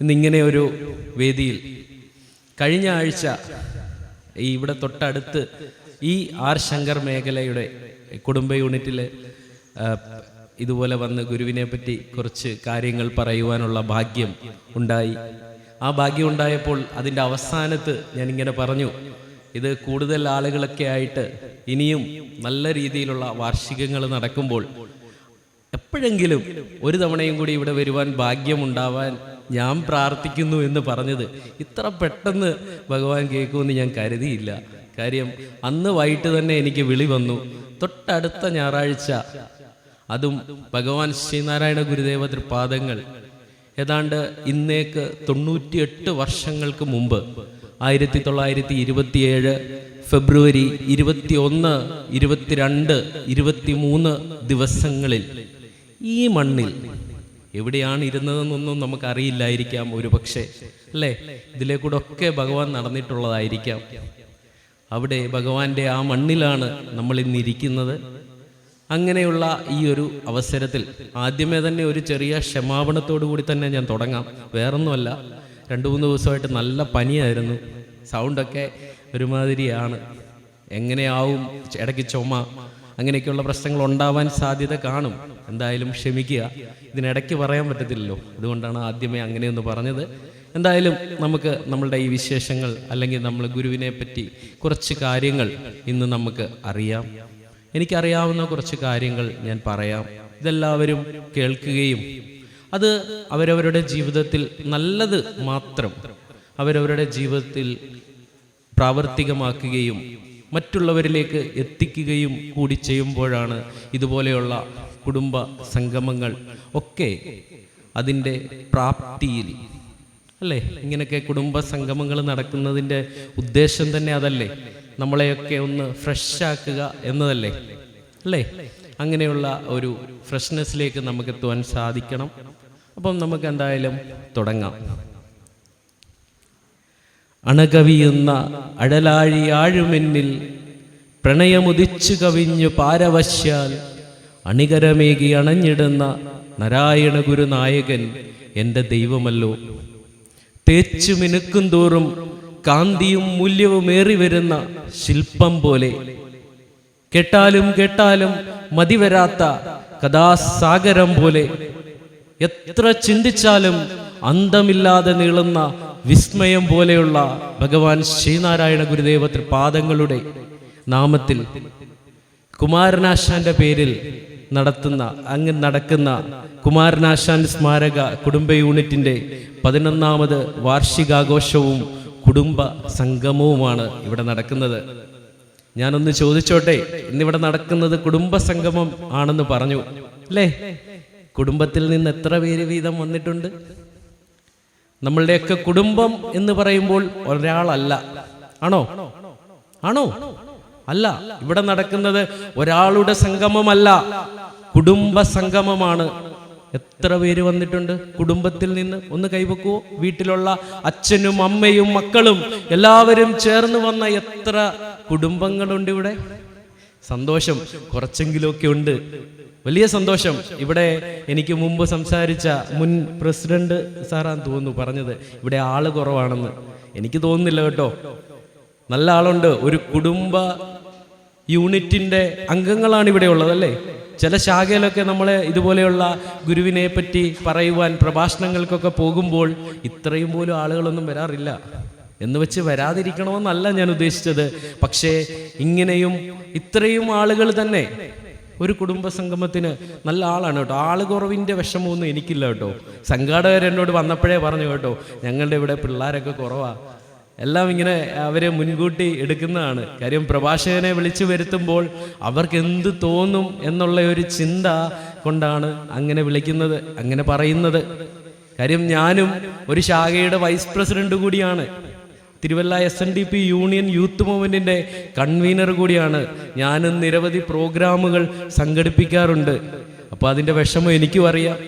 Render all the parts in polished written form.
ഇന്നിങ്ങനെ ഒരു വേദിയിൽ കഴിഞ്ഞ ആഴ്ച ഇവിടെ തൊട്ടടുത്ത് ഈ ആർ ശങ്കർ മേഖലയുടെ കുടുംബ യൂണിറ്റിൽ ഇതുപോലെ വന്ന് ഗുരുവിനെ പറ്റി കുറച്ച് കാര്യങ്ങൾ പറയുവാനുള്ള ഭാഗ്യം ഉണ്ടായി. ആ ഭാഗ്യം ഉണ്ടായപ്പോൾ അതിൻ്റെ അവസാനത്ത് ഞാനിങ്ങനെ പറഞ്ഞു, ഇത് കൂടുതൽ ആളുകളൊക്കെ ആയിട്ട് ഇനിയും നല്ല രീതിയിലുള്ള വാർഷികങ്ങൾ നടക്കുമ്പോൾ എപ്പോഴെങ്കിലും ഒരു തവണയും കൂടി ഇവിടെ വരുവാൻ ഭാഗ്യമുണ്ടാവാൻ ഞാൻ പ്രാർത്ഥിക്കുന്നു എന്ന് പറഞ്ഞത് ഇത്ര പെട്ടെന്ന് ഭഗവാൻ കേൾക്കുമെന്ന് ഞാൻ കരുതിയില്ല. കാര്യം അന്ന് വൈകിട്ട് തന്നെ എനിക്ക് വിളി വന്നു. തൊട്ടടുത്ത ഞായറാഴ്ച, അതും ഭഗവാൻ ശ്രീനാരായണ ഗുരുദേവ തൃപാദങ്ങൾ ഏതാണ്ട് ഇന്നേക്ക് 98 വർഷങ്ങൾക്ക് മുമ്പ് 1927 ഫെബ്രുവരി 21, 22, 23 ദിവസങ്ങളിൽ ഈ മണ്ണിൽ എവിടെയാണ് ഇരുന്നതെന്നൊന്നും നമുക്കറിയില്ലായിരിക്കാം. ഒരു പക്ഷേ അല്ലേ, ഇതിലെ കൂടെ ഒക്കെ ഭഗവാൻ നടന്നിട്ടുള്ളതായിരിക്കാം. അവിടെ ഭഗവാന്റെ ആ മണ്ണിലാണ് നമ്മൾ ഇന്നിരിക്കുന്നത്. അങ്ങനെയുള്ള ഈ ഒരു അവസരത്തിൽ ആദ്യമേ തന്നെ ഒരു ചെറിയ ക്ഷമാപണത്തോടു കൂടി തന്നെ ഞാൻ തുടങ്ങാം. വേറൊന്നുമല്ല, 2-3 ദിവസമായിട്ട് നല്ല പനിയായിരുന്നു. സൗണ്ടൊക്കെ ഒരുമാതിരിയാണ്. എങ്ങനെയാവും, ഇടയ്ക്ക് ചുമ, അങ്ങനെയൊക്കെയുള്ള പ്രശ്നങ്ങൾ ഉണ്ടാവാൻ സാധ്യത കാണും. എന്തായാലും ക്ഷമിക്കുക, ഇതിനിടയ്ക്ക് പറയാൻ പറ്റത്തില്ലല്ലോ, അതുകൊണ്ടാണ് ആദ്യമേ അങ്ങനെയൊന്ന് പറഞ്ഞത്. എന്തായാലും നമുക്ക് നമ്മളുടെ ഈ വിശേഷങ്ങൾ അല്ലെങ്കിൽ നമ്മൾ ഗുരുവിനെ പറ്റി കുറച്ച് കാര്യങ്ങൾ ഇന്ന് നമുക്ക് അറിയാം. എനിക്കറിയാവുന്ന കുറച്ച് കാര്യങ്ങൾ ഞാൻ പറയാം. ഇതെല്ലാവരും കേൾക്കുകയും അത് അവരവരുടെ ജീവിതത്തിൽ നല്ലത് മാത്രം അവരവരുടെ ജീവിതത്തിൽ പ്രാവർത്തികമാക്കുകയും മറ്റുള്ളവരിലേക്ക് എത്തിക്കുകയും കൂടി ചെയ്യുമ്പോഴാണ് ഇതുപോലെയുള്ള കുടുംബ സംഗമങ്ങൾ ഒക്കെ അതിൻ്റെ പ്രാപ്തിയിൽ, അല്ലേ? ഇങ്ങനെയൊക്കെ കുടുംബ സംഗമങ്ങൾ നടക്കുന്നതിൻ്റെ ഉദ്ദേശം തന്നെ അതല്ലേ, നമ്മളെയൊക്കെ ഒന്ന് ഫ്രഷ് ആക്കുക എന്നതല്ലേ, അല്ലേ? അങ്ങനെയുള്ള ഒരു ഫ്രഷ്നെസ്സിലേക്ക് നമുക്ക് എത്തുവാൻ സാധിക്കണം. അപ്പം നമുക്ക് എന്തായാലും തുടങ്ങാം. അണകവിയുന്ന അഴലാഴി ആഴുമെന്നിൽ പ്രണയമുദിച്ചു കവിഞ്ഞു പാരവശ്യാൽ അണികരമേകി അണഞ്ഞിടുന്ന നാരായണ ഗുരുനായകൻ എൻ്റെ ദൈവമല്ലോ. തേച്ചു മിനുക്കും തോറും കാന്തിയും മൂല്യവുമേറി വരുന്ന ശില്പം പോലെ, കേട്ടാലും കേട്ടാലും മതിവരാത്ത കഥാസാഗരം പോലെ, എത്ര ചിന്തിച്ചാലും അന്തമില്ലാതെ നീളുന്ന വിസ്മയം പോലെയുള്ള ഭഗവാൻ ശ്രീനാരായണ ഗുരുദേവ തൃപാദങ്ങളുടെ നാമത്തിൽ കുമാരനാശാന്റെ പേരിൽ നടക്കുന്ന കുമാരനാശാൻ സ്മാരക കുടുംബ യൂണിറ്റിന്റെ 11ാമത് വാർഷികാഘോഷവും കുടുംബ സംഗമവുമാണ് ഇവിടെ നടക്കുന്നത്. ഞാനൊന്ന് ചോദിച്ചോട്ടെ, ഇന്നിവിടെ നടക്കുന്നത് കുടുംബ സംഗമം ആണെന്ന് പറഞ്ഞു, അല്ലേ? കുടുംബത്തിൽ നിന്ന് എത്ര പേര് വീതം വന്നിട്ടുണ്ട്? നമ്മളുടെയൊക്കെ കുടുംബം എന്ന് പറയുമ്പോൾ ഒരാളല്ല, ആണോ? അല്ല. ഇവിടെ നടക്കുന്നത് ഒരാളുടെ സംഗമമല്ല, കുടുംബ സംഗമമാണ്. എത്ര പേര് വന്നിട്ടുണ്ട് കുടുംബത്തിൽ നിന്ന്? ഒന്ന് കൈവെക്കുവോ? വീട്ടിലുള്ള അച്ഛനും അമ്മയും മക്കളും എല്ലാവരും ചേർന്ന് വന്ന എത്ര കുടുംബങ്ങളുണ്ട് ഇവിടെ? സന്തോഷം, കുറച്ചെങ്കിലുമൊക്കെ ഉണ്ട്. വലിയ സന്തോഷം. ഇവിടെ എനിക്ക് മുമ്പ് സംസാരിച്ച മുൻ പ്രസിഡന്റ് സാറാന്ന് തോന്നുന്നു പറഞ്ഞത് ഇവിടെ ആള് കുറവാണെന്ന്. എനിക്ക് തോന്നുന്നില്ല കേട്ടോ, നല്ല ആളുണ്ട്. ഒരു കുടുംബ യൂണിറ്റിന്റെ അംഗങ്ങളാണ് ഇവിടെ ഉള്ളതല്ലേ. ചില ശാഖയിലൊക്കെ നമ്മളെ ഇതുപോലെയുള്ള ഗുരുവിനെ പറ്റി പറയുവാൻ പ്രഭാഷണങ്ങൾക്കൊക്കെ പോകുമ്പോൾ ഇത്രയും പോലും ആളുകളൊന്നും വരാറില്ല. എന്ന് വെച്ച് വരാതിരിക്കണമെന്നല്ല ഞാൻ ഉദ്ദേശിച്ചത്. പക്ഷേ ഇങ്ങനെയും ഇത്രയും ആളുകൾ തന്നെ ഒരു കുടുംബ സംഗമത്തിന് നല്ല ആളാണ് കേട്ടോ. ആള് കുറവിൻ്റെ വിഷമമൊന്നും എനിക്കില്ല കേട്ടോ. സംഘാടകർ എന്നോട് വന്നപ്പോഴേ പറഞ്ഞു കേട്ടോ, ഞങ്ങളുടെ ഇവിടെ പിള്ളേരൊക്കെ കുറവാ. എല്ലാം ഇങ്ങനെ അവരെ മുൻകൂട്ടി എടുക്കുന്നതാണ്. കാര്യം പ്രഭാഷകനെ വിളിച്ചു വരുത്തുമ്പോൾ അവർക്ക് എന്ത് തോന്നും എന്നുള്ള ഒരു ചിന്ത കൊണ്ടാണ് അങ്ങനെ വിളിക്കുന്നത്, അങ്ങനെ പറയുന്നത്. കാര്യം ഞാനും ഒരു ശാഖയുടെ വൈസ് പ്രസിഡന്റ് കൂടിയാണ്. തിരുവല്ല SNDP യൂണിയൻ യൂത്ത് മൂവ്മെന്റിന്റെ കൺവീനർ കൂടിയാണ്. ഞാനും നിരവധി പ്രോഗ്രാമുകൾ സംഘടിപ്പിക്കാറുണ്ട്. അപ്പോൾ അതിൻ്റെ വിഷമം എനിക്കും അറിയാം.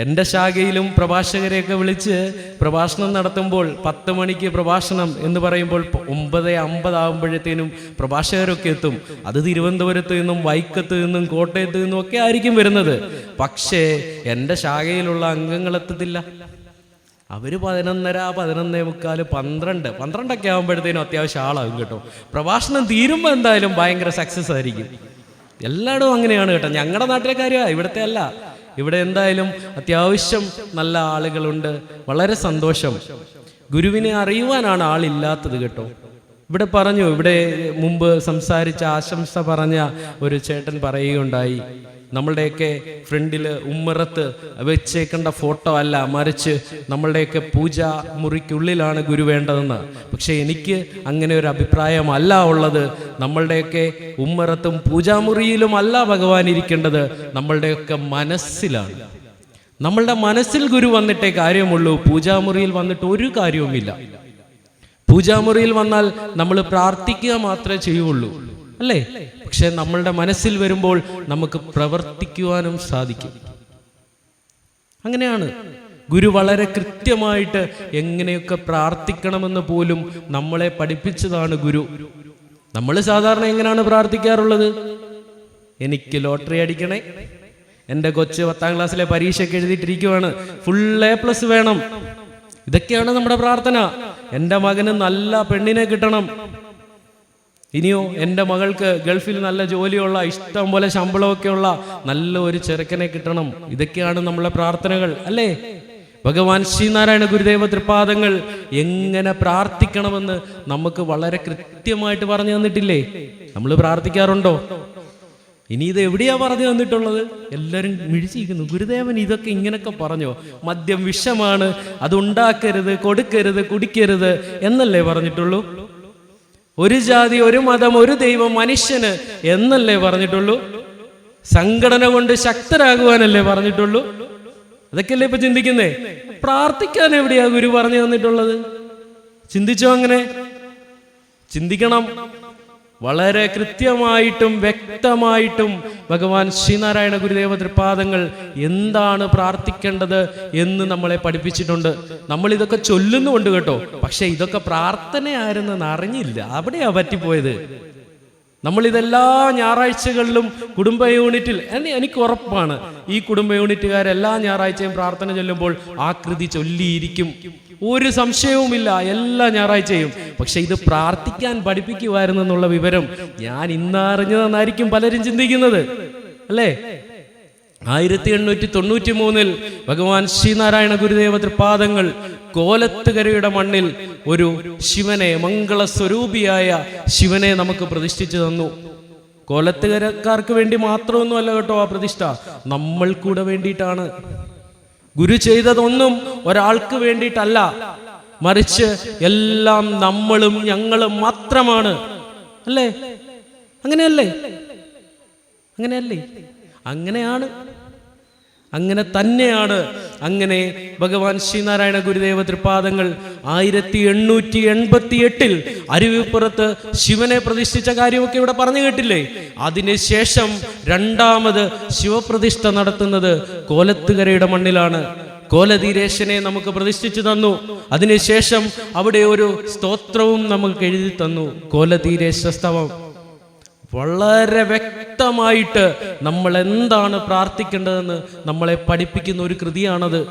എൻ്റെ ശാഖയിലും പ്രഭാഷകരെയൊക്കെ വിളിച്ച് പ്രഭാഷണം നടത്തുമ്പോൾ 10 മണിക്ക് പ്രഭാഷണം എന്ന് പറയുമ്പോൾ 9:50 ആകുമ്പോഴത്തേനും പ്രഭാഷകരൊക്കെ എത്തും. അത് തിരുവനന്തപുരത്ത് നിന്നും വൈക്കത്ത് നിന്നും കോട്ടയത്ത് നിന്നും ഒക്കെ ആയിരിക്കും വരുന്നത്. പക്ഷേ എൻ്റെ ശാഖയിലുള്ള അംഗങ്ങൾ എത്തത്തില്ല. അവര് 11:30, 11:45, 12 ആകുമ്പോഴത്തേനും അത്യാവശ്യം ആളാകും കേട്ടോ. പ്രഭാഷണം തീരുമ്പോൾ എന്തായാലും ഭയങ്കര സക്സസ് ആയിരിക്കും. എല്ലായിടും അങ്ങനെയാണ് കേട്ടോ. ഞങ്ങളുടെ നാട്ടിലെ കാര്യമാണ്, ഇവിടുത്തെ അല്ല. ഇവിടെ എന്തായാലും അത്യാവശ്യം നല്ല ആളുകളുണ്ട്. വളരെ സന്തോഷം. ഗുരുവിനെ അറിയുവാനാണ് ആളില്ലാത്തത് കേട്ടോ. ഇവിടെ പറഞ്ഞു, ഇവിടെ മുമ്പ് സംസാരിച്ച ആശംസ പറഞ്ഞ ഒരു ചേട്ടൻ പറയുകയുണ്ടായി, നമ്മളുടെയൊക്കെ ഫ്രണ്ടിൽ ഉമ്മറത്ത് വെച്ചേക്കേണ്ട ഫോട്ടോ അല്ല, മറിച്ച് നമ്മളുടെയൊക്കെ പൂജാ മുറിക്കുള്ളിലാണ് ഗുരു വേണ്ടതെന്ന്. പക്ഷെ എനിക്ക് അങ്ങനെ ഒരു അഭിപ്രായമല്ല ഉള്ളത്. നമ്മളുടെയൊക്കെ ഉമ്മറത്തും പൂജാമുറിയിലും അല്ല ഭഗവാൻ ഇരിക്കേണ്ടത്, നമ്മളുടെയൊക്കെ മനസ്സിലാണ്. നമ്മളുടെ മനസ്സിൽ ഗുരു വന്നിട്ടേ കാര്യമുള്ളൂ. പൂജാമുറിയിൽ വന്നിട്ട് ഒരു കാര്യവുമില്ല. പൂജാമുറിയിൽ വന്നാൽ നമ്മൾ പ്രാർത്ഥിക്കുക മാത്രമേ ചെയ്യുള്ളൂ, അല്ലേ? പക്ഷെ നമ്മളുടെ മനസ്സിൽ വരുമ്പോൾ നമുക്ക് പ്രവർത്തിക്കുവാനും സാധിക്കും. അങ്ങനെയാണ് ഗുരു വളരെ കൃത്യമായിട്ട് എങ്ങനെയൊക്കെ പ്രാർത്ഥിക്കണമെന്ന് പോലും നമ്മളെ പഠിപ്പിച്ചതാണ് ഗുരു. നമ്മൾ സാധാരണ എങ്ങനെയാണ് പ്രാർത്ഥിക്കാറുള്ളത്? എനിക്ക് ലോട്ടറി അടിക്കണേ, എൻ്റെ കൊച്ച് 10ാം ക്ലാസ്സിലെ പരീക്ഷയ്ക്ക് എഴുതിയിട്ടിരിക്കുവാണ്, ഫുൾ A+ വേണം. ഇതൊക്കെയാണ് നമ്മുടെ പ്രാർത്ഥന. എൻ്റെ മകന് നല്ല പെണ്ണിനെ കിട്ടണം, ഇനിയോ എൻ്റെ മകൾക്ക് ഗൾഫിൽ നല്ല ജോലിയുള്ള, ഇഷ്ടം പോലെ ശമ്പളമൊക്കെയുള്ള നല്ല ഒരു ചെറുക്കനെ കിട്ടണം. ഇതൊക്കെയാണ് നമ്മളെ പ്രാർത്ഥനകൾ, അല്ലേ? ഭഗവാൻ ശ്രീനാരായണ ഗുരുദേവ തൃപാദങ്ങൾ എങ്ങനെ പ്രാർത്ഥിക്കണമെന്ന് നമുക്ക് വളരെ കൃത്യമായിട്ട് പറഞ്ഞു തന്നിട്ടില്ലേ? നമ്മൾ പ്രാർത്ഥിക്കാറുണ്ടോ? ഇനി ഇത് എവിടെയാ പറഞ്ഞു തന്നിട്ടുള്ളത്? എല്ലാവരും മിഴിച്ചിരിക്കുന്നു. ഗുരുദേവൻ ഇതൊക്കെ ഇങ്ങനൊക്കെ പറഞ്ഞോ? മദ്യം വിഷമാണ്, അതുണ്ടാക്കരുത്, കൊടുക്കരുത്, കുടിക്കരുത് എന്നല്ലേ പറഞ്ഞിട്ടുള്ളൂ? ഒരു ജാതി, ഒരു മതം, ഒരു ദൈവം, മനുഷ്യന് എന്നല്ലേ പറഞ്ഞിട്ടുള്ളൂ? സംഘടന കൊണ്ട് ശക്തരാകുവാനല്ലേ പറഞ്ഞിട്ടുള്ളൂ? അതൊക്കെയല്ലേ ഇപ്പൊ ചിന്തിക്കുന്നേ? പ്രാർത്ഥിക്കാൻ എവിടെയാ ഗുരു പറഞ്ഞു തന്നിട്ടുള്ളത്? ചിന്തിച്ചോ? അങ്ങനെ ചിന്തിക്കണം. വളരെ കൃത്യമായിട്ടും വ്യക്തമായിട്ടും ഭഗവാൻ ശ്രീനാരായണ ഗുരുദേവ തൃപാദങ്ങൾ എന്താണ് പ്രാർത്ഥിക്കേണ്ടത് എന്ന് നമ്മളെ പഠിപ്പിച്ചിട്ടുണ്ട്. നമ്മൾ ഇതൊക്കെ ചൊല്ലുന്നുണ്ട് കേട്ടോ, പക്ഷെ ഇതൊക്കെ പ്രാർത്ഥനയായിരുന്നെന്ന് അറിഞ്ഞില്ല. അവിടെയാ പറ്റിപ്പോയത്. നമ്മളിതെല്ലാ ഞായറാഴ്ചകളിലും കുടുംബ യൂണിറ്റിൽ, എനിക്ക് ഉറപ്പാണ് ഈ കുടുംബ യൂണിറ്റുകാരെല്ലാ ഞായറാഴ്ചയും പ്രാർത്ഥന ചൊല്ലുമ്പോൾ ആ കൃതി ചൊല്ലിയിരിക്കും, ഒരു സംശയവുമില്ല, എല്ലാ ഞായറാഴ്ചയും. പക്ഷെ ഇത് പ്രാർത്ഥിക്കാൻ പഠിപ്പിക്കുമായിരുന്നു എന്നുള്ള വിവരം ഞാൻ ഇന്നറിഞ്ഞതെന്നായിരിക്കും പലരും ചിന്തിക്കുന്നത്, അല്ലേ? 1893 ഭഗവാൻ ശ്രീനാരായണ ഗുരുദേവ തൃപാദങ്ങൾ കോലത്തുകരയുടെ മണ്ണിൽ ഒരു ശിവനെ, മംഗളസ്വരൂപിയായ ശിവനെ നമുക്ക് പ്രതിഷ്ഠിച്ചു തന്നു. കോലത്തുകരക്കാർക്ക് വേണ്ടി മാത്രമൊന്നുമല്ല കേട്ടോ ആ പ്രതിഷ്ഠ, നമ്മൾ കൂടെ വേണ്ടിയിട്ടാണ്. ഗുരു ചെയ്തതൊന്നും ഒരാൾക്ക് വേണ്ടിയിട്ടല്ല, മറിച്ച് എല്ലാം നമ്മളും ഞങ്ങളും മാത്രമാണ്, അല്ലേ? അങ്ങനെയല്ലേ? അങ്ങനെയല്ലേ? അങ്ങനെയാണ്, അങ്ങനെ തന്നെയാണ്. അങ്ങനെ ഭഗവാൻ ശ്രീനാരായണ ഗുരുദേവ തൃപാദങ്ങൾ 1888 അരുവിപ്പുറത്ത് ശിവനെ പ്രതിഷ്ഠിച്ച കാര്യമൊക്കെ ഇവിടെ പറഞ്ഞു കേട്ടില്ലേ? അതിനുശേഷം രണ്ടാമത് ശിവപ്രതിഷ്ഠ നടത്തുന്നത് കോലത്തുകരയുടെ മണ്ണിലാണ്. കോലധീരേശനെ നമുക്ക് പ്രതിഷ്ഠിച്ചു തന്നു. അതിനുശേഷം അവിടെ ഒരു സ്തോത്രവും നമുക്ക് എഴുതി തന്നു, കോലധീരേശ സ്തവം. വളരെ വ്യക്തമായിട്ട് നമ്മൾ എന്താണ് പ്രാർത്ഥിക്കേണ്ടതെന്ന് നമ്മളെ പഠിപ്പിക്കുന്ന ഒരു കൃതിയാണത്.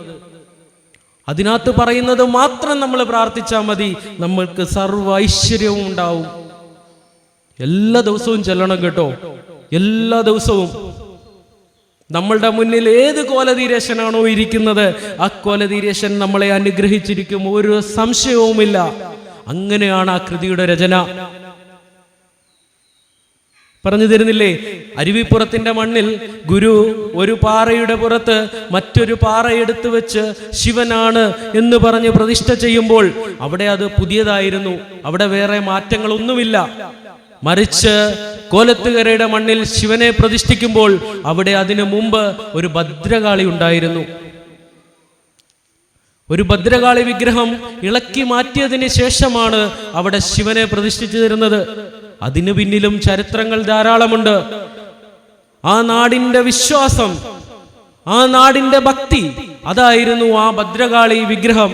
അതിനകത്ത് പറയുന്നത് മാത്രം നമ്മൾ പ്രാർത്ഥിച്ചാൽ മതി, നമ്മൾക്ക് സർവ്വ ഐശ്വര്യവും ഉണ്ടാവും. എല്ലാ ദിവസവും ചെല്ലണം കേട്ടോ, എല്ലാ ദിവസവും. നമ്മളുടെ മുന്നിൽ ഏത് കോലധീരേശനാണോ ഇരിക്കുന്നത്, ആ കോലധീരേശൻ നമ്മളെ അനുഗ്രഹിച്ചിരിക്കും, ഒരു സംശയവുമില്ല. അങ്ങനെയാണ് ആ കൃതിയുടെ രചന. പറഞ്ഞു തരുന്നില്ലേ? അരുവിപ്പുറത്തിന്റെ മണ്ണിൽ ഗുരു ഒരു പാറയുടെ പുറത്ത് മറ്റൊരു പാറ എടുത്തു വെച്ച് ശിവനാണ് എന്ന് പറഞ്ഞ് പ്രതിഷ്ഠ ചെയ്യുമ്പോൾ അവിടെ അത് പുതിയതായിരുന്നു, അവിടെ വേറെ മാറ്റങ്ങളൊന്നുമില്ല. മറിച്ച് കോലത്തുകരയുടെ മണ്ണിൽ ശിവനെ പ്രതിഷ്ഠിക്കുമ്പോൾ അവിടെ അതിനു മുമ്പ് ഒരു ഭദ്രകാളി ഉണ്ടായിരുന്നു. ഒരു ഭദ്രകാളി വിഗ്രഹം ഇളക്കി മാറ്റിയതിന് ശേഷമാണ് അവിടെ ശിവനെ പ്രതിഷ്ഠിച്ചു തരുന്നത്. അതിനു പിന്നിലും ചരിത്രങ്ങൾ ധാരാളമുണ്ട്. ആ നാടിന്റെ വിശ്വാസം, ആ നാടിന്റെ ഭക്തി, അതായിരുന്നു ആ ഭദ്രകാളി വിഗ്രഹം.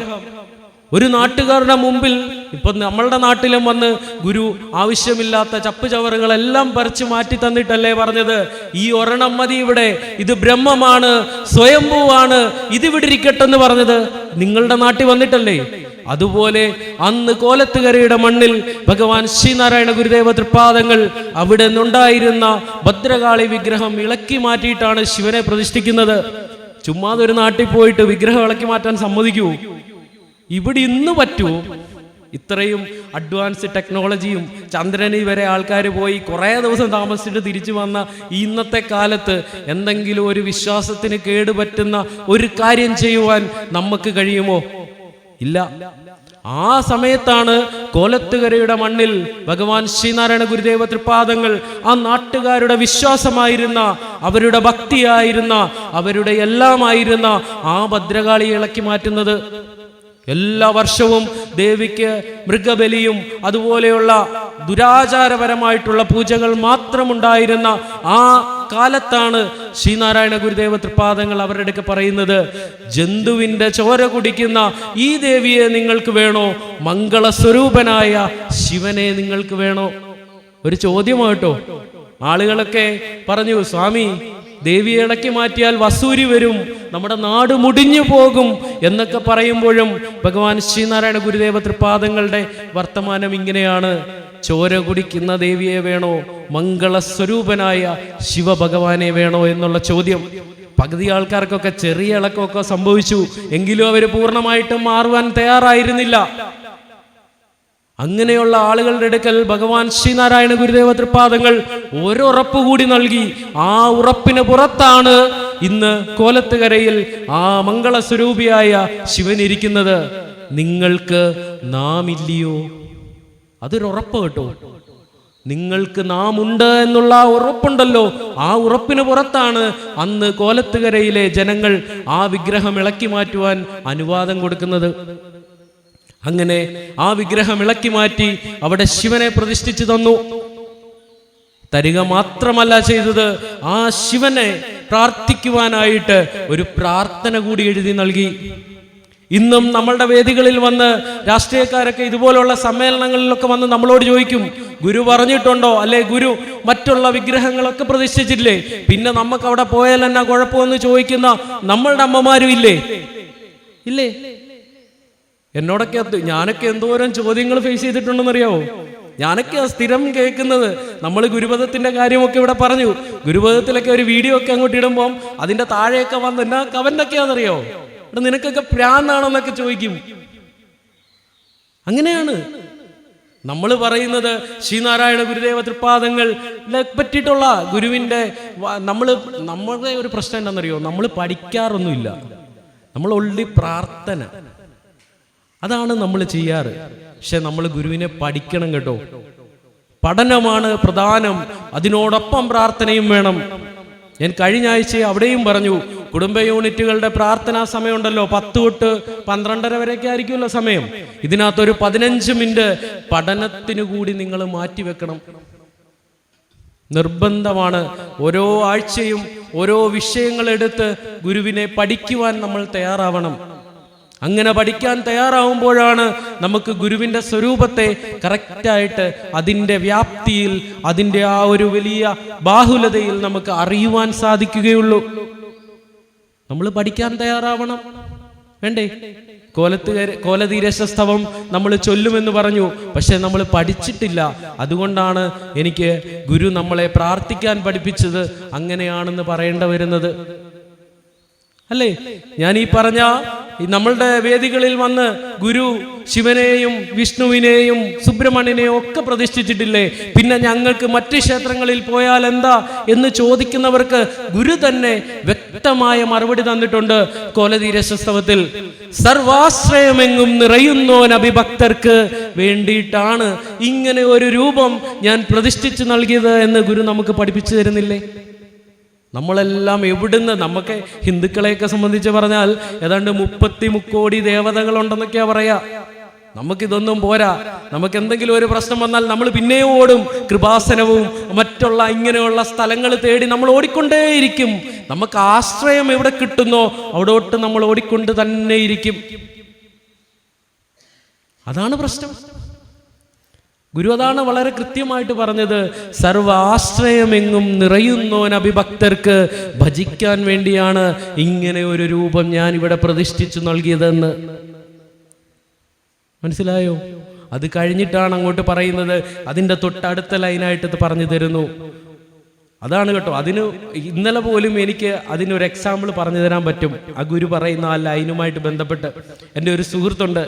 ഒരു നാട്ടുകാരുടെ മുമ്പിൽ ഇപ്പൊ നമ്മളുടെ നാട്ടിലും വന്ന് ഗുരു ആവശ്യമില്ലാത്ത ചപ്പ് ചവറുകളെല്ലാം പറിച്ചു മാറ്റി തന്നിട്ടല്ലേ പറഞ്ഞത്, ഈ ഒരെണ്ണം മതി ഇവിടെ, ഇത് ബ്രഹ്മമാണ്, സ്വയംഭൂവാണ്, ഇത് ഇവിടെ ഇരിക്കട്ടെ എന്ന് പറഞ്ഞത് നിങ്ങളുടെ നാട്ടിൽ വന്നിട്ടല്ലേ? അതുപോലെ അന്ന് കോലത്തുകരയുടെ മണ്ണിൽ ഭഗവാൻ ശ്രീനാരായണ ഗുരുദേവ തൃപ്പാദങ്ങൾ അവിടെ നിന്നുണ്ടായിരുന്ന ഭദ്രകാളി വിഗ്രഹം ഇളക്കി മാറ്റിയിട്ടാണ് ശിവനെ പ്രതിഷ്ഠിക്കുന്നത്. ചുമ്മാതൊരു നാട്ടിൽ പോയിട്ട് വിഗ്രഹം ഇളക്കി മാറ്റാൻ സമ്മതിക്കൂ? ഇവിടെ ഇന്ന് പറ്റുമോ? ഇത്രയും അഡ്വാൻസ് ടെക്നോളജിയും ചന്ദ്രനിൽ വരെ ആൾക്കാർ പോയി കുറേ ദിവസം താമസിച്ചിട്ട് തിരിച്ചു വന്ന ഇന്നത്തെ കാലത്ത് എന്തെങ്കിലും ഒരു വിശ്വാസത്തിന് കേടുപറ്റുന്ന ഒരു കാര്യം ചെയ്യുവാൻ നമുക്ക് കഴിയുമോ? ഇല്ല. ആ സമയത്താണ് കോലത്തുകരയുടെ മണ്ണിൽ ഭഗവാൻ ശ്രീനാരായണ ഗുരുദേവ തൃപ്പാദങ്ങൾ ആ നാട്ടുകാരുടെ വിശ്വാസമായിരുന്ന, അവരുടെ ഭക്തിയായിരുന്ന, അവരുടെ എല്ലാമായിരുന്ന ആ ഭദ്രകാളിയെ ഇളക്കി മാറ്റുന്നത്. എല്ലാ വർഷവും ദേവിക്ക് മൃഗബലിയും അതുപോലെയുള്ള ദുരാചാരപരമായിട്ടുള്ള പൂജകൾ മാത്രമുണ്ടായിരുന്ന ആ കാലത്താണ് ശ്രീനാരായണ ഗുരുദേവ തൃപ്പാദങ്ങൾ അവരുടെ അടുക്ക് പറയുന്നത്, ജന്തുവിന്റെ ചോര കുടിക്കുന്ന ഈ ദേവിയെ നിങ്ങൾക്ക് വേണോ, മംഗളസ്വരൂപനായ ശിവനെ നിങ്ങൾക്ക് വേണോ? ഒരു ചോദ്യമാട്ടോ. ആളുകളൊക്കെ പറഞ്ഞു, സ്വാമി ദേവിയെ ഇളക്കി മാറ്റിയാൽ വസൂരി വരും, നമ്മുടെ നാട് മുടിഞ്ഞു പോകും എന്നൊക്കെ പറയുമ്പോഴും ഭഗവാൻ ശ്രീനാരായണ ഗുരുദേവ തൃപ്പാദങ്ങളുടെ വർത്തമാനം ഇങ്ങനെയാണ്, ചോര കുടിക്കുന്ന ദേവിയെ വേണോ, മംഗളസ്വരൂപനായ ശിവഭഗവാനെ വേണോ എന്നുള്ള ചോദ്യം. പകുതി ആൾക്കാർക്കൊക്കെ ചെറിയ ഇളക്കമൊക്കെ സംഭവിച്ചു, എങ്കിലും അവർ പൂർണ്ണമായിട്ടും മാറുവാൻ തയ്യാറായിരുന്നില്ല. അങ്ങനെയുള്ള ആളുകളുടെ അടുക്കൽ ഭഗവാൻ ശ്രീനാരായണ ഗുരുദേവ തൃപ്പാദങ്ങൾ ഒരുറപ്പ് കൂടി നൽകി. ആ ഉറപ്പിന് പുറത്താണ് ഇന്ന് കോലത്തുകരയിൽ ആ മംഗളസ്വരൂപിയായ ശിവൻ ഇരിക്കുന്നത്. നിങ്ങൾക്ക് നാം ഇല്ലയോ? അതൊരു ഉറപ്പ് കേട്ടോ. നിങ്ങൾക്ക് നാം ഉണ്ട് എന്നുള്ള ഉറപ്പുണ്ടല്ലോ, ആ ഉറപ്പിന് പുറത്താണ് അന്ന് കോലത്തുകരയിലെ ജനങ്ങൾ ആ വിഗ്രഹം ഇളക്കി മാറ്റുവാൻ അനുവാദം കൊടുക്കുന്നത്. അങ്ങനെ ആ വിഗ്രഹം ഇളക്കി മാറ്റി അവിടെ ശിവനെ പ്രതിഷ്ഠിച്ചു തന്നു. തരിക മാത്രമല്ല ചെയ്തത്, ആ ശിവനെ പ്രാർത്ഥിക്കുവാനായിട്ട് ഒരു പ്രാർത്ഥന കൂടി എഴുതി നൽകി. ഇന്നും നമ്മളുടെ വേദികളിൽ വന്ന് രാഷ്ട്രീയക്കാരൊക്കെ ഇതുപോലുള്ള സമ്മേളനങ്ങളിലൊക്കെ വന്ന് നമ്മളോട് ചോദിക്കും, ഗുരു പറഞ്ഞിട്ടുണ്ടോ, അല്ലെ ഗുരു മറ്റുള്ള വിഗ്രഹങ്ങളൊക്കെ പ്രതിഷ്ഠിച്ചില്ലേ, പിന്നെ നമുക്ക് അവിടെ പോയാൽ എന്നാ കുഴപ്പമെന്ന് ചോദിക്കുന്ന നമ്മളുടെ അമ്മമാരും ഇല്ലേ? ഇല്ലേ? എന്നോടൊക്കെ ഞാനൊക്കെ എന്തോരം ചോദ്യങ്ങൾ ഫേസ് ചെയ്തിട്ടുണ്ടെന്നറിയാവോ? ഞാനൊക്കെ സ്ഥിരം കേൾക്കുന്നത്. നമ്മൾ ഗുരുപദത്തിന്റെ കാര്യമൊക്കെ ഇവിടെ പറഞ്ഞു, ഗുരുപദത്തിലൊക്കെ ഒരു വീഡിയോ ഒക്കെ അങ്ങോട്ട് ഇടുമ്പോൾ അതിന്റെ താഴെയൊക്കെ വന്ന് എന്നാ കമന്റൊക്കെയാണെന്നറിയോ, ഇവിടെ നിനക്കൊക്കെ പ്രാന്താണെന്നൊക്കെ ചോദിക്കും. അങ്ങനെയാണ് നമ്മൾ പറയുന്നത്. ശ്രീനാരായണ ഗുരുദേവ തൃപ്പാദങ്ങളെ പറ്റിയിട്ടുള്ള ഗുരുവിന്റെ നമ്മളുടെ ഒരു പ്രശ്നം എന്താണെന്നറിയോ, നമ്മൾ പഠിക്കാറൊന്നുമില്ല, നമ്മൾ ഓൾറെഡി പ്രാർത്ഥന അതാണ് നമ്മൾ ചെയ്യാറ്. പക്ഷെ നമ്മൾ ഗുരുവിനെ പഠിക്കണം കേട്ടോ. പഠനമാണ് പ്രധാനം, അതിനോടൊപ്പം പ്രാർത്ഥനയും വേണം. ഞാൻ കഴിഞ്ഞ ആഴ്ച അവിടെയും പറഞ്ഞു, കുടുംബ യൂണിറ്റുകളുടെ പ്രാർത്ഥനാ സമയമുണ്ടല്ലോ, 10 തൊട്ട് 12:30 വരെയൊക്കെ ആയിരിക്കുമല്ലോ സമയം. ഇതിനകത്തൊരു 15 മിനിറ്റ് പഠനത്തിന് കൂടി നിങ്ങൾ മാറ്റിവെക്കണം, നിർബന്ധമാണ്. ഓരോ ആഴ്ചയും ഓരോ വിഷയങ്ങളെടുത്ത് ഗുരുവിനെ പഠിക്കുവാൻ നമ്മൾ തയ്യാറാവണം. അങ്ങനെ പഠിക്കാൻ തയ്യാറാവുമ്പോഴാണ് നമുക്ക് ഗുരുവിൻ്റെ സ്വരൂപത്തെ കറക്റ്റായിട്ട് അതിൻ്റെ വ്യാപ്തിയിൽ, അതിൻ്റെ ആ ഒരു വലിയ ബാഹുലതയിൽ നമുക്ക് അറിയുവാൻ സാധിക്കുകയുള്ളൂ. നമ്മൾ പഠിക്കാൻ തയ്യാറാവണം, വേണ്ടേ? കോലതീരശസ്തവം നമ്മൾ ചൊല്ലുമെന്ന് പറഞ്ഞു, പക്ഷെ നമ്മൾ പഠിച്ചിട്ടില്ല. അതുകൊണ്ടാണ് എനിക്ക് ഗുരു നമ്മളെ പ്രാർത്ഥിക്കാൻ പഠിപ്പിച്ചത് അങ്ങനെയാണെന്ന് പറയേണ്ട വരുന്നത്, അല്ലേ? ഞാൻ ഈ പറഞ്ഞ നമ്മളുടെ വേദികളിൽ വന്ന് ഗുരു ശിവനെയും വിഷ്ണുവിനെയും സുബ്രഹ്മണ്യനെയും ഒക്കെ പ്രതിഷ്ഠിച്ചിട്ടില്ലേ, പിന്നെ ഞങ്ങൾക്ക് മറ്റ് ക്ഷേത്രങ്ങളിൽ പോയാൽ എന്താ എന്ന് ചോദിക്കുന്നവർക്ക് ഗുരു തന്നെ വ്യക്തമായ മറുപടി തന്നിട്ടുണ്ട്. കോലതീരശസ്തവത്തിൽ സർവാശ്രയമെങ്ങും നിറയുന്നോൻ അഭിഭക്തർക്ക് വേണ്ടിയിട്ടാണ് ഇങ്ങനെ ഒരു രൂപം ഞാൻ പ്രതിഷ്ഠിച്ചു നൽകിയത് എന്ന് ഗുരു നമുക്ക് പഠിപ്പിച്ചു തരുന്നില്ലേ? നമ്മളെല്ലാം എവിടുന്ന്, നമുക്ക് ഹിന്ദുക്കളെയൊക്കെ സംബന്ധിച്ച് പറഞ്ഞാൽ ഏതാണ്ട് 33 കോടി ദേവതകളുണ്ടെന്നൊക്കെയാ പറയാ. നമുക്കിതൊന്നും പോരാ. നമുക്ക് എന്തെങ്കിലും ഒരു പ്രശ്നം വന്നാൽ നമ്മൾ പിന്നെയും ഓടും, കൃപാസനവും മറ്റുള്ള ഇങ്ങനെയുള്ള സ്ഥലങ്ങൾ തേടി നമ്മൾ ഓടിക്കൊണ്ടേയിരിക്കും. നമുക്ക് ആശ്രയം എവിടെ കിട്ടുന്നോ അവിടോട്ട് നമ്മൾ ഓടിക്കൊണ്ട് തന്നെ ഇരിക്കും. അതാണ് പ്രശ്നം. ഗുരു അതാണ് വളരെ കൃത്യമായിട്ട് പറഞ്ഞത്. സർവ ആശ്രയമെങ്ങും നിറയുന്നോൻ അഭിഭക്തർക്ക് ഭജിക്കാൻ വേണ്ടിയാണ് ഇങ്ങനെ ഒരു രൂപം ഞാൻ ഇവിടെ പ്രതിഷ്ഠിച്ചു നൽകിയതെന്ന്. മനസ്സിലായോ? അത് കഴിഞ്ഞിട്ടാണ് അങ്ങോട്ട് പറയുന്നത്. അതിൻ്റെ തൊട്ടടുത്ത ലൈനായിട്ട് പറഞ്ഞു തരുന്നു. അതാണ് കേട്ടോ. അതിന് ഇന്നലെ പോലും എനിക്ക് അതിനൊരു എക്സാമ്പിൾ പറഞ്ഞു തരാൻ പറ്റും. ആ ഗുരു പറയുന്ന ആ ലൈനുമായിട്ട് ബന്ധപ്പെട്ട്. എൻ്റെ ഒരു സുഹൃത്തുണ്ട്,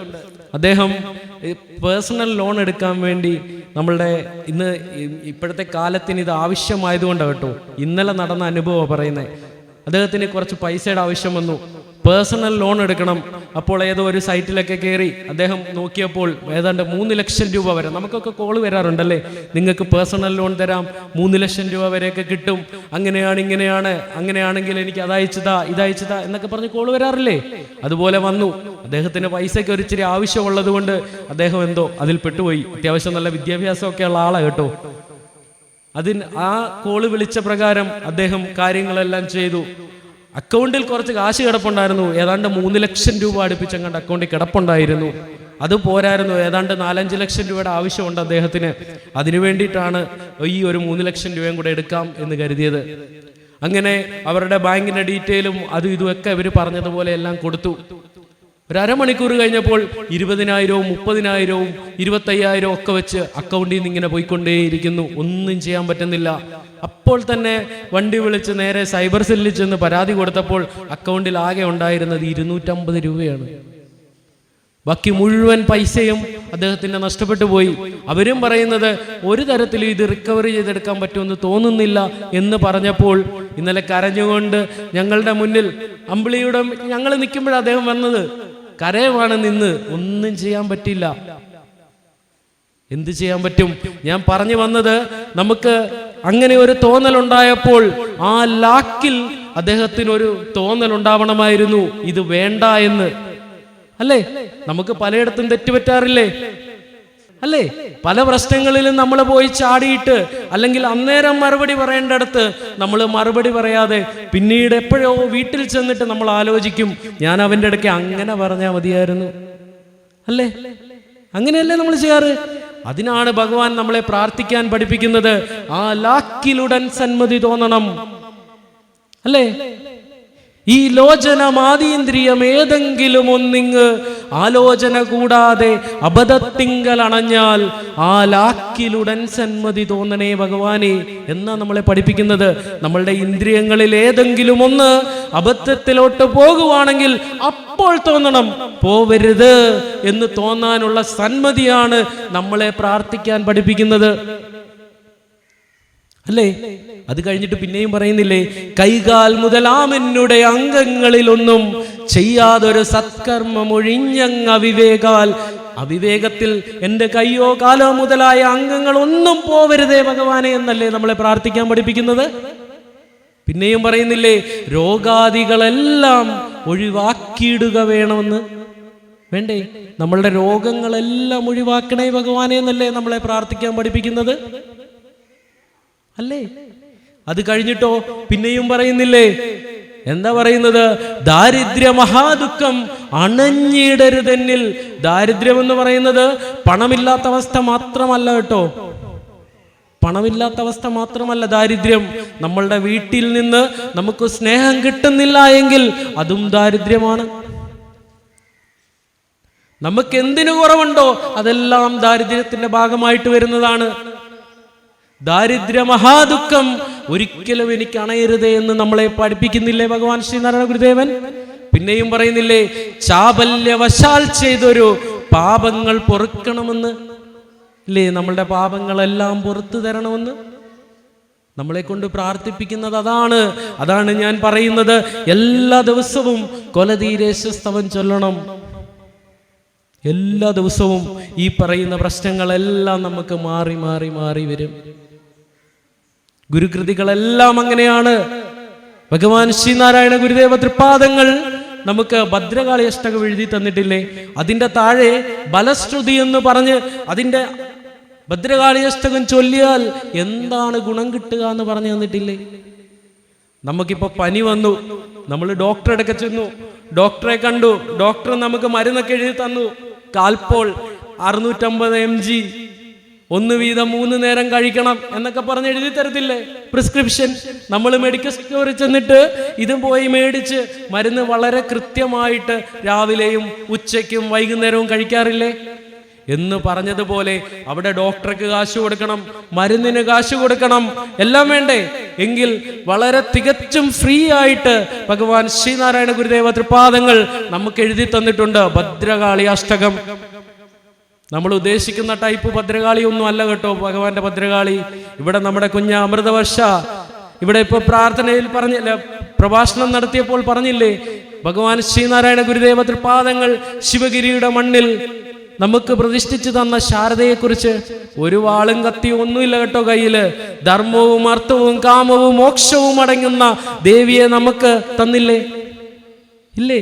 അദ്ദേഹം പേഴ്സണൽ ലോൺ എടുക്കാൻ വേണ്ടി നമ്മളുടെ ഇപ്പോഴത്തെ കാലത്തിന് ഇത് ആവശ്യമായതുകൊണ്ടാണ് കേട്ടോ. ഇന്നലെ നടന്ന അനുഭവം പറയുന്നത്. അദ്ദേഹത്തിന് കുറച്ച് പൈസയുടെ ആവശ്യം വന്നു. പേഴ്സണൽ ലോൺ എടുക്കണം. അപ്പോൾ ഏതോ ഒരു സൈറ്റിലൊക്കെ കയറി അദ്ദേഹം നോക്കിയപ്പോൾ ഏതാണ്ട് 3 ലക്ഷം രൂപ വരെ, നമുക്കൊക്കെ കോള് വരാറുണ്ടല്ലേ, നിങ്ങൾക്ക് പേഴ്സണൽ ലോൺ തരാം, 3 ലക്ഷം രൂപ വരെയൊക്കെ കിട്ടും, അങ്ങനെയാണ് ഇങ്ങനെയാണ്, അങ്ങനെയാണെങ്കിൽ എനിക്ക് അതയച്ചതാ ഇതയച്ചതാ എന്നൊക്കെ പറഞ്ഞ് കോള് വരാറില്ലേ? അതുപോലെ വന്നു. അദ്ദേഹത്തിന് പൈസയ്ക്ക് ഒരു ഇച്ചിരി ആവശ്യമുള്ളത് കൊണ്ട് അദ്ദേഹം എന്തോ അതിൽ പെട്ടുപോയി. അത്യാവശ്യം നല്ല വിദ്യാഭ്യാസമൊക്കെ ഉള്ള ആളാണ് കേട്ടോ. ആ കോള് വിളിച്ച പ്രകാരം അദ്ദേഹം കാര്യങ്ങളെല്ലാം ചെയ്തു. അക്കൗണ്ടിൽ കുറച്ച് കാശ് കിടപ്പുണ്ടായിരുന്നു. ഏതാണ്ട് 3 ലക്ഷം രൂപ അടുപ്പിച്ചങ്ങാണ്ട് അക്കൗണ്ടിൽ കിടപ്പുണ്ടായിരുന്നു. അത് പോരായിരുന്നു, ഏതാണ്ട് 4-5 ലക്ഷം രൂപയുടെ ആവശ്യമുണ്ട് അദ്ദേഹത്തിന്. അതിനു വേണ്ടിയിട്ടാണ് ഈ ഒരു 3 ലക്ഷം രൂപയും കൂടെ എടുക്കാം എന്ന് കരുതിയത്. അങ്ങനെ അവരുടെ ബാങ്കിന്റെ ഡീറ്റെയിലും അതും ഇതുമൊക്കെ ഇവർ പറഞ്ഞതുപോലെ എല്ലാം കൊടുത്തു. ഒരു അരമണിക്കൂർ കഴിഞ്ഞപ്പോൾ 20,000-വും 30,000-വും 25,000-വും ഒക്കെ വെച്ച് അക്കൗണ്ടിൽ നിന്ന് ഇങ്ങനെ പോയിക്കൊണ്ടേയിരിക്കുന്നു. ഒന്നും ചെയ്യാൻ പറ്റുന്നില്ല. അപ്പോൾ തന്നെ വണ്ടി വിളിച്ച് നേരെ സൈബർ സെല്ലിൽ ചെന്ന് പരാതി കൊടുത്തപ്പോൾ അക്കൗണ്ടിൽ ആകെ ഉണ്ടായിരുന്നത് 250 രൂപയാണ്. ബാക്കി മുഴുവൻ പൈസയും അദ്ദേഹത്തിന് നഷ്ടപ്പെട്ടു പോയി. അവരും പറയുന്നത് ഒരു തരത്തിലും ഇത് റിക്കവറി ചെയ്തെടുക്കാൻ പറ്റുമെന്ന് തോന്നുന്നില്ല എന്ന് പറഞ്ഞപ്പോൾ ഇന്നലെ കരഞ്ഞുകൊണ്ട് ഞങ്ങളുടെ മുന്നിൽ അമ്പിളിയുടെ ഞങ്ങൾ നിൽക്കുമ്പോഴാണ് അദ്ദേഹം വന്നത്. കരയുമാണ് നിന്ന്. ഒന്നും ചെയ്യാൻ പറ്റില്ല. എന്ത് ചെയ്യാൻ പറ്റും? ഞാൻ പറഞ്ഞു വന്നത്, നമുക്ക് അങ്ങനെ ഒരു തോന്നലുണ്ടായപ്പോൾ ആ ലാക്കിൽ അദ്ദേഹത്തിനൊരു തോന്നലുണ്ടാവണമായിരുന്നു, ഇത് വേണ്ട എന്ന്. അല്ലേ? നമുക്ക് പലയിടത്തും തെറ്റുപറ്റാറില്ലേ? അല്ലേ? പല പ്രശ്നങ്ങളിലും നമ്മൾ പോയി ചാടിയിട്ട് അല്ലെങ്കിൽ അന്നേരം മറുപടി പറയേണ്ടടുത്ത് നമ്മൾ മറുപടി പറയാതെ പിന്നീട് എപ്പോഴോ വീട്ടിൽ ചെന്നിട്ട് നമ്മൾ ആലോചിക്കും, ഞാൻ അവൻ്റെ ഇടയ്ക്ക് അങ്ങനെ പറഞ്ഞാൽ മതിയായിരുന്നു. അല്ലേ? അങ്ങനെയല്ലേ നമ്മൾ ചെയ്യാറ്? അതിനാണ് ഭഗവാൻ നമ്മളെ പ്രാർത്ഥിക്കാൻ പഠിപ്പിക്കുന്നത്. ആ ലാക്കിലുടൻ സന്മതി തോന്നണം. അല്ലേ? ഈ ലോചനമാതീന്ദ്രിയം ഏതെങ്കിലും ഒന്നിങ്ങ് ആലോചന കൂടാതെ അബദ്ധത്തിങ്കൽ അണഞ്ഞാൽ ആ ലാക്കിലുടൻ സന്മതി തോന്നണേ ഭഗവാനെ എന്നാ നമ്മളെ പഠിപ്പിക്കുന്നത്. നമ്മളുടെ ഇന്ദ്രിയങ്ങളിൽ ഏതെങ്കിലും ഒന്ന് അബദ്ധത്തിലോട്ട് പോകുവാണെങ്കിൽ അപ്പോൾ തോന്നണം, പോവരുത് എന്ന് തോന്നാനുള്ള സന്മതിയാണ് നമ്മളെ പ്രാർത്ഥിക്കാൻ പഠിപ്പിക്കുന്നത്. അല്ലേ? അത് കഴിഞ്ഞിട്ട് പിന്നെയും പറയുന്നില്ലേ, കൈകാൽ മുതലാമെന്നുടെ അംഗങ്ങളിലൊന്നും ചെയ്യാതൊരു സത്കർമ്മം ഒഴിഞ്ഞങ്ങ് അവിവേകാൽ, അവിവേകത്തിൽ എൻ്റെ കയ്യോ കാലോ മുതലായ അംഗങ്ങൾ ഒന്നും പോവരുതേ ഭഗവാനെ എന്നല്ലേ നമ്മളെ പ്രാർത്ഥിക്കാൻ പഠിപ്പിക്കുന്നത്. പിന്നെയും പറയുന്നില്ലേ, രോഗാദികളെല്ലാം ഒഴിവാക്കിയിടുക വേണമെന്ന്. വേണ്ടേ? നമ്മളുടെ രോഗങ്ങളെല്ലാം ഒഴിവാക്കണേ ഭഗവാനെ എന്നല്ലേ നമ്മളെ പ്രാർത്ഥിക്കാൻ പഠിപ്പിക്കുന്നത്. അല്ലേ? അത് കഴിഞ്ഞിട്ടോ പിന്നെയും പറയുന്നില്ലേ, എന്താ പറയുന്നത്? ദാരിദ്ര്യ മഹാദുഃഖം അണഞ്ഞിടരുതെന്നിൽ. ദാരിദ്ര്യം എന്ന് പറയുന്നത് പണമില്ലാത്ത അവസ്ഥ മാത്രമല്ല കേട്ടോ. പണമില്ലാത്ത അവസ്ഥ മാത്രമല്ല ദാരിദ്ര്യം. നമ്മളുടെ വീട്ടിൽ നിന്ന് നമുക്ക് സ്നേഹം കിട്ടുന്നില്ല എങ്കിൽ അതും ദാരിദ്ര്യമാണ്. നമുക്ക് എന്തിനു കുറവുണ്ടോ അതെല്ലാം ദാരിദ്ര്യത്തിന്റെ ഭാഗമായിട്ട് വരുന്നതാണ്. ദാരിദ്ര്യ മഹാദുഃഖം ഒരിക്കലും എനിക്ക് അണയരുതേ എന്ന് നമ്മളെ പഠിപ്പിക്കുന്നില്ലേ ഭഗവാൻ ശ്രീനാരായണ ഗുരുദേവൻ? പിന്നെയും പറയുന്നില്ലേ, ചാബല്യവശാൽ ചെയ്തൊരു പാപങ്ങൾ പൊറുക്കണമെന്ന്. ഇല്ലേ? നമ്മളുടെ പാപങ്ങളെല്ലാം പുറത്തു തരണമെന്ന് നമ്മളെ കൊണ്ട് പ്രാർത്ഥിപ്പിക്കുന്നത് അതാണ്. അതാണ് ഞാൻ പറയുന്നത്, എല്ലാ ദിവസവും കൊലതീരേശസ്തവം ചൊല്ലണം. എല്ലാ ദിവസവും ഈ പറയുന്ന പ്രശ്നങ്ങളെല്ലാം നമുക്ക് മാറി മാറി മാറി വരും. ഗുരുകൃതികളെല്ലാം അങ്ങനെയാണ്. ഭഗവാൻ ശ്രീനാരായണ ഗുരുദേവ തൃപ്പാദങ്ങൾ നമുക്ക് ഭദ്രകാളി അഷ്ടകം എഴുതി തന്നിട്ടില്ലേ? അതിൻ്റെ താഴെ ബലശ്രുതി എന്ന് പറഞ്ഞ് അതിൻ്റെ ഭദ്രകാളി അഷ്ടകം ചൊല്ലിയാൽ എന്താണ് ഗുണം കിട്ടുക എന്ന് പറഞ്ഞു തന്നിട്ടില്ലേ? നമുക്കിപ്പോൾ പനി വന്നു, നമ്മൾ ഡോക്ടറെ അടുക്ക ചെന്നു, ഡോക്ടറെ കണ്ടു, ഡോക്ടർ നമുക്ക് മരുന്നൊക്കെ എഴുതി തന്നു. കാൽപ്പോൾ 650 mg 1 വീതം 3 നേരം കഴിക്കണം എന്നൊക്കെ പറഞ്ഞ് എഴുതി തരത്തില്ലേ പ്രിസ്ക്രിപ്ഷൻ? നമ്മൾ മെഡിക്കൽ സ്റ്റോറിൽ ചെന്നിട്ട് ഇതും പോയി മേടിച്ച് മരുന്ന് വളരെ കൃത്യമായിട്ട് രാവിലെയും ഉച്ചയ്ക്കും വൈകുന്നേരവും കഴിക്കാറില്ലേ എന്ന് പറഞ്ഞതുപോലെ അവിടെ ഡോക്ടർക്ക് കാശ് കൊടുക്കണം, മരുന്നിന് കാശ് കൊടുക്കണം, എല്ലാം വേണ്ടേ? എങ്കിൽ വളരെ തികച്ചും ഫ്രീ ആയിട്ട് ഭഗവാൻ ശ്രീനാരായണ ഗുരുദേവ തൃപാദങ്ങൾ നമുക്ക് എഴുതി തന്നിട്ടുണ്ട് ഭദ്രകാളി അഷ്ടകം. നമ്മൾ ഉദ്ദേശിക്കുന്ന ടൈപ്പ് ഭദ്രകാളി ഒന്നും അല്ല കേട്ടോ ഭഗവാന്റെ ഭദ്രകാളി. ഇവിടെ നമ്മുടെ കുഞ്ഞ് അമൃതവർഷ ഇവിടെ ഇപ്പൊ പ്രാർത്ഥനയിൽ പറഞ്ഞില്ല, പ്രഭാഷണം നടത്തിയപ്പോൾ പറഞ്ഞില്ലേ, ഭഗവാൻ ശ്രീനാരായണ ഗുരുദേവ തൃപാദങ്ങൾ ശിവഗിരിയുടെ മണ്ണിൽ നമുക്ക് പ്രതിഷ്ഠിച്ചു തന്ന ശാരദയെ കുറിച്ച്. ഒരു വാളും കത്തിയും ഒന്നുമില്ല കേട്ടോ കയ്യില്. ധർമ്മവും അർത്ഥവും കാമവും മോക്ഷവും അടങ്ങുന്ന ദേവിയെ നമുക്ക് തന്നില്ലേ? ഇല്ലേ?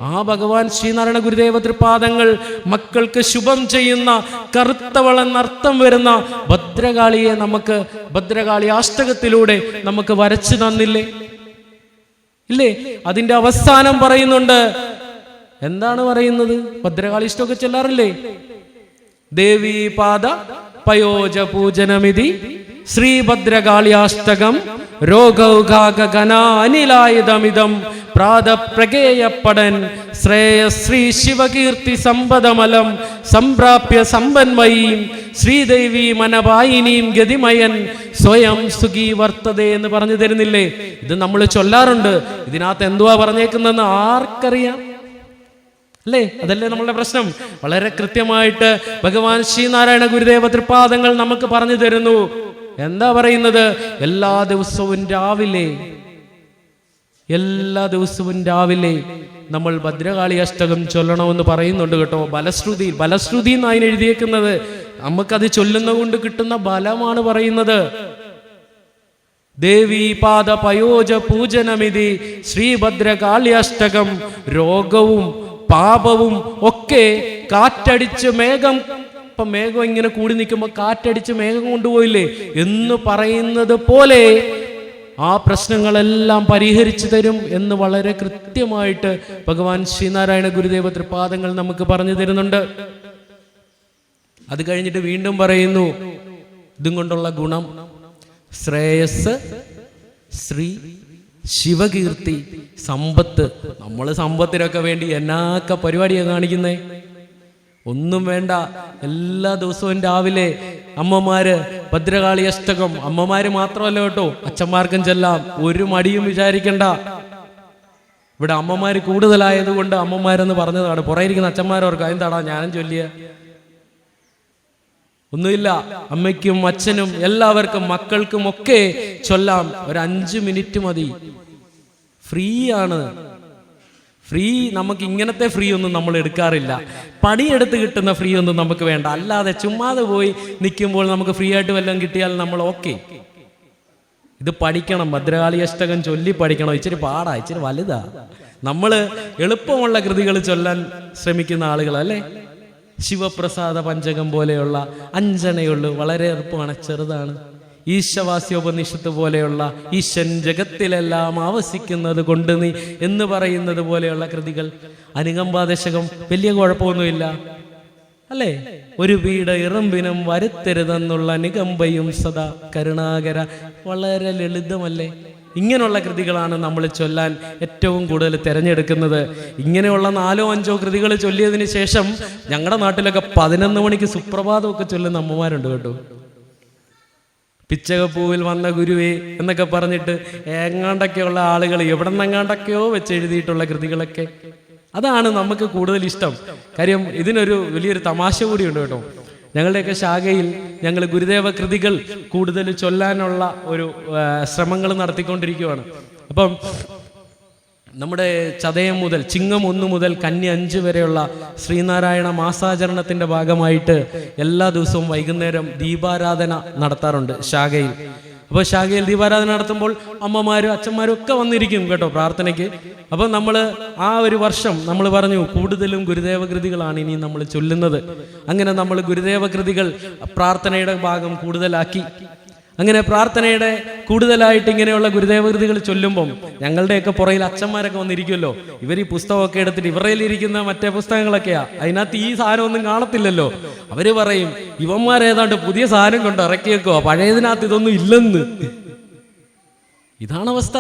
ആ ഭഗവാൻ ശ്രീനാരായണ ഗുരുദേവ തൃപാദങ്ങൾ മക്കൾക്ക് ശുഭം ചെയ്യുന്ന കറുത്തവളെന്നർത്ഥം വരുന്ന ഭദ്രകാളിയെ നമുക്ക് ഭദ്രകാളി അഷ്ടകത്തിലൂടെ നമുക്ക് വരച്ചു തന്നില്ലേ? ഇല്ലേ? അതിന്റെ അവസാനം പറയുന്നുണ്ട്, എന്താണ് പറയുന്നത്? ഭദ്രകാളി ഇഷ്ടമൊക്കെ ചെല്ലാറില്ലേ? ദേവി പാദ പയോജ പൂജനമിതി ശ്രീഭദ്രകാളിയാഷ്ടകം രോഗൗഘാഗനാനിലായുധമിതം പ്രാതപ്രകേയപ്പടൻ ശ്രേയശ്രീ ശിവകീർത്തി സമ്പദമലം സംപ്രാപ്യ സമ്പന്മയീം ശ്രീദേവി മനപായിനീം ഗതിമയൻ സ്വയം സുഖി വർത്തതേ എന്ന് പറഞ്ഞു തരുന്നില്ലേ? ഇത് നമ്മൾ ചൊല്ലാറുണ്ട്. ഇതിനകത്ത് എന്തുവാ പറഞ്ഞേക്കുന്നതെന്ന് ആർക്കറിയാം? അല്ലേ? അതല്ലേ നമ്മളുടെ പ്രശ്നം. വളരെ കൃത്യമായിട്ട് ഭഗവാൻ ശ്രീനാരായണ ഗുരുദേവ തൃപാദങ്ങൾ നമുക്ക് പറഞ്ഞു തരുന്നു. എന്താ പറയുന്നത്? എല്ലാ ദിവസവും രാവിലെ നമ്മൾ ഭദ്രകാളി അഷ്ടകം ചൊല്ലണമെന്ന് പറയുന്നുണ്ട് കേട്ടോ. ബലശ്രുതി എന്ന് അതിന് എഴുതിയേക്കുന്നത്. നമുക്കത് ചൊല്ലുന്ന കൊണ്ട് കിട്ടുന്ന ബലമാണ് പറയുന്നത്. ദേവി പാദ പയോജ പൂജനമിതി ശ്രീഭദ്രകാളി അഷ്ടകം രോഗവും പാപവും ഒക്കെ കാറ്റടിച്ച് മേഘം ഇങ്ങനെ കൂടി നിൽക്കുമ്പോൾ കാറ്റടിച്ച് മേഘം കൊണ്ടുപോയില്ലേ എന്ന് പറയുന്നത് പോലെ ആ പ്രശ്നങ്ങളെല്ലാം പരിഹരിച്ചു തരും എന്ന് വളരെ കൃത്യമായിട്ട് ഭഗവാൻ ശ്രീനാരായണ ഗുരുദേവ തൃപാദങ്ങൾ നമുക്ക് പറഞ്ഞു തരുന്നുണ്ട്. അത് കഴിഞ്ഞിട്ട് വീണ്ടും പറയുന്നു, ഇതും കൊണ്ടുള്ള ഗുണം ശ്രേയസ്, ശ്രീ, ശിവകീർത്തി, സമ്പത്ത്. നമ്മൾ സമ്പത്തിനൊക്കെ വേണ്ടി എന്നാക്ക പരിപാടിയാണ് കാണിക്കുന്നേ? ഒന്നും വേണ്ട. എല്ലാ ദിവസവും രാവിലെ അമ്മമാര് ഭദ്രകാളി അഷ്ടകം, അമ്മമാര് മാത്രമല്ല കേട്ടോ, അച്ഛന്മാർക്കും ചെല്ലാം. ഒരു മടിയും വിചാരിക്കണ്ട. ഇവിടെ അമ്മമാര് കൂടുതലായതുകൊണ്ട് അമ്മമാരെന്ന് പറഞ്ഞതാണ്. പുറകെ ഇരിക്കുന്ന അച്ഛന്മാരോർക്ക് എന്താടാ ഞാനും ചൊല്ലിയ? ഒന്നുമില്ല. അമ്മയ്ക്കും അച്ഛനും എല്ലാവർക്കും മക്കൾക്കും ഒക്കെ ചൊല്ലാം. ഒരു 5 മിനിറ്റ് മതി. ഫ്രീ ആണ്. ഫ്രീ നമുക്ക് ഇങ്ങനത്തെ ഫ്രീ ഒന്നും നമ്മൾ എടുക്കാറില്ല. പണിയെടുത്ത് കിട്ടുന്ന ഫ്രീ ഒന്നും നമുക്ക് വേണ്ട. അല്ലാതെ ചുമ്മാതെ പോയി നിൽക്കുമ്പോൾ നമുക്ക് ഫ്രീ ആയിട്ട് വല്ലതും കിട്ടിയാൽ നമ്മൾ ഓക്കെ. ഇത് പഠിക്കണം. ഭദ്രകാളി അഷ്ടകം ചൊല്ലി പഠിക്കണം. ഇച്ചിരി പാടാ, ഇച്ചിരി വലുതാ. നമ്മൾ എളുപ്പമുള്ള കൃതികൾ ചൊല്ലാൻ ശ്രമിക്കുന്ന ആളുകളല്ലേ? ശിവപ്രസാദ പഞ്ചകം പോലെയുള്ള 5 എണ്ണയുള്ളൂ, വളരെ എളുപ്പമാണ്, ചെറുതാണ്. ഈശവാസ്യോപനിഷത്ത് പോലെയുള്ള ഈശൻ ജഗത്തിലെല്ലാം ആവസിക്കുന്നത് കൊണ്ട് നീ എന്ന് പറയുന്നത് പോലെയുള്ള കൃതികൾ, അനുകമ്പാദശകം വലിയ കുഴപ്പമൊന്നുമില്ല അല്ലേ? ഒരു വീട് ഇറമ്പിനും വരുത്തരുതെന്നുള്ള നികമ്പയും സദാ കരുണാകര, വളരെ ലളിതമല്ലേ? ഇങ്ങനെയുള്ള കൃതികളാണ് നമ്മൾ ചൊല്ലാൻ ഏറ്റവും കൂടുതൽ തിരഞ്ഞെടുക്കുന്നത്. ഇങ്ങനെയുള്ള 4-5 കൃതികൾ ചൊല്ലിയതിന് ശേഷം ഞങ്ങളുടെ നാട്ടിലൊക്കെ 11 മണിക്ക് സുപ്രഭാതമൊക്കെ ചൊല്ലുന്ന അമ്മമാരുണ്ട് കേട്ടോ. പിച്ചകപ്പൂവിൽ വന്ന ഗുരുവേ എന്നൊക്കെ പറഞ്ഞിട്ട് എങ്ങാണ്ടൊക്കെയുള്ള ആളുകൾ എവിടെ നിന്നെങ്ങാണ്ടൊക്കെയോ വെച്ച് എഴുതിയിട്ടുള്ള കൃതികളൊക്കെ, അതാണ് നമുക്ക് കൂടുതൽ ഇഷ്ടം. കാര്യം ഇതിനൊരു വലിയൊരു തമാശ കൂടിയുണ്ട് കേട്ടോ. ഞങ്ങളുടെയൊക്കെ ശാഖയിൽ ഞങ്ങൾ ഗുരുദേവ കൃതികൾ കൂടുതൽ ചൊല്ലാനുള്ള ഒരു ശ്രമങ്ങൾ നടത്തിക്കൊണ്ടിരിക്കുകയാണ്. അപ്പം നമ്മുടെ ചതയം മുതൽ ചിങ്ങം 1 മുതൽ കന്നി 5 വരെയുള്ള ശ്രീനാരായണ മാസാചരണത്തിന്റെ ഭാഗമായിട്ട് എല്ലാ ദിവസവും വൈകുന്നേരം ദീപാരാധന നടത്താറുണ്ട് ശാഖയിൽ. അപ്പോൾ ശാഖയിൽ ദീപാരാധന നടത്തുമ്പോൾ അമ്മമാരും അച്ഛന്മാരും ഒക്കെ വന്നിരിക്കും കേട്ടോ പ്രാർത്ഥനയ്ക്ക്. അപ്പം നമ്മൾ ആ ഒരു വർഷം നമ്മൾ പറഞ്ഞു കൂടുതലും ഗുരുദേവ കൃതികളാണ് ഇനി നമ്മൾ ചൊല്ലുന്നത്. അങ്ങനെ നമ്മൾ ഗുരുദേവ കൃതികൾ പ്രാർത്ഥനയുടെ ഭാഗം കൂടുതലാക്കി. അങ്ങനെ പ്രാർത്ഥനയുടെ കൂടുതലായിട്ട് ഇങ്ങനെയുള്ള ഗുരുദേവ കൃതികൾ ചൊല്ലുമ്പം ഞങ്ങളുടെയൊക്കെ പുറയിൽ അച്ഛന്മാരൊക്കെ വന്നിരിക്കുമല്ലോ. ഇവർ ഈ പുസ്തകമൊക്കെ എടുത്തിട്ട് ഇവരയിലിരിക്കുന്ന മറ്റേ പുസ്തകങ്ങളൊക്കെയാ, അതിനകത്ത് ഈ സാധനം ഒന്നും കാണത്തില്ലല്ലോ. അവര് പറയും ഇവന്മാരേതാണ്ട് പുതിയ സാധനം കൊണ്ട് ഇറക്കി വെക്കുക, പഴയതിനകത്ത് ഇതൊന്നും ഇല്ലെന്ന്. ഇതാണ് അവസ്ഥ.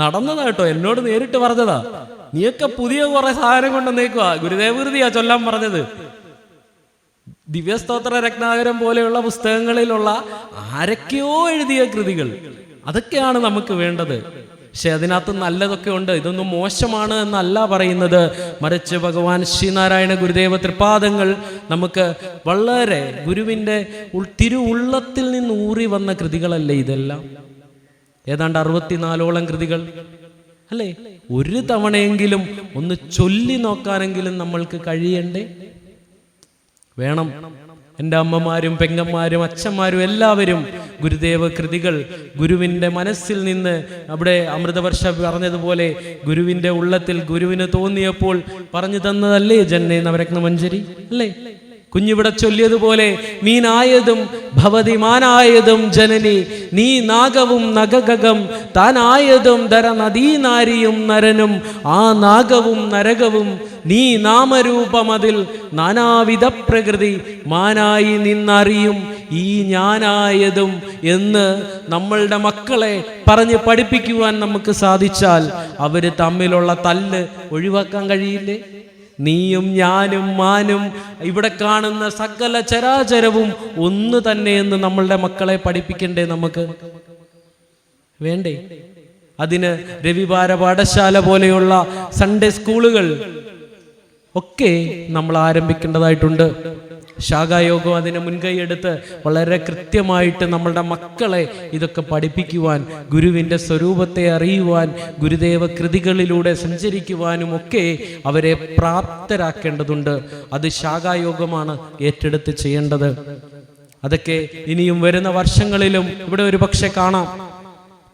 നടന്നതാ കേട്ടോ, എന്നോട് നേരിട്ട് പറഞ്ഞതാ. നീയൊക്കെ പുതിയ കുറെ സാധനം കൊണ്ടുവന്നേക്കുക, ഗുരുദേവ കൃതിയാ ചൊല്ലാൻ പറഞ്ഞത്. ദിവ്യസ്തോത്ര രത്നാകരം പോലെയുള്ള പുസ്തകങ്ങളിലുള്ള ആരൊക്കെയോ എഴുതിയ കൃതികൾ, അതൊക്കെയാണ് നമുക്ക് വേണ്ടത്. പക്ഷെ അതിനകത്ത് നല്ലതൊക്കെ ഉണ്ട്, ഇതൊന്നും മോശമാണ് എന്നല്ല പറയുന്നത്. മറിച്ച് ഭഗവാൻ ശ്രീനാരായണ ഗുരുദേവ തൃപാദങ്ങൾ നമുക്ക് വളരെ ഗുരുവിൻ്റെ തിരുവുള്ളത്തിൽ നിന്ന് ഊറി വന്ന കൃതികളല്ലേ ഇതെല്ലാം. ഏതാണ്ട് 64ഓളം കൃതികൾ അല്ലേ. ഒരു തവണയെങ്കിലും ഒന്ന് ചൊല്ലി നോക്കാനെങ്കിലും നമ്മൾക്ക് കഴിയണ്ടേ? വേണം. എൻ്റെ അമ്മമാരും പെങ്ങന്മാരും അച്ഛന്മാരും എല്ലാവരും ഗുരുദേവ കൃതികൾ ഗുരുവിൻ്റെ മനസ്സിൽ നിന്ന്, അവിടെ അമൃതവർഷ പറഞ്ഞതുപോലെ ഗുരുവിൻ്റെ ഉള്ളത്തിൽ ഗുരുവിന് തോന്നിയപ്പോൾ പറഞ്ഞു തന്നതല്ലേ ജന്നേ നവരത്നമഞ്ജരി അല്ലേ. കുഞ്ഞിവിടെ ചൊല്ലിയതുപോലെ മീനായതും ഭവതി മാനായതും ജനനി, നീ നാഗവും നഗഗം താനായതും ധര നദീനാരിയും നരനും, ആ നാഗവും നരകവും നീ നാമരൂപമതിൽ നാനാവിധ പ്രകൃതി മാനായി നിന്നറിയും ഈ ഞാനായതും എന്ന് നമ്മളുടെ മക്കളെ പറഞ്ഞ് പഠിപ്പിക്കുവാൻ നമുക്ക് സാധിച്ചാൽ അവര് തമ്മിലുള്ള തല്ല് ഒഴിവാക്കാൻ കഴിയില്ലേ? നീയും ഞാനും മാനും ഇവിടെ കാണുന്ന സകല ചരാചരവും ഒന്ന് തന്നെയെന്ന് നമ്മളുടെ മക്കളെ പഠിപ്പിക്കണ്ടേ? നമുക്ക് വേണ്ടേ? അതിന് രവിവാര പാഠശാല പോലെയുള്ള സൺഡേ സ്കൂളുകൾ ഒക്കെ നമ്മൾ ആരംഭിക്കേണ്ടതായിട്ടുണ്ട്. ശാഖായോഗം അതിനെ മുൻകൈയെടുത്ത് വളരെ കൃത്യമായിട്ട് നമ്മളുടെ മക്കളെ ഇതൊക്കെ പഠിപ്പിക്കുവാൻ, ഗുരുവിൻ്റെ സ്വരൂപത്തെ അറിയുവാൻ, ഗുരുദേവ കൃതികളിലൂടെ സഞ്ചരിക്കുവാനും ഒക്കെ അവരെ പ്രാപ്തരാക്കേണ്ടതുണ്ട്. അത് ശാഖായോഗമാണ് ഏറ്റെടുത്ത് ചെയ്യേണ്ടത്. അതൊക്കെ ഇനിയും വരുന്ന വർഷങ്ങളിലും ഇവിടെ ഒരു പക്ഷെ കാണാം.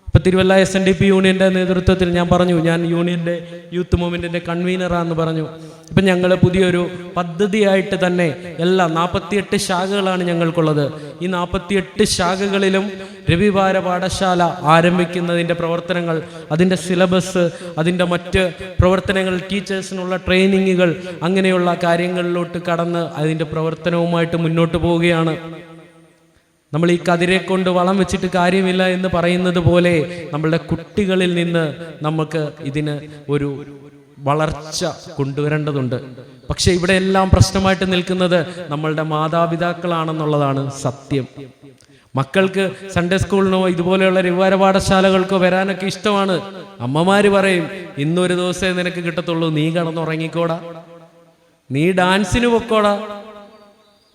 ഇപ്പൊ തിരുവല്ല SNDP യൂണിയന്റെ നേതൃത്വത്തിൽ ഞാൻ പറഞ്ഞു, ഞാൻ യൂണിയന്റെ യൂത്ത് മൂവ്മെന്റിന്റെ കൺവീനറാന്ന് പറഞ്ഞു. ഇപ്പൊ ഞങ്ങൾ പുതിയൊരു പദ്ധതിയായിട്ട് തന്നെ എല്ലാ 48 ശാഖകളാണ് ഞങ്ങൾക്കുള്ളത്. ഈ 48 ശാഖകളിലും രവിവാര പാഠശാല ആരംഭിക്കുന്നതിൻ്റെ പ്രവർത്തനങ്ങൾ, അതിൻ്റെ സിലബസ്, അതിൻ്റെ മറ്റ് പ്രവർത്തനങ്ങൾ, ടീച്ചേഴ്സിനുള്ള ട്രെയിനിങ്ങുകൾ, അങ്ങനെയുള്ള കാര്യങ്ങളിലോട്ട് കടന്ന് അതിൻ്റെ പ്രവർത്തനവുമായിട്ട് മുന്നോട്ട് പോവുകയാണ്. നമ്മൾ ഈ കതിരെ കൊണ്ട് വളം വെച്ചിട്ട് കാര്യമില്ല എന്ന് പറയുന്നത് പോലെ നമ്മളുടെ കുട്ടികളിൽ നിന്ന് നമുക്ക് ഇതിന് ഒരു വളർച്ച കൊണ്ടുവരേണ്ടതുണ്ട്. പക്ഷെ ഇവിടെ എല്ലാം പ്രശ്നമായിട്ട് നിൽക്കുന്നത് നമ്മളുടെ മാതാപിതാക്കളാണെന്നുള്ളതാണ് സത്യം. മക്കൾക്ക് സൺഡേ സ്കൂളിനോ ഇതുപോലെയുള്ള രവിവാര പാഠശാലകൾക്കോ വരാനൊക്കെ ഇഷ്ടമാണ്. അമ്മമാര് പറയും ഇന്നൊരു ദിവസമേ നിനക്ക് കിട്ടത്തുള്ളൂ, നീ കിടന്നുറങ്ങിക്കോടാ, നീ ഡാൻസിന് പൊക്കോടാ,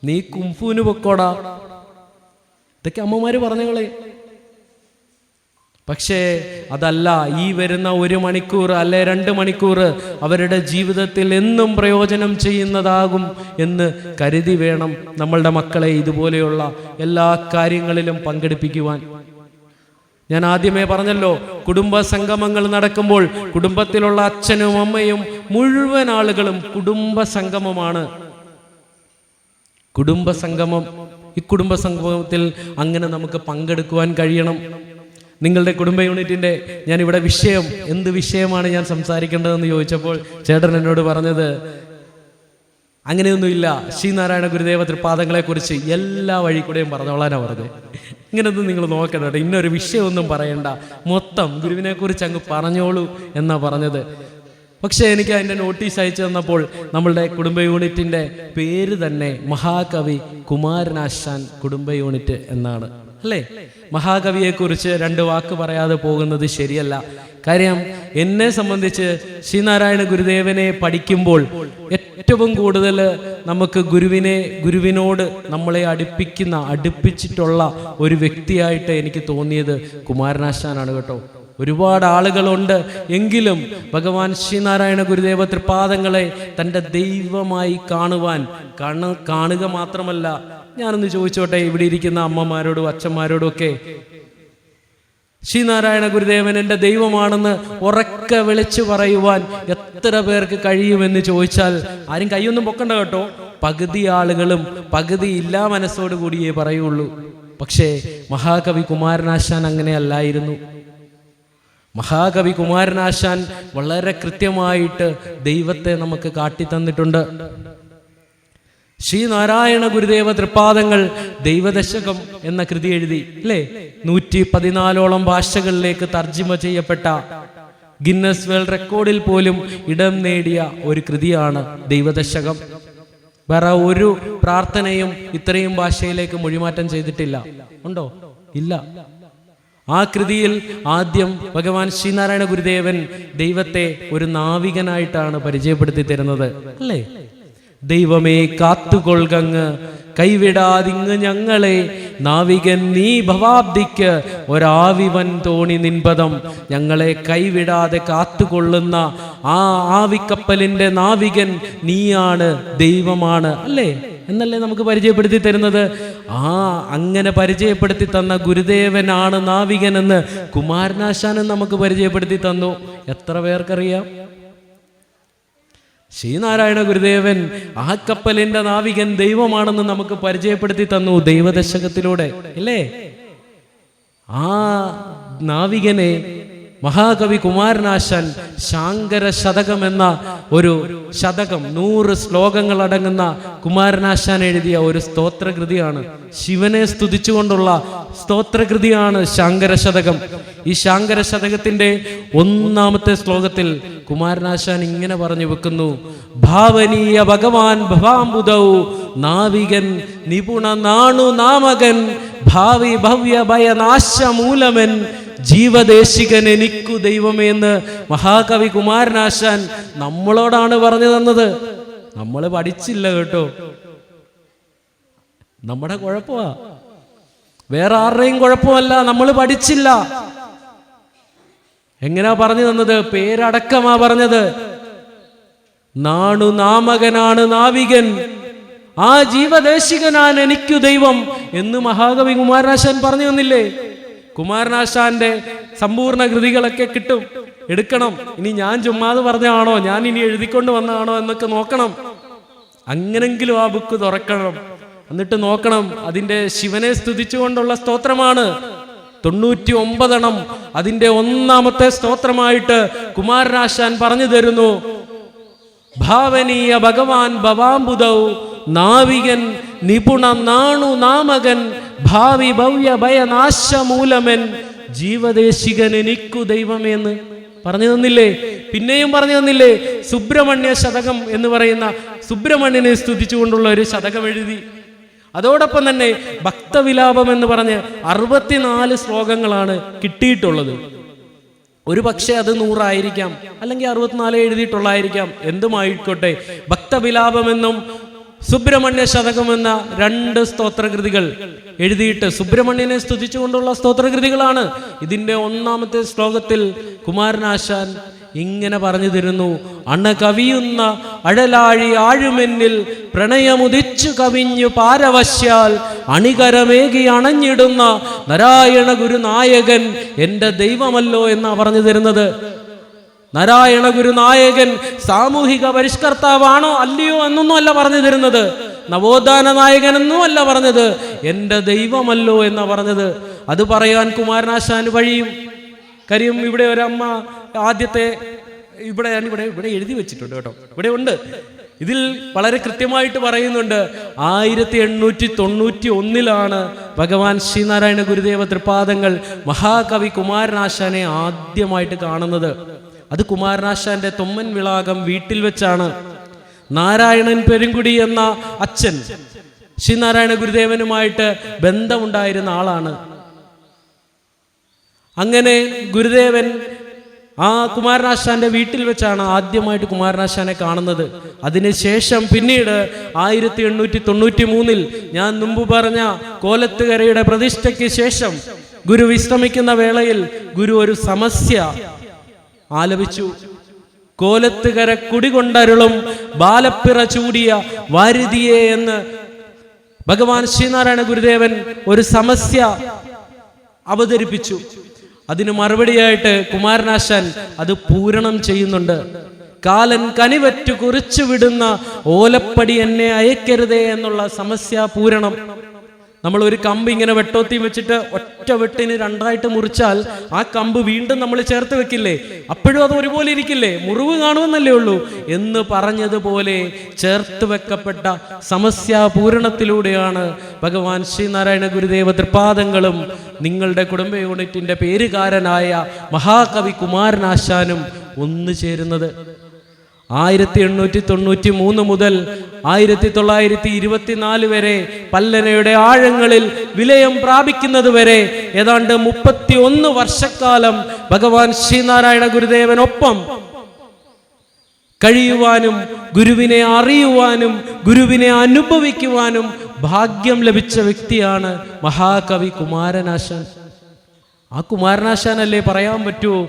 നീ കുംഫുവിന് പൊക്കോടാ, ഇതൊക്കെ അമ്മമാര് പറഞ്ഞോളെ. പക്ഷേ അതല്ല, ഈ വരുന്ന 1 മണിക്കൂർ അല്ലെ 2 മണിക്കൂർ അവരുടെ ജീവിതത്തിൽ എന്നും പ്രയോജനം ചെയ്യുന്നതാകും എന്ന് കരുതി വേണം നമ്മളുടെ മക്കളെ ഇതുപോലെയുള്ള എല്ലാ കാര്യങ്ങളിലും പങ്കെടുപ്പിക്കുവാൻ. ഞാൻ ആദ്യമേ പറഞ്ഞല്ലോ, കുടുംബ സംഗമങ്ങൾ നടക്കുമ്പോൾ കുടുംബത്തിലുള്ള അച്ഛനും അമ്മയും മുഴുവൻ ആളുകളും കുടുംബ സംഗമമാണ്. കുടുംബ സംഗമം, ഈ കുടുംബ സംഗമത്തിൽ അങ്ങനെ നമുക്ക് പങ്കെടുക്കുവാൻ കഴിയണം. നിങ്ങളുടെ കുടുംബ യൂണിറ്റിന്റെ ഞാനിവിടെ വിഷയം, എന്ത് വിഷയമാണ് ഞാൻ സംസാരിക്കേണ്ടതെന്ന് ചോദിച്ചപ്പോൾ ചേട്ടൻ എന്നോട് പറഞ്ഞത് അങ്ങനെയൊന്നുമില്ല, ശ്രീനാരായണ ഗുരുദേവ തൃപാദങ്ങളെ കുറിച്ച് എല്ലാ വഴി കൂടെയും പറഞ്ഞോളാനാ പറഞ്ഞത്. ഇങ്ങനൊന്നും നിങ്ങൾ നോക്കണ്ട കേട്ടോ, ഇന്നൊരു വിഷയമൊന്നും പറയണ്ട, മൊത്തം ഗുരുവിനെ കുറിച്ച് അങ്ങ് പറഞ്ഞോളൂ എന്നാ പറഞ്ഞത്. പക്ഷെ എനിക്ക് അതിൻ്റെ നോട്ടീസ് അയച്ചു തന്നപ്പോൾ നമ്മളുടെ കുടുംബ യൂണിറ്റിന്റെ പേര് തന്നെ മഹാകവി കുമാരനാശാൻ കുടുംബ യൂണിറ്റ് എന്നാണ് അല്ലേ. മഹാകവിയെ കുറിച്ച് 2 വാക്ക് പറയാതെ പോകുന്നത് ശരിയല്ല. കാര്യം എന്നെ സംബന്ധിച്ച് ശ്രീനാരായണ ഗുരുദേവനെ പഠിക്കുമ്പോൾ ഏറ്റവും കൂടുതൽ നമുക്ക് ഗുരുവിനോട് നമ്മളെ അടുപ്പിച്ചിട്ടുള്ള ഒരു വ്യക്തിയായിട്ട് എനിക്ക് തോന്നിയത് കുമാരനാശാനാണ് കേട്ടോ. ഒരുപാട് ആളുകളുണ്ട്, എങ്കിലും ഭഗവാൻ ശ്രീനാരായണ ഗുരുദേവ തൃപാദങ്ങളെ തൻ്റെ ദൈവമായി കാണുക മാത്രമല്ല, ഞാനൊന്ന് ചോദിച്ചോട്ടെ, ഇവിടെ ഇരിക്കുന്ന അമ്മമാരോടും അച്ഛന്മാരോടും ഒക്കെ ശ്രീനാരായണ ഗുരുദേവൻ എൻ്റെ ദൈവമാണെന്ന് ഉറക്കെ വിളിച്ചു പറയുവാൻ എത്ര പേർക്ക് കഴിയുമെന്ന് ചോദിച്ചാൽ ആരും കൈയൊന്നും പൊക്കണ്ട കേട്ടോ. പകുതി ആളുകളും പകുതി ഇല്ലാ മനസ്സോടു കൂടിയേ പറയുള്ളൂ. പക്ഷേ മഹാകവി കുമാരനാശാൻ അങ്ങനെയല്ലായിരുന്നു. മഹാകവി കുമാരനാശാൻ വളരെ കൃത്യമായിട്ട് ദൈവത്തെ നമുക്ക് കാട്ടിത്തന്നിട്ടുണ്ട്. ശ്രീനാരായണ ഗുരുദേവ തൃപ്പാദങ്ങൾ ദൈവദശകം എന്ന കൃതി എഴുതി, അല്ലേ? 114ഓളം ഭാഷകളിലേക്ക് തർജ്ജിമ ചെയ്യപ്പെട്ട, ഗിന്നസ് വേൾഡ് റെക്കോർഡിൽ പോലും ഇടം നേടിയ ഒരു കൃതിയാണ് ദൈവദശകം. വേറെ ഒരു പ്രാർത്ഥനയും ഇത്രയും ഭാഷയിലേക്ക് മൊഴിമാറ്റം ചെയ്തിട്ടില്ല. ഉണ്ടോ? ഇല്ല. ആ കൃതിയിൽ ആദ്യം ഭഗവാൻ ശ്രീനാരായണ ഗുരുദേവൻ ദൈവത്തെ ഒരു നാവികനായിട്ടാണ് പരിചയപ്പെടുത്തി തരുന്നത്, അല്ലേ? ദൈവമേ കാത്തുകൊൾകങ്ങ് കൈവിടാതിങ്ങ് ഞങ്ങളെ, നാവികൻ നീ ഭവാബ്ദിക്ക് ഒരാവിവൻ തോണി നിൻപദം. ഞങ്ങളെ കൈവിടാതെ കാത്തുകൊള്ളുന്ന ആ ആവിക്കപ്പലിന്റെ നാവികൻ നീയാണ്, ദൈവമാണ്, അല്ലേ എന്നല്ലേ നമുക്ക് പരിചയപ്പെടുത്തി തരുന്നത്. അങ്ങനെ പരിചയപ്പെടുത്തി തന്ന ഗുരുദേവനാണ് നാവികൻ എന്ന് കുമാരനാശാനും നമുക്ക് പരിചയപ്പെടുത്തി തന്നു. എത്ര പേർക്കറിയാം? ശ്രീനാരായണ ഗുരുദേവൻ ആ കപ്പലിന്റെ നാവികൻ ദൈവമാണെന്ന് നമുക്ക് പരിചയപ്പെടുത്തി തന്നു ദൈവദശകത്തിലൂടെ, അല്ലേ? ആ നാവികനെ മഹാകവി കുമാരനാശാൻ ശാങ്കര ശതകം എന്ന ഒരു ശതകം, 100 ശ്ലോകങ്ങൾ അടങ്ങുന്ന കുമാരനാശാൻ എഴുതിയ ഒരു സ്തോത്രകൃതിയാണ്. ശിവനെ സ്തുതിച്ചുകൊണ്ടുള്ള സ്തോത്രകൃതിയാണ് ശാങ്കര ശതകം. ഈ ശാങ്കര ശതകത്തിന്റെ 1-ാമത്തെ ശ്ലോകത്തിൽ കുമാരനാശാൻ ഇങ്ങനെ പറഞ്ഞു വെക്കുന്നു: ഭാവനീയ ഭഗവാൻ ഭവാംബുദൗ, നാവികൻ നിപുണ നാണു നാമകൻ, ഭാവി ഭവ്യ ഭയനാശമൂലമൻ, ജീവദേശികൻ എനിക്കു ദൈവമേ എന്ന് മഹാകവി കുമാരനാശാൻ നമ്മളോടാണ് പറഞ്ഞു തന്നത്. നമ്മൾ പഠിച്ചില്ല കേട്ടോ. നമ്മുടെ കുഴപ്പമാ, വേറെ ആരുടെയും കുഴപ്പമല്ല. നമ്മൾ പഠിച്ചില്ല. എങ്ങനെയാ പറഞ്ഞു തന്നത്? പേരടക്കമാ പറഞ്ഞത്. നാണു നാമകനാണ് നാവികൻ, ആ ജീവദേശികനാണ് എനിക്കു ദൈവം എന്ന് മഹാകവി കുമാരനാശാൻ പറഞ്ഞു തന്നില്ലേ? കുമാരനാശാന്റെ സമ്പൂർണ്ണ കൃതികളൊക്കെ കിട്ടും, എടുക്കണം. ഇനി ഞാൻ ചുമ്മാതെ പറഞ്ഞാണോ, ഞാൻ ഇനി എഴുതിക്കൊണ്ട് വന്നതാണോ എന്നൊക്കെ നോക്കണം. അങ്ങനെങ്കിലും ആ ബുക്ക് തുറക്കണം, എന്നിട്ട് നോക്കണം. അതിന്റെ ശിവനെ സ്തുതിച്ചുകൊണ്ടുള്ള സ്തോത്രമാണ്. 99 എണ്ണം അതിന്റെ 1-ാമത്തെ സ്തോത്രമായിട്ട് കുമാരനാശാൻ പറഞ്ഞു തരുന്നു: ഭാവനീയ ഭഗവാൻ ഭവാംബുദൗ, നാവികൻ നിപുണ നാണു നാമകൻ, ഭാവി ഭവ്യ ഭയനാശമൂലമൻ, ജീവദേശികൻ എനിക്കു ദൈവമേന്ന് പറഞ്ഞു തന്നില്ലേ? പിന്നെയും പറഞ്ഞു തന്നില്ലേ? സുബ്രഹ്മണ്യ ശതകം എന്ന് പറയുന്ന സുബ്രഹ്മണ്യനെ സ്തുതിച്ചുകൊണ്ടുള്ള ഒരു ശതകം എഴുതി. അതോടൊപ്പം തന്നെ ഭക്തവിലാപം എന്ന് പറഞ്ഞ് 64 ശ്ലോകങ്ങളാണ് കിട്ടിയിട്ടുള്ളത്. ഒരു പക്ഷേ അത് 100 ആയിരിക്കാം, അല്ലെങ്കിൽ 64 എഴുതിയിട്ടുള്ളായിരിക്കാം. എന്തുമായിക്കോട്ടെ, ഭക്തവിലാപമെന്നും സുബ്രഹ്മണ്യ ശതകം എന്ന 2 സ്തോത്രകൃതികൾ എഴുതിയിട്ട് സുബ്രഹ്മണ്യനെ സ്തുതിച്ചുകൊണ്ടുള്ള സ്തോത്രകൃതികളാണ്. ഇതിന്റെ 1-ാമത്തെ ശ്ലോകത്തിൽ കുമാരനാശാൻ ഇങ്ങനെ പറഞ്ഞു തരുന്നു: അണ കവിയുന്ന അഴലാഴി ആഴുമെന്നിൽ പ്രണയമുദിച്ചു കവിഞ്ഞു പാരവശ്യാൽ, അണികരമേകി അണഞ്ഞിടുന്ന നാരായണ ഗുരുനായകൻ എൻ്റെ ദൈവമല്ലോ എന്നാ പറഞ്ഞു തരുന്നത്. നാരായണ ഗുരുനായകൻ സാമൂഹിക പരിഷ്കർത്താവാണോ അല്ലയോ എന്നൊന്നും അല്ല പറഞ്ഞു തരുന്നത്. നവോത്ഥാന നായകനെന്നും അല്ല പറഞ്ഞത്. എൻ്റെ ദൈവമല്ലോ എന്നാ പറഞ്ഞത്. അത് പറയാൻ കുമാരനാശാന് വഴിയും. കാര്യം ഇവിടെ ഒരമ്മ ആദ്യത്തെ ഇവിടെ എഴുതി വെച്ചിട്ടുണ്ട് കേട്ടോ, ഇവിടെ ഉണ്ട്. ഇതിൽ വളരെ കൃത്യമായിട്ട് പറയുന്നുണ്ട് 1891 ഭഗവാൻ ശ്രീനാരായണ ഗുരുദേവ തൃപ്പാദങ്ങൾ മഹാകവി കുമാരനാശാനെ ആദ്യമായിട്ട് കാണുന്നത്. അത് കുമാരനാശാന്റെ തൊമ്മൻ വിളാകം വീട്ടിൽ വെച്ചാണ്. നാരായണൻ പെരുങ്കുടി എന്ന അച്ഛൻ ശ്രീനാരായണ ഗുരുദേവനുമായിട്ട് ബന്ധമുണ്ടായിരുന്ന ആളാണ്. അങ്ങനെ ഗുരുദേവൻ ആ കുമാരനാശാന്റെ വീട്ടിൽ വെച്ചാണ് ആദ്യമായിട്ട് കുമാരനാശാനെ കാണുന്നത്. അതിനുശേഷം പിന്നീട് 1893 ഞാൻ മുമ്പ് പറഞ്ഞ കോലത്തുകരയുടെ പ്രതിഷ്ഠയ്ക്ക് ശേഷം ഗുരു വിശ്രമിക്കുന്ന വേളയിൽ ഗുരു ഒരു സമസ്യ ആലപിച്ചു. കോലത്തുകര കുടികൊണ്ടരുളും ബാലപ്പിറ ചൂടിയ വാരിതിയെ എന്ന് ഭഗവാൻ ശ്രീനാരായണ ഗുരുദേവൻ ഒരു സമസ്യ അവതരിപ്പിച്ചു. അതിന് മറുപടിയായിട്ട് കുമാരനാശാൻ അത് പൂരണം ചെയ്യുന്നുണ്ട്. കാലൻ കനിവറ്റു കുറിച്ചു വിടുന്ന ഓലപ്പടി എന്നെ അയക്കരുതേ എന്നുള്ള സമസ്യ പൂരണം. നമ്മൾ ഒരു കമ്പ് ഇങ്ങനെ വെട്ടോത്തി വെച്ചിട്ട് ഒറ്റ വെട്ടിന് രണ്ടായിട്ട് മുറിച്ചാൽ ആ കമ്പ് വീണ്ടും നമ്മൾ ചേർത്ത് വെക്കില്ലേ? അപ്പോഴും അത് ഒരുപോലെ ഇരിക്കില്ലേ? മുറിവ് കാണുമെന്നല്ലേ ഉള്ളൂ എന്ന് പറഞ്ഞതുപോലെ ചേർത്ത് വെക്കപ്പെട്ട സമസ്യാപൂരണത്തിലൂടെയാണ് ഭഗവാൻ ശ്രീനാരായണ ഗുരുദേവ തൃപാദങ്ങളും നിങ്ങളുടെ കുടുംബ യൂണിറ്റിന്റെ പേരുകാരനായ മഹാകവി കുമാരനാശാനും ഒന്നു ചേരുന്നത്. 1893 മുതൽ 1924 വരെ പല്ലനയുടെ ആഴങ്ങളിൽ വിലയം പ്രാപിക്കുന്നത് വരെ ഏതാണ്ട് 31 വർഷക്കാലം ഭഗവാൻ ശ്രീനാരായണ ഗുരുദേവനൊപ്പം കഴിയുവാനും ഗുരുവിനെ അറിയുവാനും ഗുരുവിനെ അനുഭവിക്കുവാനും ഭാഗ്യം ലഭിച്ച വ്യക്തിയാണ് മഹാകവി കുമാരനാശാൻ. ആ കുമാരനാശാനല്ലേ പറയാൻ പറ്റുമോ,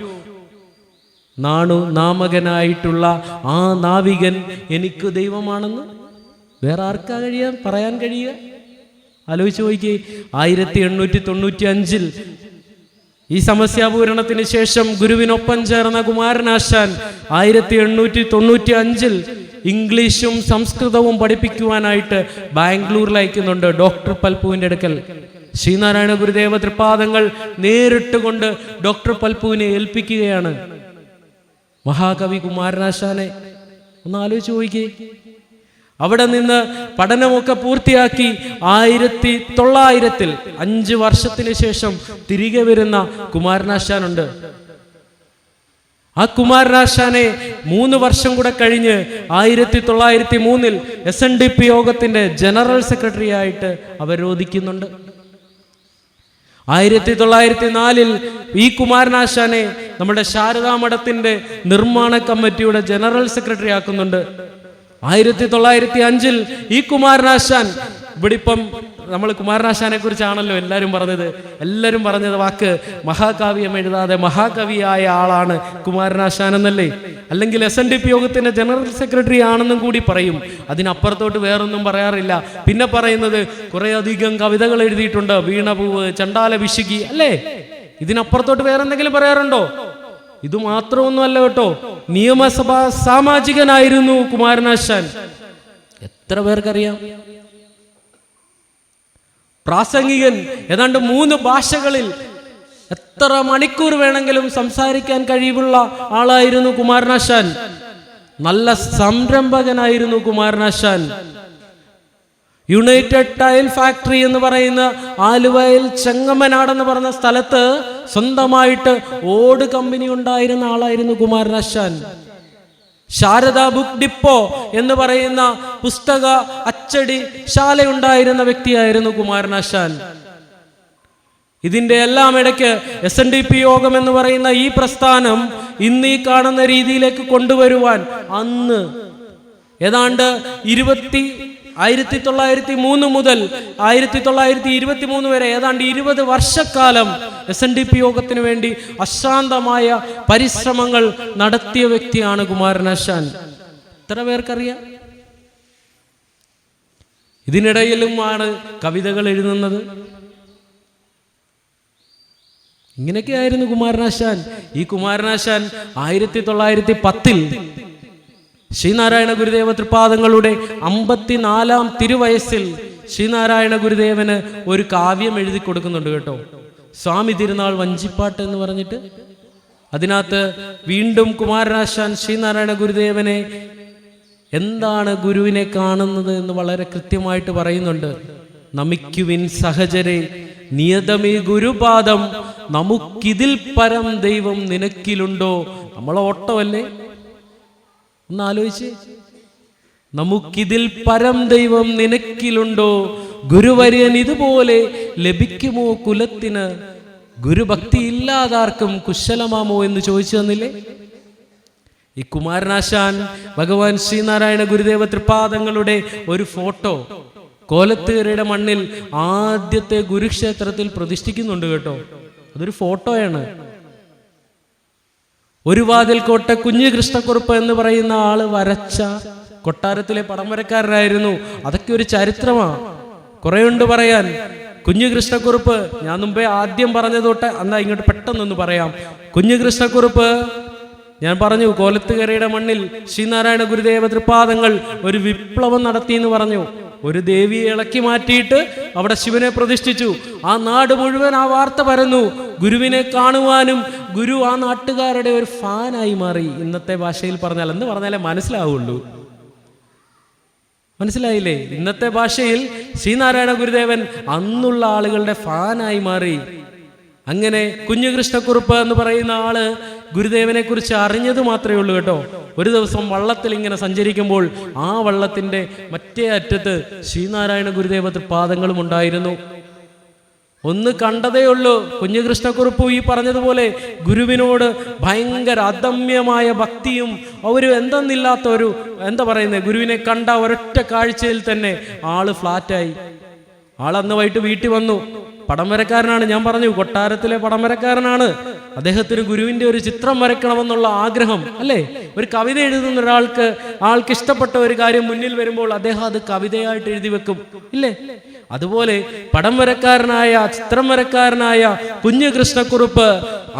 നാമകനായിട്ടുള്ള ആ നാവികൻ എനിക്ക് ദൈവമാണെന്ന്? വേറെ ആർക്കാ പറയാൻ കഴിയുക? ആലോചിച്ച് നോക്കിയേ. 1895 ഈ സമസ്യാപൂരണത്തിന് ശേഷം ഗുരുവിനൊപ്പം ചേർന്ന കുമാരനാശാൻ 1895 ഇംഗ്ലീഷും സംസ്കൃതവും പഠിപ്പിക്കുവാനായിട്ട് ബാംഗ്ലൂരിൽ അയക്കുന്നുണ്ട്. ഡോക്ടർ പൽപുവിന്റെ അടുക്കൽ ശ്രീനാരായണ ഗുരുദേവ തൃപാദങ്ങൾ നേരിട്ട് കൊണ്ട് ഡോക്ടർ പൽപുവിനെ ഏൽപ്പിക്കുകയാണ് മഹാകവി കുമാരനാശാനെ. ഒന്ന് ആലോചിച്ച് നോക്കിക്കേ. അവിടെ നിന്ന് പഠനമൊക്കെ പൂർത്തിയാക്കി 1900 5 വർഷത്തിന് ശേഷം തിരികെ വരുന്ന കുമാരനാശാനുണ്ട്. ആ കുമാരനാശാനെ 3 വർഷം കൂടെ കഴിഞ്ഞ് 1903 SNDP യോഗത്തിന്റെ ജനറൽ സെക്രട്ടറി ആയിട്ട് അവരോധിക്കുന്നുണ്ട്. 1904 ഈ കുമാരനാശാനെ നമ്മുടെ ശാരദാ മഠത്തിന്റെ നിർമ്മാണ കമ്മിറ്റിയുടെ ജനറൽ സെക്രട്ടറി ആക്കുന്നുണ്ട്. 1905 ഈ കുമാരനാശാൻ, ഇവിടെ ഇപ്പം നമ്മൾ കുമാരനാശാനെ കുറിച്ചാണല്ലോ എല്ലാവരും പറഞ്ഞത് വാക്ക് മഹാകാവ്യം എഴുതാതെ മഹാകവിയായ ആളാണ് കുമാരനാശാൻ എന്നല്ലേ? അല്ലെങ്കിൽ SNDP യോഗത്തിന്റെ ജനറൽ സെക്രട്ടറി ആണെന്നും കൂടി പറയും. അതിനപ്പുറത്തോട്ട് വേറൊന്നും പറയാറില്ല. പിന്നെ പറയുന്നത് കുറെ അധികം കവിതകൾ എഴുതിയിട്ടുണ്ട്, വീണപൂവ്, ചണ്ടാല വിശുകി, അല്ലേ? ഇതിനപ്പുറത്തോട്ട് വേറെ എന്തെങ്കിലും പറയാറുണ്ടോ? ഇത് മാത്രമൊന്നുമല്ല കേട്ടോ, നിയമസഭാ സാമാജികനായിരുന്നു കുമാരനാശാൻ. എത്ര പേർക്കറിയാം? പ്രാസംഗികൻ, ഏതാണ്ട് 3 ഭാഷകളിൽ എത്ര മണിക്കൂർ വേണമെങ്കിലും സംസാരിക്കാൻ കഴിവുള്ള ആളായിരുന്നു കുമാരനാശാൻ. നല്ല സംരംഭകനായിരുന്നു കുമാരനാശാൻ. യുണൈറ്റഡ് ടൈൽ ഫാക്ടറി എന്ന് പറയുന്ന ആലുവയിൽ ചെങ്ങമ്മനാടെന്ന് പറഞ്ഞ സ്ഥലത്ത് സ്വന്തമായിട്ട് ഓട് കമ്പനി ഉണ്ടായിരുന്ന ആളായിരുന്നു കുമാരനാശാൻ. ശാരദാ ബുക്ക് ഡിപ്പോ എന്ന് പറയുന്ന പുസ്തക അച്ചടി ശാല ഉണ്ടായിരുന്ന വ്യക്തിയായിരുന്നു കുമാരനാശാൻ. ഇതിന്റെ എല്ലാം ഇടയ്ക്ക് SNDP യോഗം എന്ന് പറയുന്ന ഈ പ്രസ്ഥാനം ഇന്ന് ഈ കാണുന്ന രീതിയിലേക്ക് കൊണ്ടുവരുവാൻ അന്ന് ഏതാണ്ട് 1903 മുതൽ 1923 വരെ ഏതാണ്ട് 20 വർഷക്കാലം SNDP യോഗത്തിന് വേണ്ടി അശാന്തമായ പരിശ്രമങ്ങൾ നടത്തിയ വ്യക്തിയാണ് കുമാരനാശാൻ. എത്ര പേർക്കറിയാം? ഇതിനിടയിലുമാണ് കവിതകൾ എഴുതുന്നത്. ഇങ്ങനെയൊക്കെയായിരുന്നു കുമാരനാശാൻ. ഈ കുമാരനാശാൻ 1910 ശ്രീനാരായണ ഗുരുദേവ തൃപാദങ്ങളുടെ 54-ാം തിരുവയസ്സിൽ ശ്രീനാരായണ ഗുരുദേവന് ഒരു കാവ്യം എഴുതി കൊടുക്കുന്നുണ്ട് കേട്ടോ. സ്വാമി തിരുനാൾ വഞ്ചിപ്പാട്ട് എന്ന് പറഞ്ഞിട്ട്. അതിനകത്ത് വീണ്ടും കുമാരനാശാൻ ശ്രീനാരായണ ഗുരുദേവനെ എന്താണ് ഗുരുവിനെ കാണുന്നത് എന്ന് വളരെ കൃത്യമായിട്ട് പറയുന്നുണ്ട്. നമിക്കുവിൻ സഹചരെ നിയതമീ ഗുരുപാദം, നമുക്കിതിൽ പരം ദൈവം നിനക്കിലുണ്ടോ? നമ്മളെ ഓട്ടമല്ലേ? ഒന്ന് ആലോചിച്ച്. നമുക്കിതിൽ പരം ദൈവം നിനക്കിലുണ്ടോ? ഗുരുവര്യൻ ഇതുപോലെ ലഭിക്കുമോ കുലത്തിന്? ഗുരുഭക്തി ഇല്ലാതാർക്കും കുശലമാമോ എന്ന് ചോദിച്ചു തന്നില്ലേ? ഈ കുമാരനാശാൻ ഭഗവാൻ ശ്രീനാരായണ ഗുരുദേവ തൃപാദങ്ങളുടെ ഒരു ഫോട്ടോ കോലത്തുകരയുടെ മണ്ണിൽ ആദ്യത്തെ ഗുരുക്ഷേത്രത്തിൽ പ്രതിഷ്ഠിക്കുന്നുണ്ട് കേട്ടോ. അതൊരു ഫോട്ടോയാണ്. ഒരു വാതിൽക്കോട്ടെ കുഞ്ഞുകൃഷ്ണക്കുറുപ്പ് എന്ന് പറയുന്ന ആള് വരച്ച കൊട്ടാരത്തിലെ പടം വരക്കാരനായിരുന്നു. അതൊക്കെ ഒരു ചരിത്രമാണ്, കുറെ ഉണ്ട് പറയാൻ. കുഞ്ഞുകൃഷ്ണക്കുറുപ്പ് ഞാൻ മുമ്പേ ആദ്യം പറഞ്ഞതൊട്ട് എന്നാ ഇങ്ങോട്ട് പെട്ടെന്നൊന്ന് പറയാം. കുഞ്ഞുകൃഷ്ണക്കുറുപ്പ് ഞാൻ പറഞ്ഞു, കോലത്തുകരയുടെ മണ്ണിൽ ശ്രീനാരായണ ഗുരുദേവ തൃപാദങ്ങൾ ഒരു വിപ്ലവം നടത്തി എന്ന് പറഞ്ഞു. ഒരു ദേവിയെ ഇളക്കി മാറ്റിയിട്ട് അവിടെ ശിവനെ പ്രതിഷ്ഠിച്ചു. ആ നാട് മുഴുവൻ ആ വാർത്ത പരന്നു. ഗുരുവിനെ കാണുവാനും ഗുരു ആ നാട്ടുകാരുടെ ഒരു ഫാനായി മാറി. ഇന്നത്തെ ഭാഷയിൽ പറഞ്ഞാൽ എന്ന് പറഞ്ഞാലേ മനസ്സിലാവുള്ളൂ. മനസ്സിലായില്ലേ? ഇന്നത്തെ ഭാഷയിൽ ശ്രീനാരായണ ഗുരുദേവൻ അന്നുള്ള ആളുകളുടെ ഫാനായി മാറി. അങ്ങനെ കുഞ്ഞുകൃഷ്ണക്കുറുപ്പ് എന്ന് പറയുന്ന ആള് ഗുരുദേവനെ കുറിച്ച് അറിഞ്ഞത് മാത്രമേ ഉള്ളൂ കേട്ടോ. ഒരു ദിവസം വള്ളത്തിൽ ഇങ്ങനെ സഞ്ചരിക്കുമ്പോൾ ആ വള്ളത്തിന്റെ മറ്റേ അറ്റത്ത് ശ്രീനാരായണ ഗുരുദേവ തൃപാദങ്ങളും ഉണ്ടായിരുന്നു. ഒന്ന് കണ്ടതേ ഉള്ളൂ. കുഞ്ഞുകൃഷ്ണക്കുറുപ്പ് ഈ പറഞ്ഞതുപോലെ ഗുരുവിനോട് ഭയങ്കര അദമ്യമായ ഭക്തിയും എന്തെന്നില്ലാത്ത എന്താ പറയുന്നത്, ഗുരുവിനെ കണ്ട ഒരൊറ്റ കാഴ്ചയിൽ തന്നെ ആള് ഫ്ലാറ്റായി. ആളന്ന് വൈകിട്ട് വീട്ടിൽ വന്നു. പടം വരക്കാരനാണ്, ഞാൻ പറഞ്ഞു കൊട്ടാരത്തിലെ പടം വരക്കാരനാണ്. അദ്ദേഹത്തിന് ഗുരുവിന്റെ ഒരു ചിത്രം വരയ്ക്കണമെന്നുള്ള ആഗ്രഹം അല്ലേ? ഒരു കവിത എഴുതുന്ന ആൾക്ക് ഇഷ്ടപ്പെട്ട ഒരു കാര്യം മുന്നിൽ വരുമ്പോൾ അദ്ദേഹം അത് കവിതയായിട്ട് എഴുതി വെക്കും ഇല്ലേ? അതുപോലെ പടം വരക്കാരനായ ചിത്രം വരക്കാരനായ കുഞ്ഞുകൃഷ്ണക്കുറുപ്പ്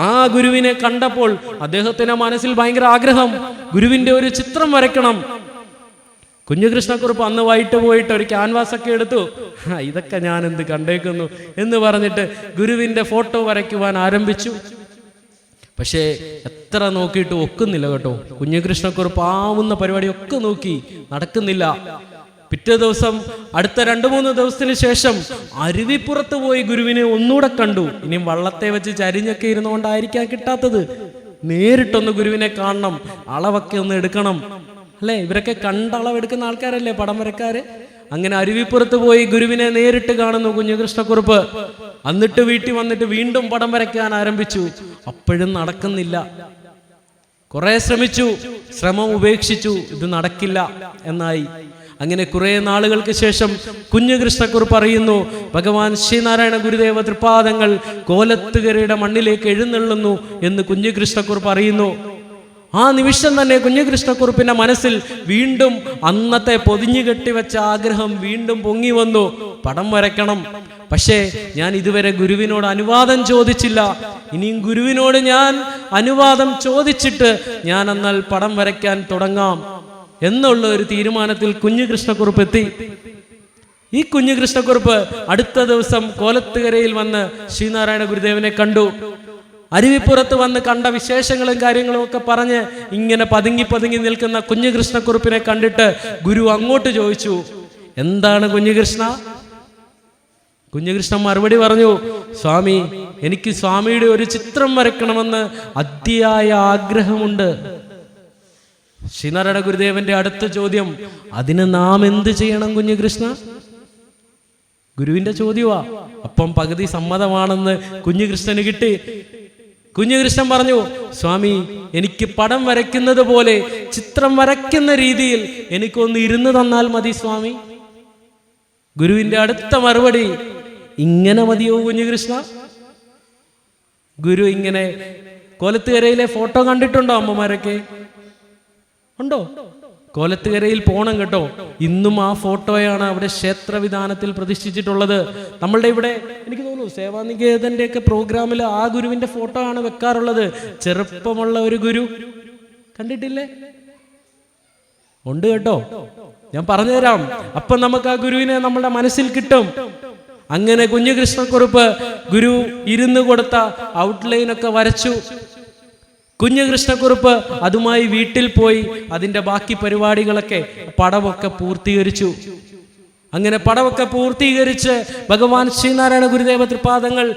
ആ ഗുരുവിനെ കണ്ടപ്പോൾ അദ്ദേഹത്തിന്റെ മനസ്സിൽ ഭയങ്കര ആഗ്രഹം, ഗുരുവിന്റെ ഒരു ചിത്രം വരയ്ക്കണം. കുഞ്ഞുകൃഷ്ണക്കുറുപ്പ് അന്ന് വൈകിട്ട് പോയിട്ട് ഒരു ക്യാൻവാസ് ഒക്കെ എടുത്തു. ഇതൊക്കെ ഞാൻ എന്ത് കണ്ടേക്കുന്നു എന്ന് പറഞ്ഞിട്ട് ഗുരുവിന്റെ ഫോട്ടോ വരയ്ക്കുവാൻ ആരംഭിച്ചു. പക്ഷേ എത്ര നോക്കിയിട്ട് ഒക്കുന്നില്ല കേട്ടോ. കുഞ്ഞുകൃഷ്ണക്കുറുപ്പ് ആവുന്ന പരിപാടിയൊക്കെ നോക്കി, നടക്കുന്നില്ല. പിറ്റേ ദിവസം അടുത്ത 2-3 ദിവസത്തിന് ശേഷം അരുവിപ്പുറത്ത് പോയി ഗുരുവിനെ ഒന്നുകൂടെ കണ്ടു. ഇനിയും വള്ളത്തെ വെച്ച് ചരിഞ്ഞൊക്കെ ഇരുന്നുകൊണ്ടായിരിക്കാം കിട്ടാത്തത്. നേരിട്ടൊന്ന് ഗുരുവിനെ കാണണം, അളവൊക്കെ ഒന്ന് എടുക്കണം അല്ലേ? ഇവരൊക്കെ കണ്ട അളവെടുക്കുന്ന ആൾക്കാരല്ലേ പടം വരക്കാര്. അങ്ങനെ അരുവിപ്പുറത്ത് പോയി ഗുരുവിനെ നേരിട്ട് കാണുന്നു കുഞ്ഞുകൃഷ്ണക്കുറുപ്പ്. എന്നിട്ട് വീട്ടിൽ വന്നിട്ട് വീണ്ടും പടം വരയ്ക്കാൻ ആരംഭിച്ചു. അപ്പോഴും നടക്കുന്നില്ല. കുറെ ശ്രമിച്ചു, ശ്രമം ഉപേക്ഷിച്ചു. ഇത് നടക്കില്ല എന്നായി. അങ്ങനെ കുറെ നാളുകൾക്ക് ശേഷം കുഞ്ഞുകൃഷ്ണക്കുറുപ്പ് അറിയുന്നു, ഭഗവാൻ ശ്രീനാരായണ ഗുരുദേവ തൃപാദങ്ങൾ കോലത്തുകരയുടെ മണ്ണിലേക്ക് എഴുന്നള്ളുന്നു എന്ന് കുഞ്ഞുകൃഷ്ണക്കുറുപ്പ് അറിയുന്നു. ആ നിമിഷം തന്നെ കുഞ്ഞുകൃഷ്ണക്കുറുപ്പിന്റെ മനസ്സിൽ വീണ്ടും അന്നത്തെ പൊതിഞ്ഞു കെട്ടിവെച്ച ആഗ്രഹം വീണ്ടും പൊങ്ങി വന്നു. പടം വരയ്ക്കണം. പക്ഷേ ഞാൻ ഇതുവരെ ഗുരുവിനോട് അനുവാദം ചോദിച്ചില്ല. ഇനിയും ഗുരുവിനോട് ഞാൻ അനുവാദം ചോദിച്ചിട്ട് ഞാൻ എന്നാൽ പടം വരയ്ക്കാൻ തുടങ്ങാം എന്നുള്ള ഒരു തീരുമാനത്തിൽ കുഞ്ഞുകൃഷ്ണക്കുറുപ്പ് എത്തി. ഈ കുഞ്ഞുകൃഷ്ണക്കുറുപ്പ് അടുത്ത ദിവസം കോലത്തുകരയിൽ വന്ന് ശ്രീനാരായണ ഗുരുദേവനെ കണ്ടു. അരുവിപ്പുറത്ത് വന്ന് കണ്ട വിശേഷങ്ങളും കാര്യങ്ങളും ഒക്കെ പറഞ്ഞ് ഇങ്ങനെ പതുങ്ങി പതുങ്ങി നിൽക്കുന്ന കുഞ്ഞുകൃഷ്ണക്കുറുപ്പിനെ കണ്ടിട്ട് ഗുരു അങ്ങോട്ട് ചോദിച്ചു, എന്താണ് കുഞ്ഞുകൃഷ്ണ? കുഞ്ഞുകൃഷ്ണൻ മറുപടി പറഞ്ഞു, സ്വാമി, എനിക്ക് സ്വാമിയുടെ ഒരു ചിത്രം വരയ്ക്കണമെന്ന് അതിയായ ആഗ്രഹമുണ്ട്. ശ്രീനാരായണ ഗുരുദേവന്റെ അടുത്ത ചോദ്യം, അതിന് നാം എന്ത് ചെയ്യണം കുഞ്ഞുകൃഷ്ണ? ഗുരുവിന്റെ ചോദ്യവാ. അപ്പം പകുതി സമ്മതമാണെന്ന് കുഞ്ഞുകൃഷ്ണന് കിട്ടി. കുഞ്ഞുകൃഷ്ണൻ പറഞ്ഞു, സ്വാമി, എനിക്ക് പടം വരയ്ക്കുന്നത് പോലെ ചിത്രം വരയ്ക്കുന്ന രീതിയിൽ എനിക്കൊന്ന് ഇരുന്ന് തന്നാൽ മതി സ്വാമി. ഗുരുവിന്റെ അടുത്ത മറുപടി, ഇങ്ങനെ മതിയോ കുഞ്ഞുകൃഷ്ണ? ഗുരു ഇങ്ങനെ കോലത്തുകരയിലെ ഫോട്ടോ കണ്ടിട്ടുണ്ടോ? അമ്മമാരൊക്കെ ഉണ്ടോ? കോലത്തുകരയിൽ പോണം കേട്ടോ. ഇന്നും ആ ഫോട്ടോയാണ് അവിടെ ക്ഷേത്രവിധാനത്തിൽ പ്രതിഷ്ഠിച്ചിട്ടുള്ളത്. നമ്മളുടെ ഇവിടെ എനിക്ക് തോന്നുന്നു സേവാനികേതന്റെ ഒക്കെ പ്രോഗ്രാമിൽ ആ ഗുരുവിന്റെ ഫോട്ടോ ആണ് വെക്കാറുള്ളത്. ചെറുപ്പമുള്ള ഒരു ഗുരു കണ്ടിട്ടില്ലേ? ഉണ്ട് കേട്ടോ, ഞാൻ പറഞ്ഞുതരാം. അപ്പൊ നമുക്ക് ആ ഗുരുവിനെ നമ്മുടെ മനസ്സിൽ കിട്ടും. അങ്ങനെ കുഞ്ഞുകൃഷ്ണക്കുറുപ്പ് ഗുരു ഇരുന്ന് കൊടുത്ത ഔട്ട്ലൈൻ ഒക്കെ വരച്ചു. കുഞ്ഞുകൃഷ്ണക്കുറുപ്പ് അതുമായി വീട്ടിൽ പോയി അതിന്റെ ബാക്കി പരിപാടികളൊക്കെ പടമൊക്കെ പൂർത്തീകരിച്ചു. അങ്ങനെ പടമൊക്കെ പൂർത്തീകരിച്ച് ഭഗവാൻ ശ്രീനാരായണ ഗുരുദേവ തൃപാദങ്ങൾ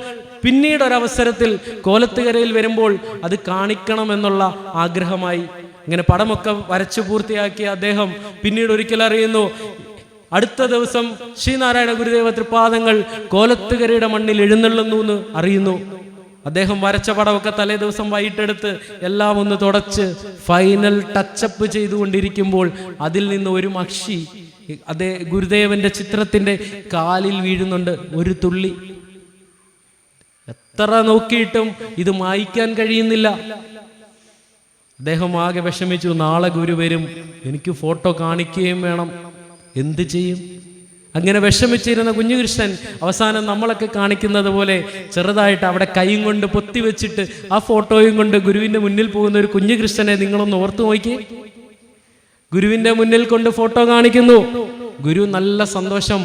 പിന്നീട് ഒരവസരത്തിൽ കോലത്തുകരയിൽ വരുമ്പോൾ അത് കാണിക്കണമെന്നുള്ള ആഗ്രഹമായി. അങ്ങനെ പടമൊക്കെ വരച്ചു പൂർത്തിയാക്കിയ അദ്ദേഹം പിന്നീട് ഒരിക്കൽ അറിയുന്നു, അടുത്ത ദിവസം ശ്രീനാരായണ ഗുരുദേവ തൃപാദങ്ങൾ കോലത്തുകരയുടെ മണ്ണിൽ എഴുന്നള്ളുന്നു എന്ന് അറിയുന്നു. അദ്ദേഹം വരച്ച പടമൊക്കെ തലേ ദിവസം വൈകിട്ടെടുത്ത് എല്ലാം ഒന്ന് തുടച്ച് ഫൈനൽ ടച്ചപ്പ് ചെയ്തുകൊണ്ടിരിക്കുമ്പോൾ അതിൽ നിന്ന് ഒരു മക്ഷി അതേ ഗുരുദേവന്റെ ചിത്രത്തിന്റെ കാലിൽ വീഴുന്നുണ്ട്. ഒരു തുള്ളി. എത്ര നോക്കിയിട്ടും ഇത് മായ്ക്കാൻ കഴിയുന്നില്ല. അദ്ദേഹം ആകെ വിഷമിച്ചു. നാളെ ഗുരു വരും, എനിക്ക് ഫോട്ടോ കാണിക്കുകയും വേണം, എന്ത് ചെയ്യും? അങ്ങനെ വിഷമിച്ചിരുന്ന കുഞ്ഞുകൃഷ്ണൻ അവസാനം നമ്മളൊക്കെ കാണിക്കുന്നത് പോലെ ചെറുതായിട്ട് അവിടെ കൈയും കൊണ്ട് പൊത്തി വെച്ചിട്ട് ആ ഫോട്ടോയും കൊണ്ട് ഗുരുവിന്റെ മുന്നിൽ പോകുന്ന ഒരു കുഞ്ഞുകൃഷ്ണനെ നിങ്ങളൊന്ന് ഓർത്തു നോക്കി. ഗുരുവിന്റെ മുന്നിൽ കൊണ്ട് ഫോട്ടോ കാണിക്കുന്നു. ഗുരു നല്ല സന്തോഷം,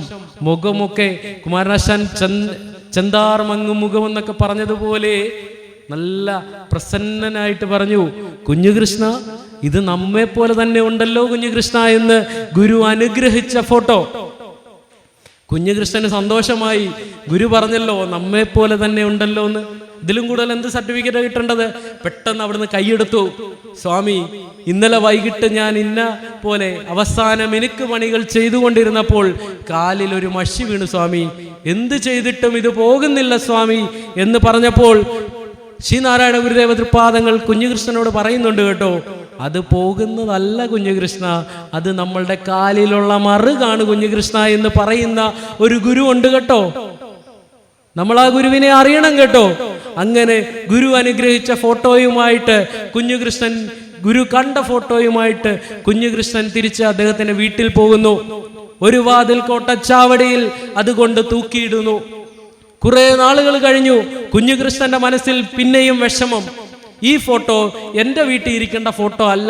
മുഖമൊക്കെ കുമാരനാശാൻ ചെന്താർ മങ്ങും മുഖം എന്നൊക്കെ പറഞ്ഞതുപോലെ നല്ല പ്രസന്നനായിട്ട് പറഞ്ഞു, കുഞ്ഞുകൃഷ്ണ ഇത് നമ്മെ പോലെ തന്നെ ഉണ്ടല്ലോ കുഞ്ഞുകൃഷ്ണ എന്ന് ഗുരു അനുഗ്രഹിച്ച ഫോട്ടോ. കുഞ്ഞുകൃഷ്ണന് സന്തോഷമായി. ഗുരു പറഞ്ഞല്ലോ നമ്മെ പോലെ തന്നെ ഉണ്ടല്ലോ എന്ന്. ഇതിലും കൂടുതൽ എന്ത് സർട്ടിഫിക്കറ്റ് കിട്ടേണ്ടത്? പെട്ടെന്ന് അവിടുന്ന് കൈയെടുത്തു. സ്വാമി, ഇന്നലെ വൈകിട്ട് ഞാൻ ഇന്ന പോലെ അവസാനം എനിക്ക് പണികൾ ചെയ്തുകൊണ്ടിരുന്നപ്പോൾ കാലിൽ ഒരു മഷി വീണു സ്വാമി, എന്ത് ചെയ്തിട്ടും ഇത് പോകുന്നില്ല സ്വാമി എന്ന് പറഞ്ഞപ്പോൾ ശ്രീനാരായണ ഗുരുദേവ തൃപാദങ്ങൾ കുഞ്ഞുകൃഷ്ണനോട് പറയുന്നുണ്ട് കേട്ടോ, അത് പോകുന്നതല്ല കുഞ്ഞുകൃഷ്ണ, അത് നമ്മളുടെ കാലിലുള്ള മറുകാണ് കുഞ്ഞുകൃഷ്ണ എന്ന് പറയുന്ന ഒരു ഗുരു ഉണ്ട് കേട്ടോ. നമ്മൾ ആ ഗുരുവിനെ അറിയണം കേട്ടോ. അങ്ങനെ ഗുരു അനുഗ്രഹിച്ച ഫോട്ടോയുമായിട്ട് കുഞ്ഞുകൃഷ്ണൻ, ഗുരു കണ്ട ഫോട്ടോയുമായിട്ട് കുഞ്ഞുകൃഷ്ണൻ തിരിച്ച് അദ്ദേഹത്തിന്റെ വീട്ടിൽ പോകുന്നു. ഒരു വാതിൽ കോട്ടച്ചാവടിയിൽ അതുകൊണ്ട് തൂക്കിയിടുന്നു. കുറെ നാളുകൾ കഴിഞ്ഞു. കുഞ്ഞുകൃഷ്ണന്റെ മനസ്സിൽ പിന്നെയും വിഷമം. ഈ ഫോട്ടോ എൻ്റെ വീട്ടിൽ ഇരിക്കേണ്ട ഫോട്ടോ അല്ല.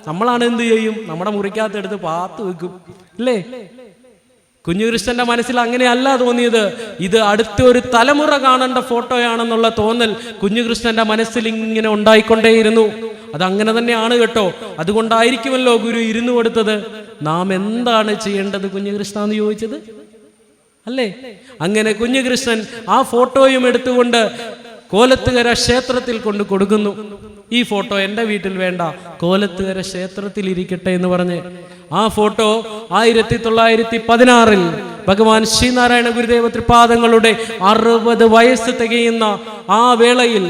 നമ്മളാണ് എന്ത് ചെയ്യും? നമ്മുടെ മുറിക്കകത്തെടുത്ത് പാത്ത് വെക്കും, അല്ലേ? കുഞ്ഞുകൃഷ്ണന്റെ മനസ്സിൽ അങ്ങനെയല്ല തോന്നിയത്. ഇത് അടുത്ത ഒരു തലമുറ കാണേണ്ട ഫോട്ടോയാണെന്നുള്ള തോന്നൽ കുഞ്ഞുകൃഷ്ണന്റെ മനസ്സിൽ ഇങ്ങനെ ഉണ്ടായിക്കൊണ്ടേയിരുന്നു. അതങ്ങനെ തന്നെയാണ് കേട്ടോ. അതുകൊണ്ടായിരിക്കുമല്ലോ ഗുരു ഇരുന്നു കൊടുത്തത്. നാം എന്താണ് ചെയ്യേണ്ടത് കുഞ്ഞുകൃഷ്ണ എന്ന് ചോദിച്ചത്, അല്ലേ? അങ്ങനെ കുഞ്ഞുകൃഷ്ണൻ ആ ഫോട്ടോയും എടുത്തുകൊണ്ട് കോലത്തുകര ക്ഷേത്രത്തിൽ കൊണ്ട് കൊടുക്കുന്നു. ഈ ഫോട്ടോ എൻ്റെ വീട്ടിൽ വേണ്ട, കോലത്തുകര ക്ഷേത്രത്തിൽ ഇരിക്കട്ടെ എന്ന് പറഞ്ഞ് ആ ഫോട്ടോ 1916 ഭഗവാൻ ശ്രീനാരായണ ഗുരുദേവ തൃപാദങ്ങളുടെ 60 വയസ്സ് തികയുന്ന ആ വേളയിൽ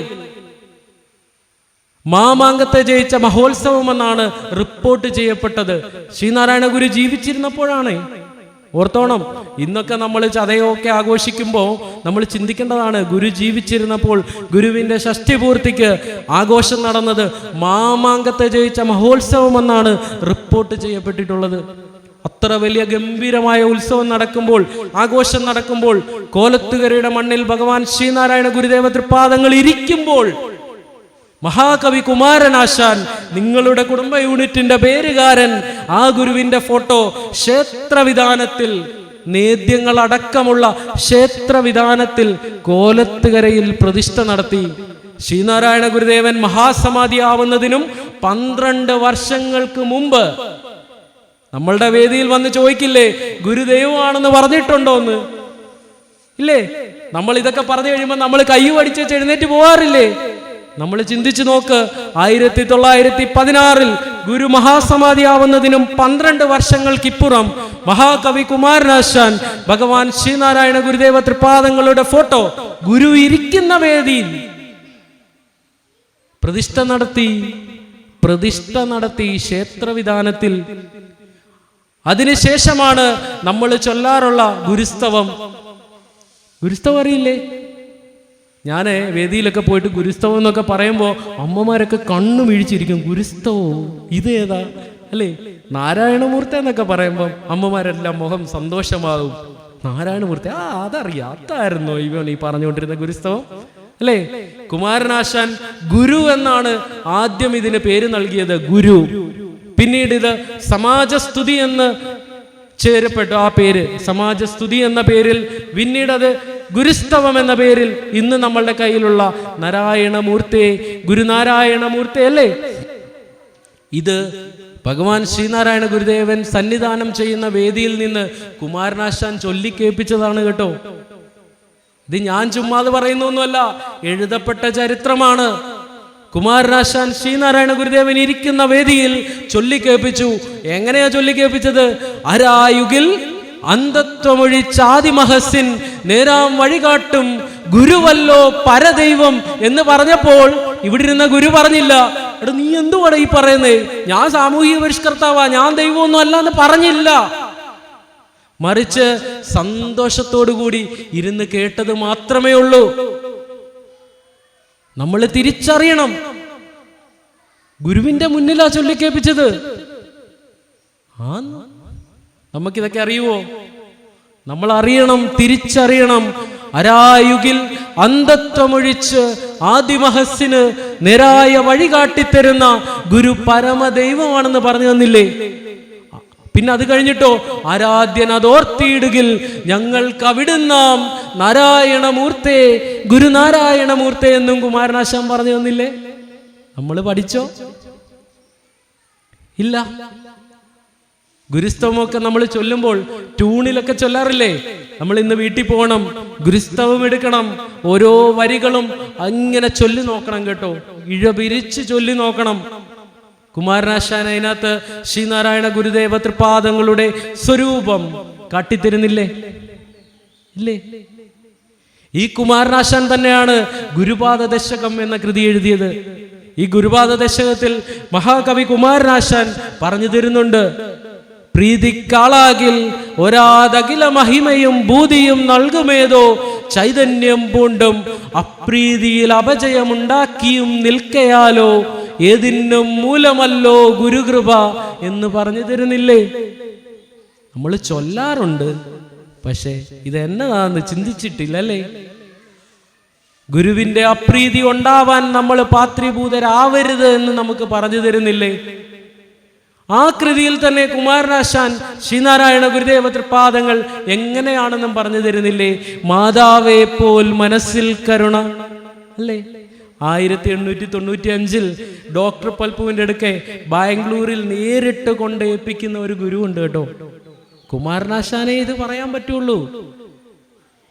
മാമാങ്കത്തെ ജയിച്ച മഹോത്സവം എന്നാണ് റിപ്പോർട്ട് ചെയ്യപ്പെട്ടത്. ശ്രീനാരായണ ഗുരു ജീവിച്ചിരുന്നപ്പോഴാണ്. ഓർത്തോണം, ഇന്നൊക്കെ നമ്മൾ ചതയൊക്കെ ആഘോഷിക്കുമ്പോൾ നമ്മൾ ചിന്തിക്കേണ്ടതാണ്, ഗുരു ജീവിച്ചിരുന്നപ്പോൾ ഗുരുവിന്റെ ഷഷ്ടിപൂർത്തിക്ക് ആഘോഷം നടന്നത് മാമാങ്കത്തെ ജയിച്ച മഹോത്സവം എന്നാണ് റിപ്പോർട്ട് ചെയ്യപ്പെട്ടിട്ടുള്ളത്. അത്ര വലിയ ഗംഭീരമായ ഉത്സവം നടക്കുമ്പോൾ, ആഘോഷം നടക്കുമ്പോൾ, കോലത്തുകരയുടെ മണ്ണിൽ ഭഗവാൻ ശ്രീനാരായണ ഗുരുദേവ തൃപാദങ്ങൾ ഇരിക്കുമ്പോൾ മഹാകവി കുമാരനാശാൻ, നിങ്ങളുടെ കുടുംബ യൂണിറ്റിന്റെ പേരുകാരൻ, ആ ഗുരുവിന്റെ ഫോട്ടോ ക്ഷേത്രവിധാനത്തിൽ, നേദ്യങ്ങൾ അടക്കമുള്ള ക്ഷേത്രവിധാനത്തിൽ കോലത്തുകരയിൽ പ്രതിഷ്ഠ നടത്തി. ശ്രീനാരായണ ഗുരുദേവൻ മഹാസമാധിയാവുന്നതിനും 12 വർഷങ്ങൾക്ക് മുമ്പ് നമ്മളുടെ വേദിയിൽ വന്ന് ചോദിക്കില്ലേ, ഗുരുദൈവമാണെന്ന് പറഞ്ഞിട്ടുണ്ടോ എന്ന്? ഇല്ലേ? നമ്മൾ ഇതൊക്കെ പറഞ്ഞു കഴിയുമ്പോൾ നമ്മൾ കൈ പഠിച്ച് എഴുന്നേറ്റ് പോകാറില്ലേ? നമ്മൾ ചിന്തിച്ചു നോക്ക്. 1916 ഗുരു മഹാസമാധിയാവുന്നതിനും 12 വർഷങ്ങൾക്കിപ്പുറം മഹാകവി കുമാരനാശാൻ ഭഗവാൻ ശ്രീനാരായണ ഗുരുദേവ തൃപാദങ്ങളുടെ ഫോട്ടോ ഗുരു ഇരിക്കുന്ന വേദിയിൽ പ്രതിഷ്ഠ നടത്തി ക്ഷേത്രവിധാനത്തിൽ. അതിനുശേഷമാണ് നമ്മൾ ചൊല്ലാറുള്ള ഗുരുസ്തവം. ഗുരുസ്തവം അറിയില്ലേ? ഞാൻ വേദിയിലൊക്കെ പോയിട്ട് ഗുരുസ്തവം എന്നൊക്കെ പറയുമ്പോൾ അമ്മമാരൊക്കെ കണ്ണു വീഴിച്ചിരിക്കും. ഗുരുസ്തവോ ഇതേതാ, അല്ലേ? നാരായണമൂർത്തി എന്നൊക്കെ പറയുമ്പോൾ അമ്മമാരെല്ലാം മുഖം സന്തോഷമാകും. നാരായണമൂർത്തി, അതറിയാം, അതായിരുന്നോ ഇവൻ ഈ പറഞ്ഞുകൊണ്ടിരുന്ന ഗുരുസ്തവം, അല്ലേ? കുമാരനാശാൻ ഗുരു എന്നാണ് ആദ്യം ഇതിന് പേര് നൽകിയത്, ഗുരു. പിന്നീട് ഇത് സമാജസ്തുതി എന്ന് ചേരപ്പെട്ടു. ആ പേര് സമാജസ്തുതി എന്ന പേരിൽ, പിന്നീട് അത് ഗുരുസ്തവം എന്ന പേരിൽ ഇന്ന് നമ്മളുടെ കയ്യിലുള്ള നാരായണമൂർത്തി, ഗുരുനാരായണമൂർത്തി, അല്ലേ? ഇത് ഭഗവാൻ ശ്രീനാരായണ ഗുരുദേവൻ സന്നിധാനം ചെയ്യുന്ന വേദിയിൽ നിന്ന് കുമാരനാശാൻ ചൊല്ലിക്കേൽപ്പിച്ചതാണ് കേട്ടോ. ഇത് ഞാൻ ചുമ്മാതെ പറയുന്നൊന്നുമല്ല, എഴുതപ്പെട്ട ചരിത്രമാണ്. കുമാരനാശാൻ ശ്രീനാരായണ ഗുരുദേവൻ ഇരിക്കുന്ന വേദിയിൽ ചൊല്ലിക്കേൽപ്പിച്ചു. എങ്ങനെയാ ചൊല്ലിക്കേൽപ്പിച്ചത്? അരായുകിൽ അന്ധത്വമൊഴിച്ചാദിമഹസിൻ നേരാം വഴികാട്ടും ഗുരുവല്ലോ പരദൈവം എന്ന് പറഞ്ഞപ്പോൾ ഇവിടെ ഇരുന്ന ഗുരു പറഞ്ഞില്ല, എടാ നീ എന്തുവാടാ ഈ പറയുന്നേ, ഞാൻ സാമൂഹിക പരിഷ്കർത്താവാ, ഞാൻ ദൈവമൊന്നും അല്ല എന്ന് പറഞ്ഞില്ല. മറിച്ച് സന്തോഷത്തോടുകൂടി ഇരുന്ന് കേട്ടത് മാത്രമേ ഉള്ളൂ. നമ്മൾ തിരിച്ചറിയണം, ഗുരുവിന്റെ മുന്നിലാ ചൊല്ലിക്കേൽപ്പിച്ചത്. നമുക്കിതൊക്കെ അറിയുവോ? നമ്മൾ അറിയണം, തിരിച്ചറിയണം. അരായുകിൽ അന്ധത്വമൊഴിച്ച് ആദിമഹസ്സിന് നേരായ വഴി കാട്ടിത്തരുന്ന ഗുരു പരമദൈവമാണെന്ന് പറഞ്ഞു തന്നില്ലേ? പിന്നെ അത് കഴിഞ്ഞിട്ടോ, ആരാധ്യൻ അതോർത്തിയിടുകിൽ ഞങ്ങൾക്ക് അവിടുന്നാം നാരായണമൂർത്തേ ഗുരുനാരായണമൂർത്തേ എന്നും കുമാരനാശാൻ പറഞ്ഞു തന്നില്ലേ? നമ്മൾ പഠിച്ചോ? ഇല്ല. ഗുരുസ്തവമൊക്കെ നമ്മൾ ചൊല്ലുമ്പോൾ ട്യൂണിലൊക്കെ ചൊല്ലാറില്ലേ? നമ്മൾ ഇന്ന് വീട്ടിൽ പോകണം, ഗുരുസ്തവം എടുക്കണം, ഓരോ വരികളും അങ്ങനെ ചൊല്ലി നോക്കണം കേട്ടോ, ഇഴപിരിച്ച് ചൊല്ലി നോക്കണം. കുമാരനാശാൻ അതിനകത്ത് ശ്രീനാരായണ ഗുരുദേവ തൃപാദങ്ങളുടെ സ്വരൂപം കാട്ടിത്തരുന്നില്ലേ? ഇല്ലേ? ഈ കുമാരനാശാൻ തന്നെയാണ് ഗുരുപാദ ദശകം എന്ന കൃതി എഴുതിയത്. ഈ ഗുരുപാദ ദശകത്തിൽ മഹാകവി കുമാരനാശാൻ പറഞ്ഞു തരുന്നുണ്ട്, പ്രീതിക്കാളാകിൽ ഒരാതകില മഹിമയും ഭൂതിയും നൽകുമേതോ ചൈതന്യം പൂണ്ടും അപ്രീതിയിൽ അപജയമുണ്ടാക്കിയും നിൽക്കയാലോ ഏതിനും മൂലമല്ലോ ഗുരുകൃപ എന്ന് പറഞ്ഞു തരുന്നില്ലേ? നമ്മൾ ചൊല്ലാറുണ്ട്, പക്ഷെ ഇത് എന്നതാന്ന് ചിന്തിച്ചിട്ടില്ല അല്ലേ? ഗുരുവിന്റെ അപ്രീതി ഉണ്ടാവാൻ നമ്മൾ പാത്രീഭൂതരാവരുത് എന്ന് നമുക്ക് പറഞ്ഞു തരുന്നില്ലേ? ആ കൃതിയിൽ തന്നെ കുമാരനാശാൻ ശ്രീനാരായണ ഗുരുദേവ തൃപാദങ്ങൾ എങ്ങനെയാണെന്നും പറഞ്ഞു തരുന്നില്ലേ? മാതാവേ പോൽ മനസ്സിൽ കരുണ അല്ലേ? 1895 ഡോക്ടർ പൽപുവിന്റെ അടുക്കെ ബാംഗ്ലൂരിൽ നേരിട്ട് കൊണ്ടേൽപ്പിക്കുന്ന ഒരു ഗുരു ഉണ്ട് കേട്ടോ. കുമാരനാശാനെ ഇത് പറയാൻ പറ്റുള്ളൂ.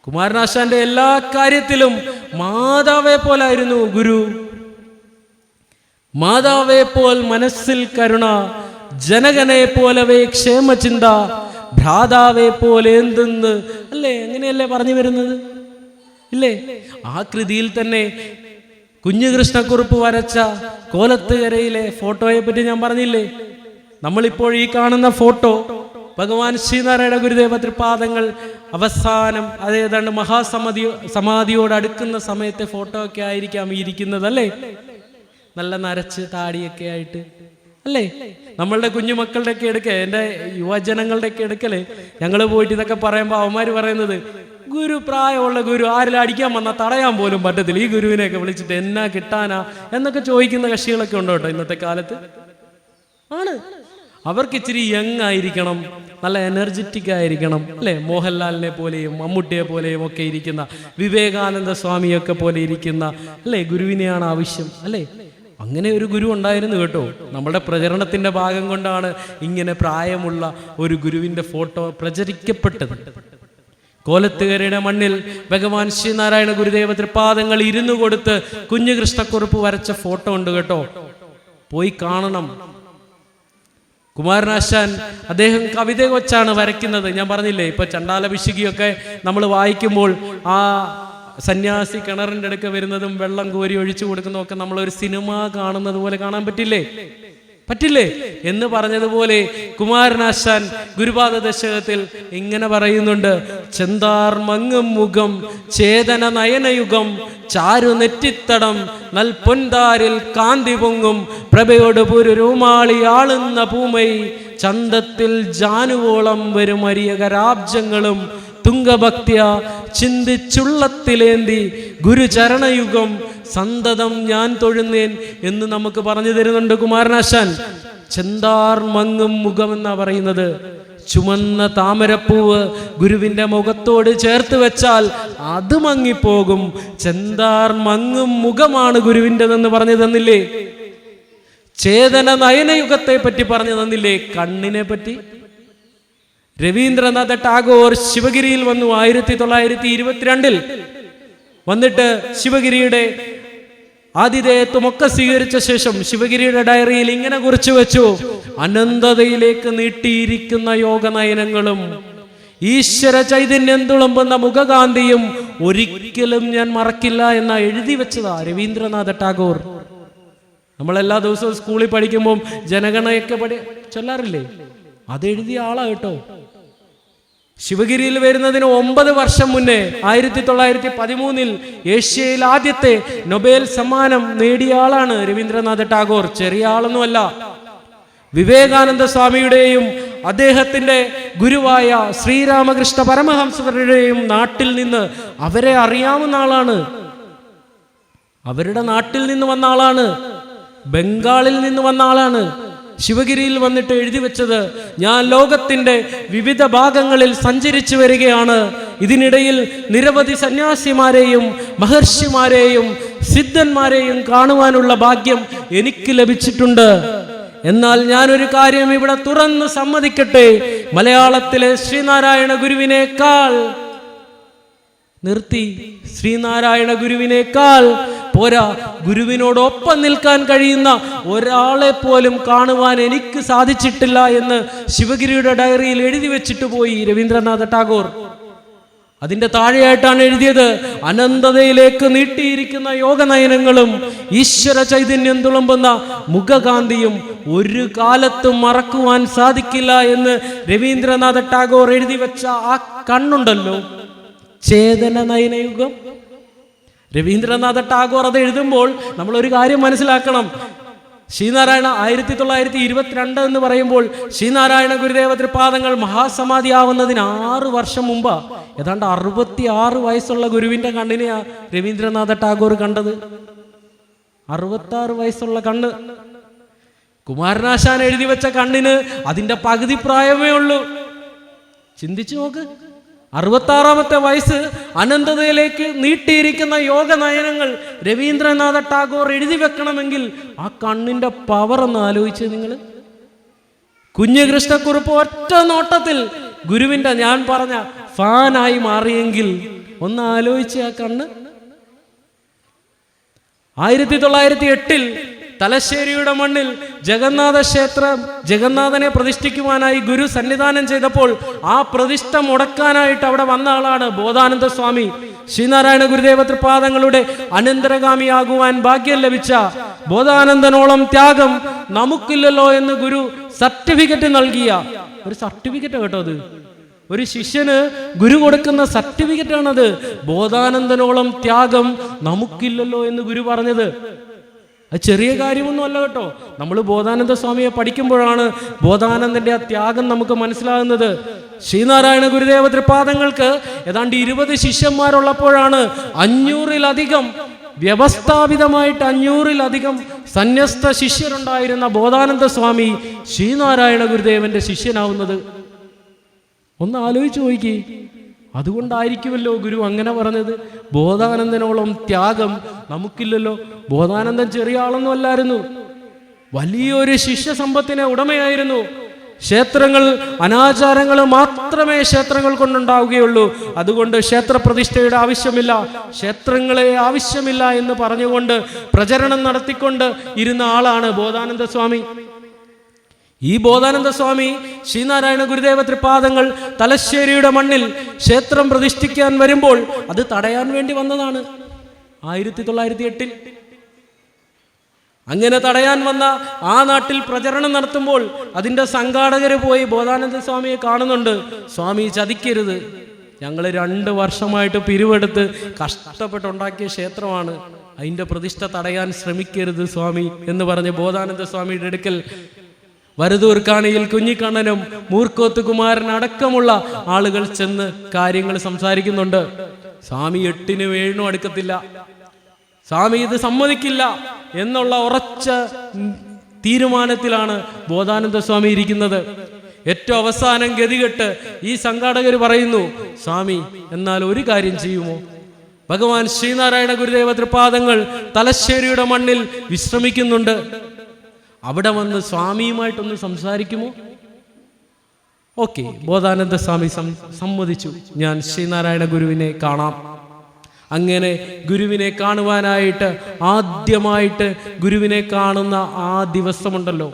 കുമാരനാശാന്റെ എല്ലാ കാര്യത്തിലും മാതാവേ പോലായിരുന്നു ഗുരു. മാതാവേ പോൽ മനസ്സിൽ കരുണ, ജനകനെ പോലവേ ക്ഷേമചിന്ത, ഭ്രാതാവേ പോലെ എന്തെന്ന് അല്ലേ? എങ്ങനെയല്ലേ പറഞ്ഞു വരുന്നത്? ഇല്ലേ? ആ കൃതിയിൽ തന്നെ കുഞ്ഞുകൃഷ്ണക്കുറുപ്പ് വരച്ച കോലത്തുകരയിലെ ഫോട്ടോയെ പറ്റി ഞാൻ പറഞ്ഞില്ലേ? നമ്മളിപ്പോൾ ഈ കാണുന്ന ഫോട്ടോ ഭഗവാൻ ശ്രീനാരായണ ഗുരുദേവ തൃപാദങ്ങൾ അവസാനം അതേതാണ്ട് സമാധിയോട് അടുക്കുന്ന സമയത്തെ ഫോട്ടോ ഒക്കെ ആയിരിക്കാം ഇരിക്കുന്നത് അല്ലേ? നല്ല നരച്ച് താടിയൊക്കെ ആയിട്ട് അല്ലേ? നമ്മളുടെ കുഞ്ഞുമക്കളുടെ ഒക്കെ എടുക്ക, എൻ്റെ യുവജനങ്ങളുടെ ഒക്കെ എടുക്കല് ഞങ്ങൾ പോയിട്ട് ഇതൊക്കെ പറയുമ്പോൾ അവന്മാര് പറയുന്നത്, ഗുരു പ്രായമുള്ള ഗുരു, ആരെല്ലാം അടിക്കാൻ വന്നാൽ തടയാൻ പോലും പറ്റത്തില്ല, ഈ ഗുരുവിനെയൊക്കെ വിളിച്ചിട്ട് എന്നാ കിട്ടാനാ എന്നൊക്കെ ചോദിക്കുന്ന കക്ഷികളൊക്കെ ഉണ്ട് കേട്ടോ ഇന്നത്തെ കാലത്ത്. ആണ്, അവർക്ക് ഇച്ചിരി യങ് ആയിരിക്കണം, നല്ല എനർജറ്റിക് ആയിരിക്കണം അല്ലേ? മോഹൻലാലിനെ പോലെയും മമ്മൂട്ടിയെ പോലെയും ഒക്കെ ഇരിക്കുന്ന, വിവേകാനന്ദ സ്വാമിയൊക്കെ പോലെ ഇരിക്കുന്ന അല്ലേ ഗുരുവിനെയാണ് ആവശ്യം അല്ലേ? അങ്ങനെ ഒരു ഗുരു ഉണ്ടായിരുന്നു കേട്ടോ. നമ്മുടെ പ്രചരണത്തിന്റെ ഭാഗം കൊണ്ടാണ് ഇങ്ങനെ പ്രായമുള്ള ഒരു ഗുരുവിന്റെ ഫോട്ടോ പ്രചരിക്കപ്പെട്ടത്. കോലത്തുകരയുടെ മണ്ണിൽ ഭഗവാൻ ശ്രീനാരായണ ഗുരുദേവ തൃപാദങ്ങൾ ഇരുന്നു കൊടുത്ത് കുഞ്ഞുകൃഷ്ണക്കുറുപ്പ് വരച്ച ഫോട്ടോ ഉണ്ട് കേട്ടോ, പോയി കാണണം. കുമാരനാശാൻ അദ്ദേഹം കവിത വെച്ചാണ് വരയ്ക്കുന്നത്. ഞാൻ പറഞ്ഞില്ലേ, ഇപ്പൊ ചണ്ടാല പിശുകിയൊക്കെ നമ്മൾ വായിക്കുമ്പോൾ ആ സന്യാസി കിണറിൻ്റെ അടുക്ക വരുന്നതും വെള്ളം കോരി ഒഴിച്ചു കൊടുക്കുന്നതൊക്കെ നമ്മളൊരു സിനിമ കാണുന്നത് പോലെ കാണാൻ പറ്റില്ലേ? പറ്റില്ലേ എന്ന് പറഞ്ഞതുപോലെ കുമാരനാശാൻ ഗുരുപാദ ദശകത്തിൽ ഇങ്ങനെ പറയുന്നുണ്ട്, ചെന്താർ മങ്ങും മുഖം ചേതന നയനയുഗം ചാരു നെറ്റിത്തടം നൽ പൊൻതാരിൽ കാന്തി പൊങ്ങും പ്രഭയോട് പുരുമാളി ആളുന്ന പൂമൈ ചന്തത്തിൽ ജാനുവോളം വരും അരിയകരാബ്ജങ്ങളും തുങ്കഭക്ത്യ ചിന്തിച്ചുള്ളത്തിലേന്തി ഗുരുചരണയുഗം സന്തതം ഞാൻ തൊഴുന്നേൻ എന്ന് നമുക്ക് പറഞ്ഞു തരുന്നുണ്ട് കുമാരനാശാൻ. ചെന്താർ മങ്ങും മുഖം എന്നാ പറയുന്നത്. ചുമന്ന താമരപ്പൂവ് ഗുരുവിന്റെ മുഖത്തോട് ചേർത്ത് വെച്ചാൽ അത് മങ്ങിപ്പോകും. ചെന്താർ മങ്ങും മുഖമാണ് ഗുരുവിൻ്റെതെന്ന് പറഞ്ഞു തന്നില്ലേ? ചേതന നയനയുഗത്തെ പറ്റി പറഞ്ഞു തന്നില്ലേ? കണ്ണിനെ പറ്റി രവീന്ദ്രനാഥ ടാഗോർ ശിവഗിരിയിൽ വന്നു 1922 വന്നിട്ട് ശിവഗിരിയുടെ ആതിഥേയത്വമൊക്കെ സ്വീകരിച്ച ശേഷം ശിവഗിരിയുടെ ഡയറിയിൽ ഇങ്ങനെ കുറിച്ചു വെച്ചു, അനന്തതയിലേക്ക് നീട്ടിയിരിക്കുന്ന യോഗനയനങ്ങളും ഈശ്വര ചൈതന്യം തുളുമ്പുന്ന മുഖകാന്തിയും ഒരിക്കലും ഞാൻ മറക്കില്ല എന്നാ എഴുതി വെച്ചതാ രവീന്ദ്രനാഥ ടാഗോർ. നമ്മളെല്ലാ ദിവസവും സ്കൂളിൽ പഠിക്കുമ്പോൾ ജനഗണയൊക്കെ ചൊല്ലാറില്ലേ? അതെഴുതിയ ആളാ കേട്ടോ. ശിവഗിരിയിൽ വരുന്നതിന് 9 വർഷം മുന്നേ 1913 ഏഷ്യയിൽ ആദ്യത്തെ നൊബേൽ സമ്മാനം നേടിയ ആളാണ് രവീന്ദ്രനാഥ ടാഗോർ. ചെറിയ ആളൊന്നുമല്ല. വിവേകാനന്ദ സ്വാമിയുടെയും അദ്ദേഹത്തിന്റെ ഗുരുവായ ശ്രീരാമകൃഷ്ണ പരമഹംസരുടെയും നാട്ടിൽ നിന്ന് അവരെ അറിയാവുന്ന ആളാണ്. അവരുടെ നാട്ടിൽ നിന്ന് വന്ന ആളാണ്. ബംഗാളിൽ നിന്ന് വന്ന ആളാണ്. ശിവഗിരിയിൽ വന്നിട്ട് എഴുതി വെച്ചത്, ഞാൻ ലോകത്തിന്റെ വിവിധ ഭാഗങ്ങളിൽ സഞ്ചരിച്ചു വരികയാണ്. ഇതിനിടയിൽ നിരവധി സന്യാസിമാരെയും മഹർഷിമാരെയും സിദ്ധന്മാരെയും കാണുവാനുള്ള ഭാഗ്യം എനിക്ക് ലഭിച്ചിട്ടുണ്ട്. എന്നാൽ ഞാനൊരു കാര്യം ഇവിടെ തുറന്ന് സമ്മതിക്കട്ടെ, മലയാളത്തിലെ ശ്രീനാരായണ ഗുരുവിനേക്കാൾ നിർത്തി, ശ്രീനാരായണ ഗുരുവിനേക്കാൾ പോരാ, ഗുരുവിനോടൊപ്പം നിൽക്കാൻ കഴിയുന്ന ഒരാളെ പോലും കാണുവാൻ എനിക്ക് സാധിച്ചിട്ടില്ല എന്ന് ശിവഗിരിയുടെ ഡയറിയിൽ എഴുതി വെച്ചിട്ട് പോയി രവീന്ദ്രനാഥ ടാഗോർ. അതിന്റെ താഴെയായിട്ടാണ് എഴുതിയത്, അനന്തതയിലേക്ക് നീട്ടിയിരിക്കുന്ന യോഗനയനങ്ങളും ഈശ്വര ചൈതന്യം തുളുമ്പുന്ന മുഖകാന്തിയും ഒരു കാലത്തും മറക്കുവാൻ സാധിക്കില്ല എന്ന് രവീന്ദ്രനാഥ ടാഗോർ എഴുതി വെച്ച ആ കണ്ണുണ്ടല്ലോ, ചേതന നയനയുഗം. രവീന്ദ്രനാഥ ടാഗോർ അത് എഴുതുമ്പോൾ നമ്മൾ ഒരു കാര്യം മനസ്സിലാക്കണം. ശ്രീനാരായണ 1922 എന്ന് പറയുമ്പോൾ ശ്രീനാരായണ ഗുരുദേവ തൃപാദങ്ങൾ മഹാസമാധി ആവുന്നതിന് 6 വർഷം മുമ്പ്, ഏതാണ്ട് 66 വയസ്സുള്ള ഗുരുവിന്റെ കണ്ണിനെയാ രവീന്ദ്രനാഥ ടാഗോർ കണ്ടത്. 66 വയസ്സുള്ള കണ്ണ്. കുമാരനാശാൻ എഴുതി വെച്ച കണ്ണിന് അതിന്റെ പകുതി പ്രായമേ ഉള്ളൂ. ചിന്തിച്ചു നോക്ക്. 66ാമത്തെ വയസ്സ്, അനന്തതയിലേക്ക് നീട്ടിയിരിക്കുന്ന യോഗ നയനങ്ങൾ രവീന്ദ്രനാഥ ടാഗോർ എഴുതി വെക്കണമെങ്കിൽ ആ കണ്ണിന്റെ പവർ ഒന്ന് ആലോചിച്ച് നിങ്ങൾ. കുഞ്ഞുകൃഷ്ണക്കുറുപ്പ് ഒറ്റ നോട്ടത്തിൽ ഗുരുവിന്റെ ഞാൻ പറഞ്ഞ ഫാനായി മാറിയെങ്കിൽ ഒന്ന് ആലോചിച്ച് ആ കണ്ണ്. 1908 തലശ്ശേരിയുടെ മണ്ണിൽ ജഗന്നാഥ ക്ഷേത്രം, ജഗന്നാഥനെ പ്രതിഷ്ഠിക്കുവാനായി ഗുരു സന്നിധാനം ചെയ്തപ്പോൾ ആ പ്രതിഷ്ഠ മുടക്കാനായിട്ട് അവിടെ വന്ന ആളാണ് ബോധാനന്ദ സ്വാമി. ശ്രീനാരായണ ഗുരുദേവ തൃപാദങ്ങളുടെ അനന്തരഗാമിയാകുവാൻ ഭാഗ്യം ലഭിച്ച ബോധാനന്ദനോളം ത്യാഗം നമുക്കില്ലല്ലോ എന്ന് ഗുരു സർട്ടിഫിക്കറ്റ് നൽകിയ ഒരു സർട്ടിഫിക്കറ്റ് കേട്ടോ. അത് ഒരു ശിഷ്യന് ഗുരു കൊടുക്കുന്ന സർട്ടിഫിക്കറ്റ് ആണത്. ബോധാനന്ദനോളം ത്യാഗം നമുക്കില്ലല്ലോ എന്ന് ഗുരു പറഞ്ഞത് അത് ചെറിയ കാര്യമൊന്നും അല്ല കേട്ടോ. നമ്മൾ ബോധാനന്ദ സ്വാമിയെ പഠിക്കുമ്പോഴാണ് ബോധാനന്ദന്റെ ആ ത്യാഗം നമുക്ക് മനസ്സിലാകുന്നത്. ശ്രീനാരായണ ഗുരുദേവ തൃപാദങ്ങൾക്ക് ഏതാണ്ട് 20 ശിഷ്യന്മാരുള്ളപ്പോഴാണ് 500-ലധികം വ്യവസ്ഥാപിതമായിട്ട് 500-ലധികം സന്യസ്ത ശിഷ്യരുണ്ടായിരുന്ന ബോധാനന്ദ സ്വാമി ശ്രീനാരായണ ഗുരുദേവന്റെ ശിഷ്യനാവുന്നത്. ഒന്ന് ആലോചിച്ച് നോക്കി. അതുകൊണ്ടായിരിക്കുമല്ലോ ഗുരു അങ്ങനെ പറഞ്ഞത്. ബോധാനന്ദനോളം ത്യാഗം നമുക്കില്ലല്ലോ. ബോധാനന്ദൻ ചെറിയ ആളൊന്നും അല്ലായിരുന്നു, വലിയൊരു ശിഷ്യ സമ്പത്തിനെ ഉടമയായിരുന്നു. ക്ഷേത്രങ്ങൾ, അനാചാരങ്ങൾ മാത്രമേ ക്ഷേത്രങ്ങൾ കൊണ്ടുണ്ടാവുകയുള്ളൂ. അതുകൊണ്ട് ക്ഷേത്രപ്രതിഷ്ഠയുടെ ആവശ്യമില്ല, ക്ഷേത്രങ്ങളെ ആവശ്യമില്ല എന്ന് പറഞ്ഞുകൊണ്ട് പ്രചരണം നടത്തിക്കൊണ്ട് ഇരുന്ന ആളാണ് ബോധാനന്ദ സ്വാമി. ഈ ബോധാനന്ദ സ്വാമി ശ്രീനാരായണ ഗുരുദേവ തൃപാദങ്ങൾ തലശ്ശേരിയുടെ മണ്ണിൽ ക്ഷേത്രം പ്രതിഷ്ഠിക്കാൻ വരുമ്പോൾ അത് തടയാൻ വേണ്ടി വന്നതാണ് 1908. അങ്ങനെ തടയാൻ വന്ന ആ നാട്ടിൽ പ്രചരണം നടത്തുമ്പോൾ അതിന്റെ സംഘാടകര് പോയി ബോധാനന്ദ സ്വാമിയെ കാണുന്നുണ്ട്. സ്വാമി ചതിക്കരുത്, ഞങ്ങൾ 2 വർഷമായിട്ട് പിരിവെടുത്ത് കഷ്ടപ്പെട്ടുണ്ടാക്കിയ ക്ഷേത്രമാണ്, അതിന്റെ പ്രതിഷ്ഠ തടയാൻ ശ്രമിക്കരുത് സ്വാമി എന്ന് പറഞ്ഞ് ബോധാനന്ദ സ്വാമിയുടെ അടുക്കൽ വരദൂർ കാണിയിൽ കുഞ്ഞിക്കണ്ണനും മൂർക്കോത്ത് കുമാരൻ അടക്കമുള്ള ആളുകൾ ചെന്ന് കാര്യങ്ങൾ സംസാരിക്കുന്നുണ്ട്. സ്വാമി 8-നും 7-നും അടുക്കത്തില്ല. സ്വാമി ഇത് സമ്മതിക്കില്ല എന്നുള്ള ഉറച്ച തീരുമാനത്തിലാണ് ബോധാനന്ദ സ്വാമി ഇരിക്കുന്നത്. ഏറ്റവും അവസാനം ഗതികെട്ട് ഈ സംഘാടകർ പറയുന്നു, സ്വാമി എന്നാൽ ഒരു കാര്യം ചെയ്യുമോ? ഭഗവാൻ ശ്രീനാരായണ ഗുരുദേവ തൃപാദങ്ങൾ തലശ്ശേരിയുടെ മണ്ണിൽ വിശ്രമിക്കുന്നുണ്ട്, അവിടെ വന്ന് സ്വാമിയുമായിട്ടൊന്ന് സംസാരിക്കുമോ? ഓക്കെ, ബോധാനന്ദ സ്വാമി സമ്മതിച്ചു, ഞാൻ ശ്രീനാരായണ ഗുരുവിനെ കാണാം. അങ്ങനെ ഗുരുവിനെ കാണുവാനായിട്ട് ആദ്യമായിട്ട് ഗുരുവിനെ കാണുന്ന ആ ദിവസമുണ്ടല്ലോ,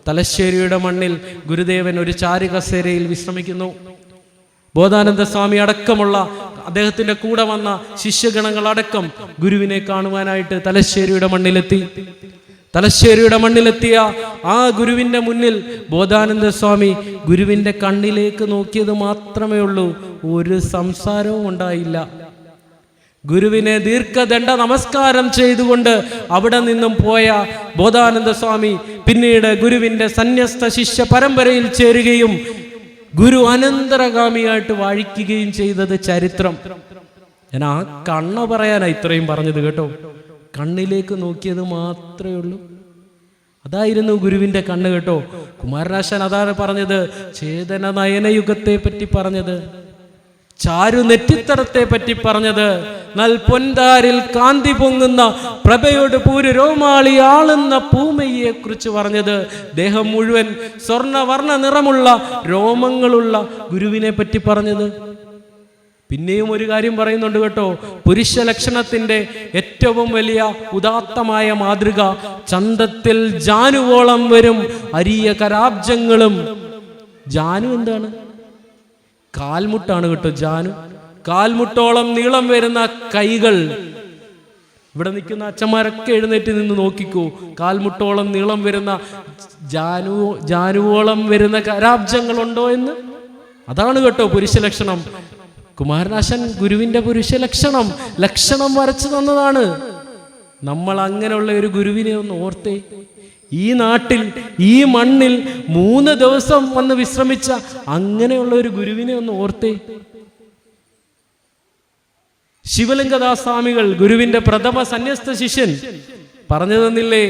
തലശ്ശേരിയുടെ മണ്ണിൽ ഗുരുദേവൻ ഒരു ചാരുകസേരയിൽ വിശ്രമിക്കുന്നു. ബോധാനന്ദ സ്വാമി അടക്കമുള്ള അദ്ദേഹത്തിന്റെ കൂടെ വന്ന ശിഷ്യഗണങ്ങളടക്കം ഗുരുവിനെ കാണുവാനായിട്ട് തലശ്ശേരിയുടെ മണ്ണിലെത്തി. തലശ്ശേരിയുടെ മണ്ണിലെത്തിയ ആ ഗുരുവിന്റെ മുന്നിൽ ബോധാനന്ദ സ്വാമി ഗുരുവിന്റെ കണ്ണിലേക്ക് നോക്കിയത് മാത്രമേ ഉള്ളൂ, ഒരു സംസാരവും ഉണ്ടായില്ല. ഗുരുവിനെ ദീർഘദണ്ഡ നമസ്കാരം ചെയ്തുകൊണ്ട് അവിടെ നിന്നും പോയ ബോധാനന്ദ സ്വാമി പിന്നീട് ഗുരുവിന്റെ സന്യസ്ത ശിഷ്യ പരമ്പരയിൽ ചേരുകയും ഗുരു അനന്തരഗാമിയായിട്ട് വാഴിക്കുകയും ചെയ്തത് ചരിത്രം. ഞാൻ ആ കണ്ണ പറയാനാ ഇത്രയും പറഞ്ഞത് കേട്ടോ. കണ്ണിലേക്ക് നോക്കിയത് മാത്രമേ ഉള്ളൂ. അതായിരുന്നു ഗുരുവിന്റെ കണ്ണ് കേട്ടോ. കുമാരനാശാൻ അതാണ് പറഞ്ഞത്, ചേതന നയനയുഗത്തെ പറ്റി പറഞ്ഞത്, ചാരു നെറ്റിത്തടത്തെ പറ്റി പറഞ്ഞത്, നൽപൊൻതാരിൽ കാന്തി പൊങ്ങുന്ന പ്രഭയോട് പൂരു രോമാളി ആളുന്ന പൂമയെ കുറിച്ച് പറഞ്ഞത്, ദേഹം മുഴുവൻ സ്വർണ്ണവർണ്ണ നിറമുള്ള രോമങ്ങളുള്ള ഗുരുവിനെ പറ്റി പറഞ്ഞത്. പിന്നെയും ഒരു കാര്യം പറയുന്നുണ്ട് കേട്ടോ, പുരുഷ ലക്ഷണത്തിന്റെ ഏറ്റവും വലിയ ഉദാത്തമായ മാതൃക, ചന്തത്തിൽ ജാനുവോളം വരും അരിയ കരാബ്ജങ്ങളും. ജാനു എന്താണ്? കാൽമുട്ടാണ് കേട്ടോ ജാനു. കാൽമുട്ടോളം നീളം വരുന്ന കൈകൾ. ഇവിടെ അച്ഛന്മാരൊക്കെ എഴുന്നേറ്റ് നിന്ന് നോക്കിക്കൂ, കാൽമുട്ടോളം നീളം വരുന്ന ജാനുവോളം വരുന്ന കരാബ്ജങ്ങളുണ്ടോ എന്ന്. അതാണ് കേട്ടോ പുരുഷ ലക്ഷണം. കുമാരനാശൻ ഗുരുവിന്റെ പുരുഷ ലക്ഷണം വരച്ചു തന്നതാണ്. നമ്മൾ അങ്ങനെയുള്ള ഒരു ഗുരുവിനെ ഒന്ന് ഓർത്തേ. ഈ നാട്ടിൽ ഈ മണ്ണിൽ 3 ദിവസം വന്ന് വിശ്രമിച്ച അങ്ങനെയുള്ള ഒരു ഗുരുവിനെ ഒന്ന് ഓർത്തേ. ശിവലിംഗദാസ് സ്വാമികൾ ഗുരുവിന്റെ പ്രഥമ സന്യസ്ത ശിഷ്യൻ പറഞ്ഞു തന്നില്ലേ,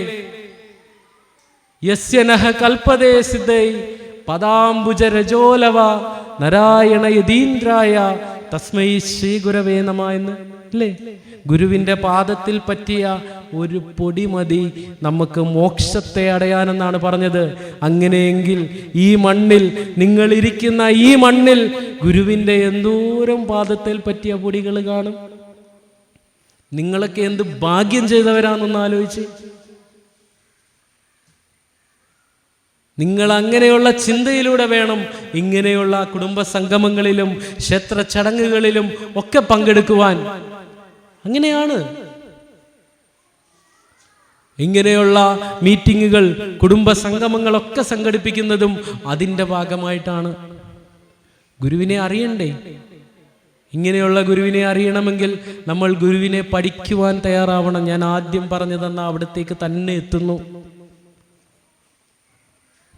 യസ്യനഹ കൽപ്പതേ സിദ്ധൈ പദാംബുജ രജോലവ നാരായണ യതീന്ദ്രായ തസ്മൈ ശ്രീ ഗുരവേ നമ എന്ന് അല്ലേ. ഗുരുവിന്റെ പാദത്തിൽ പറ്റിയ ഒരു പൊടി മതി നമുക്ക് മോക്ഷത്തെ അടയാനെന്നാണ് പറഞ്ഞത്. അങ്ങനെയെങ്കിൽ ഈ മണ്ണിൽ, നിങ്ങൾ ഇരിക്കുന്ന ഈ മണ്ണിൽ ഗുരുവിന്റെ എന്തോരം പാദത്തിൽ പറ്റിയ പൊടികൾ കാണും. നിങ്ങളൊക്കെ എന്ത് ഭാഗ്യം ചെയ്തവരാണെന്നൊന്ന് ആലോചിച്ച്. നിങ്ങൾ അങ്ങനെയുള്ള ചിന്തയിലൂടെ വേണം ഇങ്ങനെയുള്ള കുടുംബ സംഗമങ്ങളിലും ക്ഷേത്ര ചടങ്ങുകളിലും ഒക്കെ പങ്കെടുക്കുവാൻ. അങ്ങനെയാണ് ഇങ്ങനെയുള്ള മീറ്റിങ്ങുകൾ, കുടുംബ സംഗമങ്ങളൊക്കെ സംഘടിപ്പിക്കുന്നതും അതിൻ്റെ ഭാഗമായിട്ടാണ്. ഗുരുവിനെ അറിയണ്ടേ? ഇങ്ങനെയുള്ള ഗുരുവിനെ അറിയണമെങ്കിൽ നമ്മൾ ഗുരുവിനെ പഠിക്കുവാൻ തയ്യാറാവണം. ഞാൻ ആദ്യം പറഞ്ഞു തന്ന അവിടത്തേക്ക് തന്നെ എത്തുന്നു.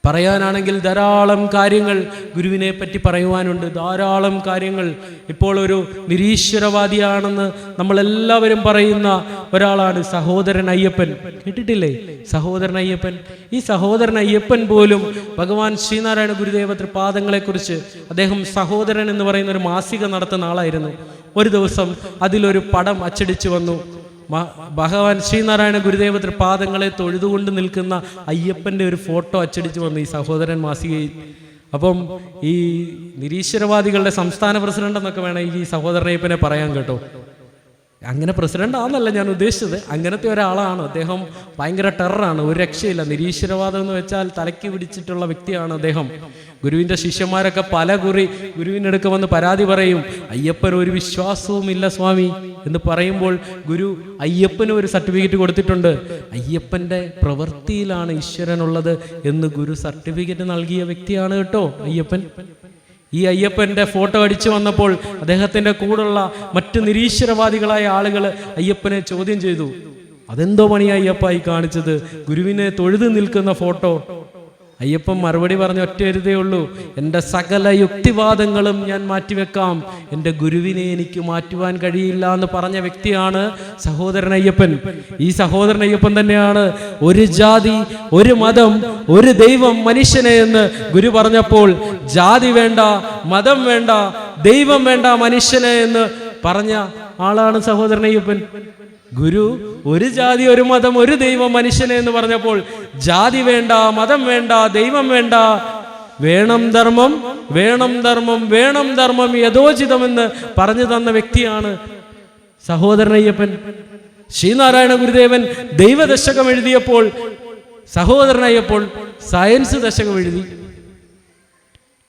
പറയാനാണെങ്കിൽ ധാരാളം കാര്യങ്ങൾ ഗുരുവിനെ പറ്റി പറയുവാനുണ്ട്, ധാരാളം കാര്യങ്ങൾ. ഇപ്പോൾ ഒരു നിരീശ്വരവാദിയാണെന്ന് നമ്മളെല്ലാവരും പറയുന്ന ഒരാളാണ് സഹോദരൻ അയ്യപ്പൻ. കേട്ടിട്ടില്ലേ സഹോദരൻ അയ്യപ്പൻ? ഈ സഹോദരൻ അയ്യപ്പൻ പോലും ഭഗവാൻ ശ്രീനാരായണ ഗുരുദേവ തൃപാദങ്ങളെക്കുറിച്ച്, അദ്ദേഹം സഹോദരൻ എന്ന് പറയുന്ന ഒരു മാസിക നടത്തുന്ന ആളായിരുന്നു. ഒരു ദിവസം അതിലൊരു പടം അച്ചടിച്ചു വന്നു. ഭഗവാൻ ശ്രീനാരായണ ഗുരുദേവ തൃപാദങ്ങളെ തൊഴുതുകൊണ്ട് നിൽക്കുന്ന അയ്യപ്പന്റെ ഒരു ഫോട്ടോ അച്ചടിച്ചു വന്നു ഈ സഹോദരൻ മാസികയിൽ. അപ്പം ഈ നിരീശ്വരവാദികളുടെ സംസ്ഥാന പ്രസിഡന്റ് എന്നൊക്കെ വേണം ഈ സഹോദരൻ അയ്യപ്പനെ പറയാൻ കേട്ടോ. അങ്ങനെ പ്രസിഡന്റ് ആണെന്നല്ല ഞാൻ ഉദ്ദേശിച്ചത്, അങ്ങനത്തെ ഒരാളാണ് അദ്ദേഹം. ഭയങ്കര ടെററാണ്, ഒരു രക്ഷയില്ല. നിരീശ്വരവാദം എന്ന് വെച്ചാൽ തലയ്ക്ക് പിടിച്ചിട്ടുള്ള വ്യക്തിയാണ് അദ്ദേഹം. ഗുരുവിന്റെ ശിഷ്യന്മാരൊക്കെ പല കുറി ഗുരുവിൻ്റെ അടുക്ക വന്ന് പരാതി പറയും, അയ്യപ്പൻ ഒരു വിശ്വാസവും ഇല്ല സ്വാമി എന്ന് പറയുമ്പോൾ ഗുരു അയ്യപ്പന് ഒരു സർട്ടിഫിക്കറ്റ് കൊടുത്തിട്ടുണ്ട്. അയ്യപ്പന്റെ പ്രവൃത്തിയിലാണ് ഈശ്വരനുള്ളത് എന്ന് ഗുരു സർട്ടിഫിക്കറ്റ് നൽകിയ വ്യക്തിയാണ് കേട്ടോ അയ്യപ്പൻ. ഈ അയ്യപ്പന്റെ ഫോട്ടോ അടിച്ചു വന്നപ്പോൾ അദ്ദേഹത്തിന്റെ കൂടെയുള്ള മറ്റു നിരീശ്വരവാദികളായ ആളുകൾ അയ്യപ്പനെ ചോദ്യം ചെയ്തു. അതെന്തോ പണിയാ അയ്യപ്പായി കാണിച്ചത്? ഗുരുവിനെ തൊഴുതു നിൽക്കുന്ന ഫോട്ടോ. അയ്യപ്പൻ മറുപടി പറഞ്ഞ ഒറ്റ എഴുതേ ഉള്ളൂ, എൻ്റെ സകല യുക്തിവാദങ്ങളും ഞാൻ മാറ്റിവെക്കാം, എൻ്റെ ഗുരുവിനെ എനിക്ക് മാറ്റുവാൻ കഴിയില്ല എന്ന് പറഞ്ഞ വ്യക്തിയാണ് സഹോദരൻ അയ്യപ്പൻ. ഈ സഹോദരൻ അയ്യപ്പൻ തന്നെയാണ് ഒരു ജാതി, ഒരു മതം, ഒരു ദൈവം മനുഷ്യനെ എന്ന് ഗുരു പറഞ്ഞപ്പോൾ ജാതി വേണ്ട, മതം വേണ്ട, ദൈവം വേണ്ട, മനുഷ്യനെ എന്ന് പറഞ്ഞ ആളാണ് സഹോദരൻ അയ്യപ്പൻ. ഗുരു ഒരു ജാതി, ഒരു മതം, ഒരു ദൈവം, മനുഷ്യനെ എന്ന് പറഞ്ഞപ്പോൾ ജാതി വേണ്ട, മതം വേണ്ട, ദൈവം വേണ്ട, വേണം ധർമ്മം, വേണം ധർമ്മം, വേണം ധർമ്മം യഥോചിതമെന്ന് പറഞ്ഞു തന്ന വ്യക്തിയാണ് സഹോദരൻ അയ്യപ്പൻ. ശ്രീനാരായണ ഗുരുദേവൻ ദൈവദശകം എഴുതിയപ്പോൾ സഹോദരൻ അയ്യപ്പോൾ സയൻസ് ദശകം എഴുതി.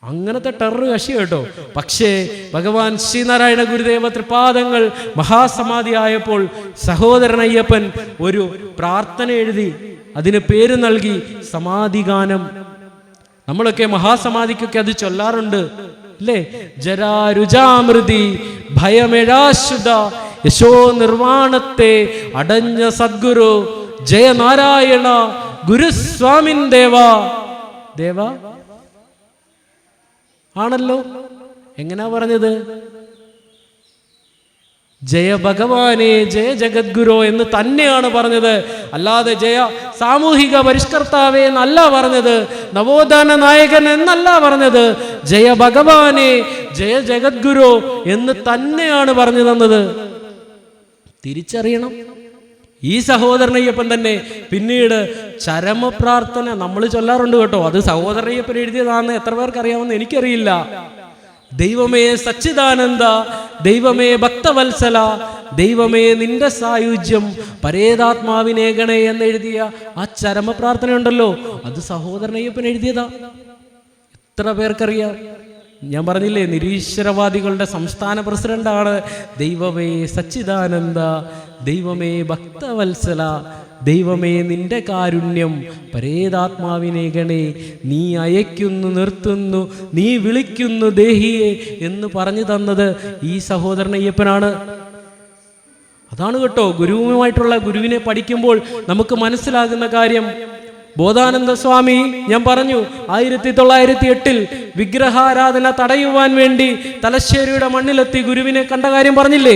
അങ്ങനത്തെ ടെറർ കക്ഷി കേട്ടോ. പക്ഷേ ഭഗവാൻ ശ്രീനാരായണ ഗുരുദേവ തൃപാദങ്ങൾ മഹാസമാധി ആയപ്പോൾ സഹോദരൻ അയ്യപ്പൻ ഒരു പ്രാർത്ഥന എഴുതി, അതിന് പേര് നൽകി സമാധിഗാനം. നമ്മളൊക്കെ മഹാസമാധിക്കൊക്കെ അത് ചൊല്ലാറുണ്ട് അല്ലേ? ജരാരുജാമൃതി ഭയമേഴാശുദ്ധ യശോ നിർവാണത്തെ അടഞ്ഞ സദ്ഗുരു ജയനാരായണ ഗുരുസ്വാമിൻ ദേവ. ദേവ ആണല്ലോ. എങ്ങനാ പറഞ്ഞത്? ജയ ഭഗവാനെ, ജയ ജഗദ്ഗുരു എന്ന് തന്നെയാണ് പറഞ്ഞത്. അല്ലാതെ ജയ സാമൂഹിക പരിഷ്കർത്താവേ എന്നല്ല പറഞ്ഞത്, നവോത്ഥാന നായകൻ എന്നല്ല പറഞ്ഞത്. ജയ ഭഗവാനെ, ജയ ജഗദ്ഗുരു എന്ന് തന്നെയാണ് പറഞ്ഞു തന്നത്. തിരിച്ചറിയണം. ഈ സഹോദരനയ്യപ്പൻ തന്നെ പിന്നീട് ചരമപ്രാർത്ഥന നമ്മൾ ചൊല്ലാറുണ്ട് കേട്ടോ. അത് സഹോദരനയ്യപ്പൻ എഴുതിയതാണെന്ന് എത്ര പേർക്ക് അറിയാമെന്ന് എനിക്കറിയില്ല. ദൈവമേ സച്ചിദാനന്ദ, ദൈവമേ ഭക്തവത്സല, ദൈവമേ നിന്റെ സായുജ്യം പരേതാത്മാവിനേകണേ എന്നെഴുതിയ ആ ചരമപ്രാർത്ഥന ഉണ്ടല്ലോ, അത് സഹോദരനയ്യപ്പൻ എഴുതിയതാ. എത്ര പേർക്കറിയാം? ഞാൻ പറഞ്ഞില്ലേ, നിരീശ്വരവാദികളുടെ സംസ്ഥാന പ്രസിഡന്റാണ്. ദൈവമേ സച്ചിദാനന്ദ, ദൈവമേ ഭക്തവത്സല, ദൈവമേ നിന്റെ കാരുണ്യം പരേതാത്മാവിനേകണേ, നീ അയക്കുന്നു നിർത്തുന്നു, നീ വിളിക്കുന്നു ദേഹിയെ എന്ന് പറഞ്ഞു തന്നത് ഈ സഹോദരനയ്യപ്പനാണ്. അതാണ് കേട്ടോ ഗുരുവുമായിട്ടുള്ള, ഗുരുവിനെ പഠിക്കുമ്പോൾ നമുക്ക് മനസ്സിലാകുന്ന കാര്യം. ബോധാനന്ദ സ്വാമി, ഞാൻ പറഞ്ഞു 1908 വിഗ്രഹാരാധന തടയുവാൻ വേണ്ടി തലശ്ശേരിയുടെ മണ്ണിലെത്തി ഗുരുവിനെ കണ്ട കാര്യം പറഞ്ഞില്ലേ?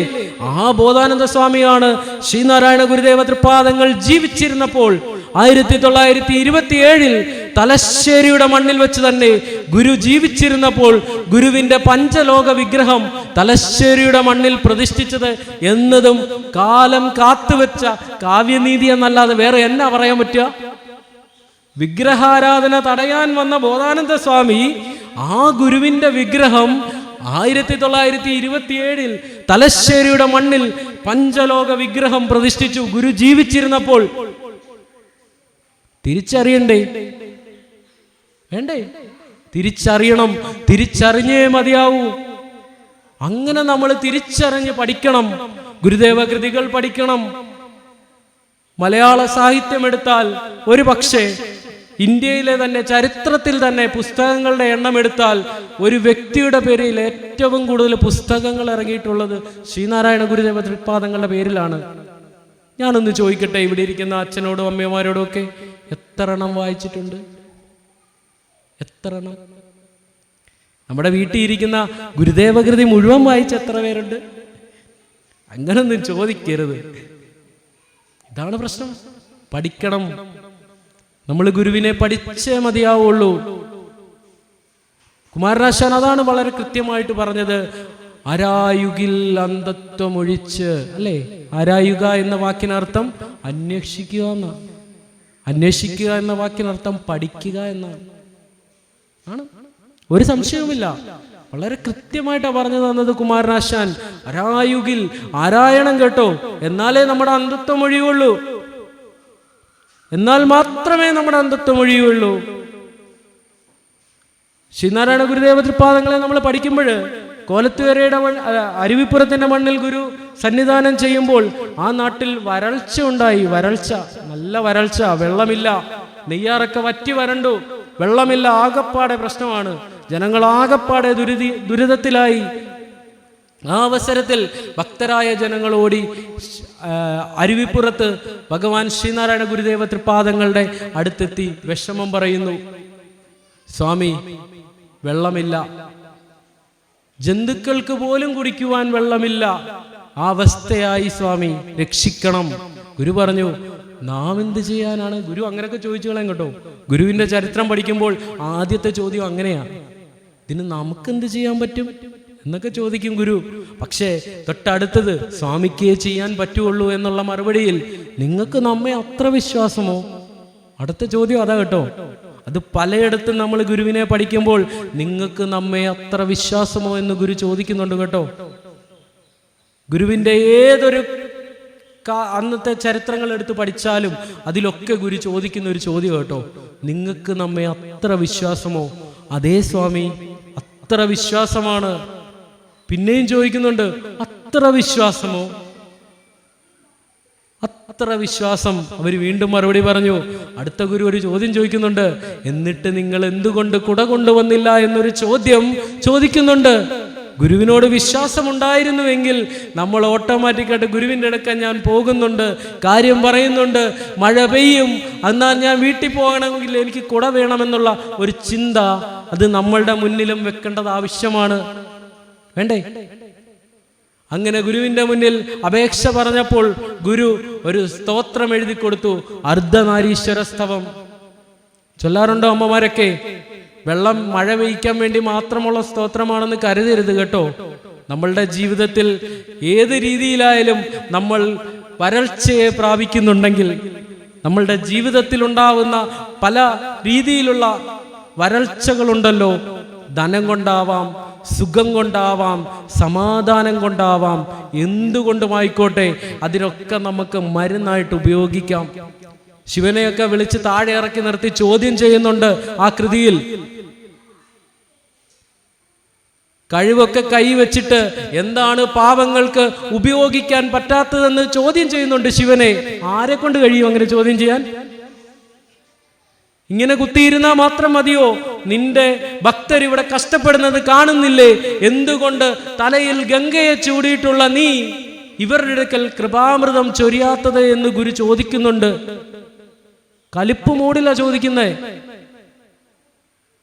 ആ ബോധാനന്ദ സ്വാമിയാണ് ശ്രീനാരായണ ഗുരുദേവ തൃപാദങ്ങൾ ജീവിച്ചിരുന്നപ്പോൾ 1927 തലശ്ശേരിയുടെ മണ്ണിൽ വെച്ച് തന്നെ, ഗുരു ജീവിച്ചിരുന്നപ്പോൾ ഗുരുവിന്റെ പഞ്ചലോക വിഗ്രഹം തലശ്ശേരിയുടെ മണ്ണിൽ പ്രതിഷ്ഠിച്ചത് എന്നതും കാലം കാത്തുവെച്ച കാവ്യനീതി എന്നല്ലാതെ വേറെ എന്നാ പറയാൻ പറ്റുക? വിഗ്രഹാരാധന തടയാൻ വന്ന ബോധാനന്ദ സ്വാമി ആ ഗുരുവിന്റെ വിഗ്രഹം 1927 തലശ്ശേരിയുടെ മണ്ണിൽ പഞ്ചലോക വിഗ്രഹം പ്രതിഷ്ഠിച്ചു, ഗുരു ജീവിച്ചിരുന്നപ്പോൾ. തിരിച്ചറിയണ്ടേ? വേണ്ടേ? തിരിച്ചറിയണം. തിരിച്ചറിഞ്ഞേ മതിയാവൂ. അങ്ങനെ നമ്മൾ തിരിച്ചറിഞ്ഞ് പഠിക്കണം. ഗുരുദേവ കൃതികൾ പഠിക്കണം. മലയാള സാഹിത്യം എടുത്താൽ ഒരു പക്ഷേ ഇന്ത്യയിലെ തന്നെ ചരിത്രത്തിൽ തന്നെ പുസ്തകങ്ങളുടെ എണ്ണം എടുത്താൽ ഒരു വ്യക്തിയുടെ പേരിൽ ഏറ്റവും കൂടുതൽ പുസ്തകങ്ങൾ ഇറങ്ങിയിട്ടുള്ളത് ശ്രീനാരായണ ഗുരുദേവ തൃപാദങ്ങളുടെ പേരിലാണ്. ഞാനൊന്ന് ചോദിക്കട്ടെ, ഇവിടെ ഇരിക്കുന്ന അച്ഛനോടും അമ്മമാരോടും ഒക്കെ എത്ര എണ്ണം വായിച്ചിട്ടുണ്ട്? എത്ര എണ്ണം? നമ്മുടെ വീട്ടിൽ ഇരിക്കുന്ന ഗുരുദേവകൃതി മുഴുവൻ വായിച്ച എത്ര പേരുണ്ട്? അങ്ങനൊന്നും ചോദിക്കരുത്. ഇതാണ് പ്രശ്നം. പഠിക്കണം. നമ്മൾ ഗുരുവിനെ പഠിച്ചേ മതിയാവുള്ളൂ. കുമാരനാശാൻ അതാണ് വളരെ കൃത്യമായിട്ട് പറഞ്ഞത്. അരായുകിൽ അന്ധത്വമൊഴിച്ച്, അല്ലേ? അരായുക എന്ന വാക്കിനർത്ഥം അന്വേഷിക്കുക എന്നാണ്. അന്വേഷിക്കുക എന്ന വാക്കിനർത്ഥം പഠിക്കുക എന്നാണ്. ഒരു സംശയവുമില്ല. വളരെ കൃത്യമായിട്ടാണ് പറഞ്ഞു തന്നത് കുമാരനാശാൻ. അരായുകിൽ, ആരായണം കേട്ടോ, എന്നാലേ നമ്മുടെ അന്ധത്വം ഒഴിയുള്ളൂ. എന്നാൽ മാത്രമേ നമ്മുടെ അന്ധത്വം ഒഴിയുള്ളൂ. ശ്രീനാരായണ ഗുരുദേവ തൃപാദങ്ങളെ നമ്മൾ പഠിക്കുമ്പോൾ കോലത്തുകരയുടെ അരുവിപ്പുറത്തിന്റെ മണ്ണിൽ ഗുരു സന്നിധാനം ചെയ്യുമ്പോൾ ആ നാട്ടിൽ വരൾച്ച ഉണ്ടായി. വരൾച്ച, നല്ല വരൾച്ച, വെള്ളമില്ല. നെയ്യാറൊക്കെ വറ്റി വരണ്ടു, വെള്ളമില്ല. ആകപ്പാടെ പ്രശ്നമാണ്. ജനങ്ങൾ ആകപ്പാടെ ദുരിതത്തിലായി. ആ അവസരത്തിൽ ഭക്തരായ ജനങ്ങൾ ഓടി അരുവിപ്പുറത്ത് ഭഗവാൻ ശ്രീനാരായണ ഗുരുദേവ തൃപാദങ്ങളുടെ അടുത്തെത്തി വിഷമം പറയുന്നു. സ്വാമി, വെള്ളമില്ല, ജന്തുക്കൾക്ക് പോലും കുടിക്കുവാൻ വെള്ളമില്ല. ആ അവസ്ഥയായി സ്വാമി, രക്ഷിക്കണം. ഗുരു പറഞ്ഞു, നാം എന്ത് ചെയ്യാനാണ്? ഗുരു അങ്ങനെയൊക്കെ ചോദിച്ചു കളയും കേട്ടോ. ഗുരുവിന്റെ ചരിത്രം പഠിക്കുമ്പോൾ ആദ്യത്തെ ചോദ്യം അങ്ങനെയാ, ഇതിന് നമുക്കെന്ത് ചെയ്യാൻ പറ്റും എന്നൊക്കെ ചോദിക്കും ഗുരു. പക്ഷേ തൊട്ടടുത്തത് സ്വാമിക്കേ ചെയ്യാൻ പറ്റുള്ളൂ എന്നുള്ള മറുപടിയിൽ നിങ്ങൾക്ക് നമ്മെ അത്ര വിശ്വാസമോ? അടുത്ത ചോദ്യം അതാ കേട്ടോ. അത് പലയിടത്തും നമ്മൾ ഗുരുവിനെ പഠിക്കുമ്പോൾ നിങ്ങൾക്ക് നമ്മെ അത്ര വിശ്വാസമോ എന്ന് ഗുരു ചോദിക്കുന്നുണ്ട് കേട്ടോ. ഗുരുവിന്റെ ഏതൊരു അന്നത്തെ ചരിത്രങ്ങൾ എടുത്ത് പഠിച്ചാലും അതിലൊക്കെ ഗുരു ചോദിക്കുന്ന ഒരു ചോദ്യം കേട്ടോ, നിങ്ങൾക്ക് നമ്മെ അത്ര വിശ്വാസമോ? അതേ സ്വാമി, അത്ര വിശ്വാസമാണ്. പിന്നെയും ചോദിക്കുന്നുണ്ട്, അത്ര വിശ്വാസമോ? അത്ര വിശ്വാസം. അവർ വീണ്ടും മറുപടി പറഞ്ഞു. അടുത്ത ഗുരു ഒരു ചോദ്യം ചോദിക്കുന്നുണ്ട്, എന്നിട്ട് നിങ്ങൾ എന്തുകൊണ്ട് കുട കൊണ്ടുവന്നില്ല എന്നൊരു ചോദ്യം ചോദിക്കുന്നുണ്ട്. ഗുരുവിനോട് വിശ്വാസമുണ്ടായിരുന്നുവെങ്കിൽ നമ്മൾ ഓട്ടോമാറ്റിക്കായിട്ട് ഗുരുവിൻ്റെ അടുക്കൽ ഞാൻ പോകുന്നുണ്ട്, കാര്യം പറയുന്നുണ്ട്, മഴ പെയ്യും, എന്നാൽ ഞാൻ വീട്ടിൽ പോകണമെങ്കിൽ എനിക്ക് കുട വേണമെന്നുള്ള ഒരു ചിന്ത അത് നമ്മളുടെ മുന്നിലും വെക്കേണ്ടത് ആവശ്യമാണ്. വേണ്ടേ? അങ്ങനെ ഗുരുവിന്റെ മുന്നിൽ അപേക്ഷ പറഞ്ഞപ്പോൾ ഗുരു ഒരു സ്തോത്രം എഴുതി കൊടുത്തു. അർദ്ധനാരീശ്വര സ്തവം ചൊല്ലാറുണ്ടോ അമ്മമാരൊക്കെ? വെള്ളം മഴ പെയ്യ്ക്കാൻ വേണ്ടി മാത്രമുള്ള സ്തോത്രമാണെന്ന് കരുതരുത് കേട്ടോ. നമ്മളുടെ ജീവിതത്തിൽ ഏത് രീതിയിലായാലും നമ്മൾ വരൾച്ചയെ പ്രാപിക്കുന്നുണ്ടെങ്കിൽ, നമ്മളുടെ ജീവിതത്തിൽ ഉണ്ടാവുന്ന പല രീതിയിലുള്ള വരൾച്ചകളുണ്ടല്ലോ, ധനം കൊണ്ടാവാം, സുഖം കൊണ്ടാവാം, സമാധാനം കൊണ്ടാവാം, എന്തുകൊണ്ടുമായിക്കോട്ടെ, അതിനൊക്കെ നമുക്ക് മരുന്നായിട്ട് ഉപയോഗിക്കാം. ശിവനെയൊക്കെ വിളിച്ച് താഴെ ഇറക്കി നിർത്തി ചോദ്യം ചെയ്യുന്നുണ്ട് ആ കൃതിയിൽ. കഴിവൊക്കെ കൈവച്ചിട്ട് എന്താണ് പാവങ്ങൾക്ക് ഉപയോഗിക്കാൻ പറ്റാത്തതെന്ന് ചോദ്യം ചെയ്യുന്നുണ്ട് ശിവനെ. ആരെ കൊണ്ട് കഴിയും അങ്ങനെ ചോദ്യം ചെയ്യാൻ? ഇങ്ങനെ കുത്തിയിരുന്നാ മാത്രം മതിയോ? നിന്റെ ഭക്തർ ഇവിടെ കഷ്ടപ്പെടുന്നത് കാണുന്നില്ലേ? എന്തുകൊണ്ട് തലയിൽ ഗംഗയെ ചൂടിയിട്ടുള്ള നീ ഇവരുടെ അടുക്കൽ കൃപാമൃതം ചൊരിയാത്തത് എന്ന് ഗുരു ചോദിക്കുന്നുണ്ട്. കലിപ്പ് മൂടില ചോദിക്കുന്നേ.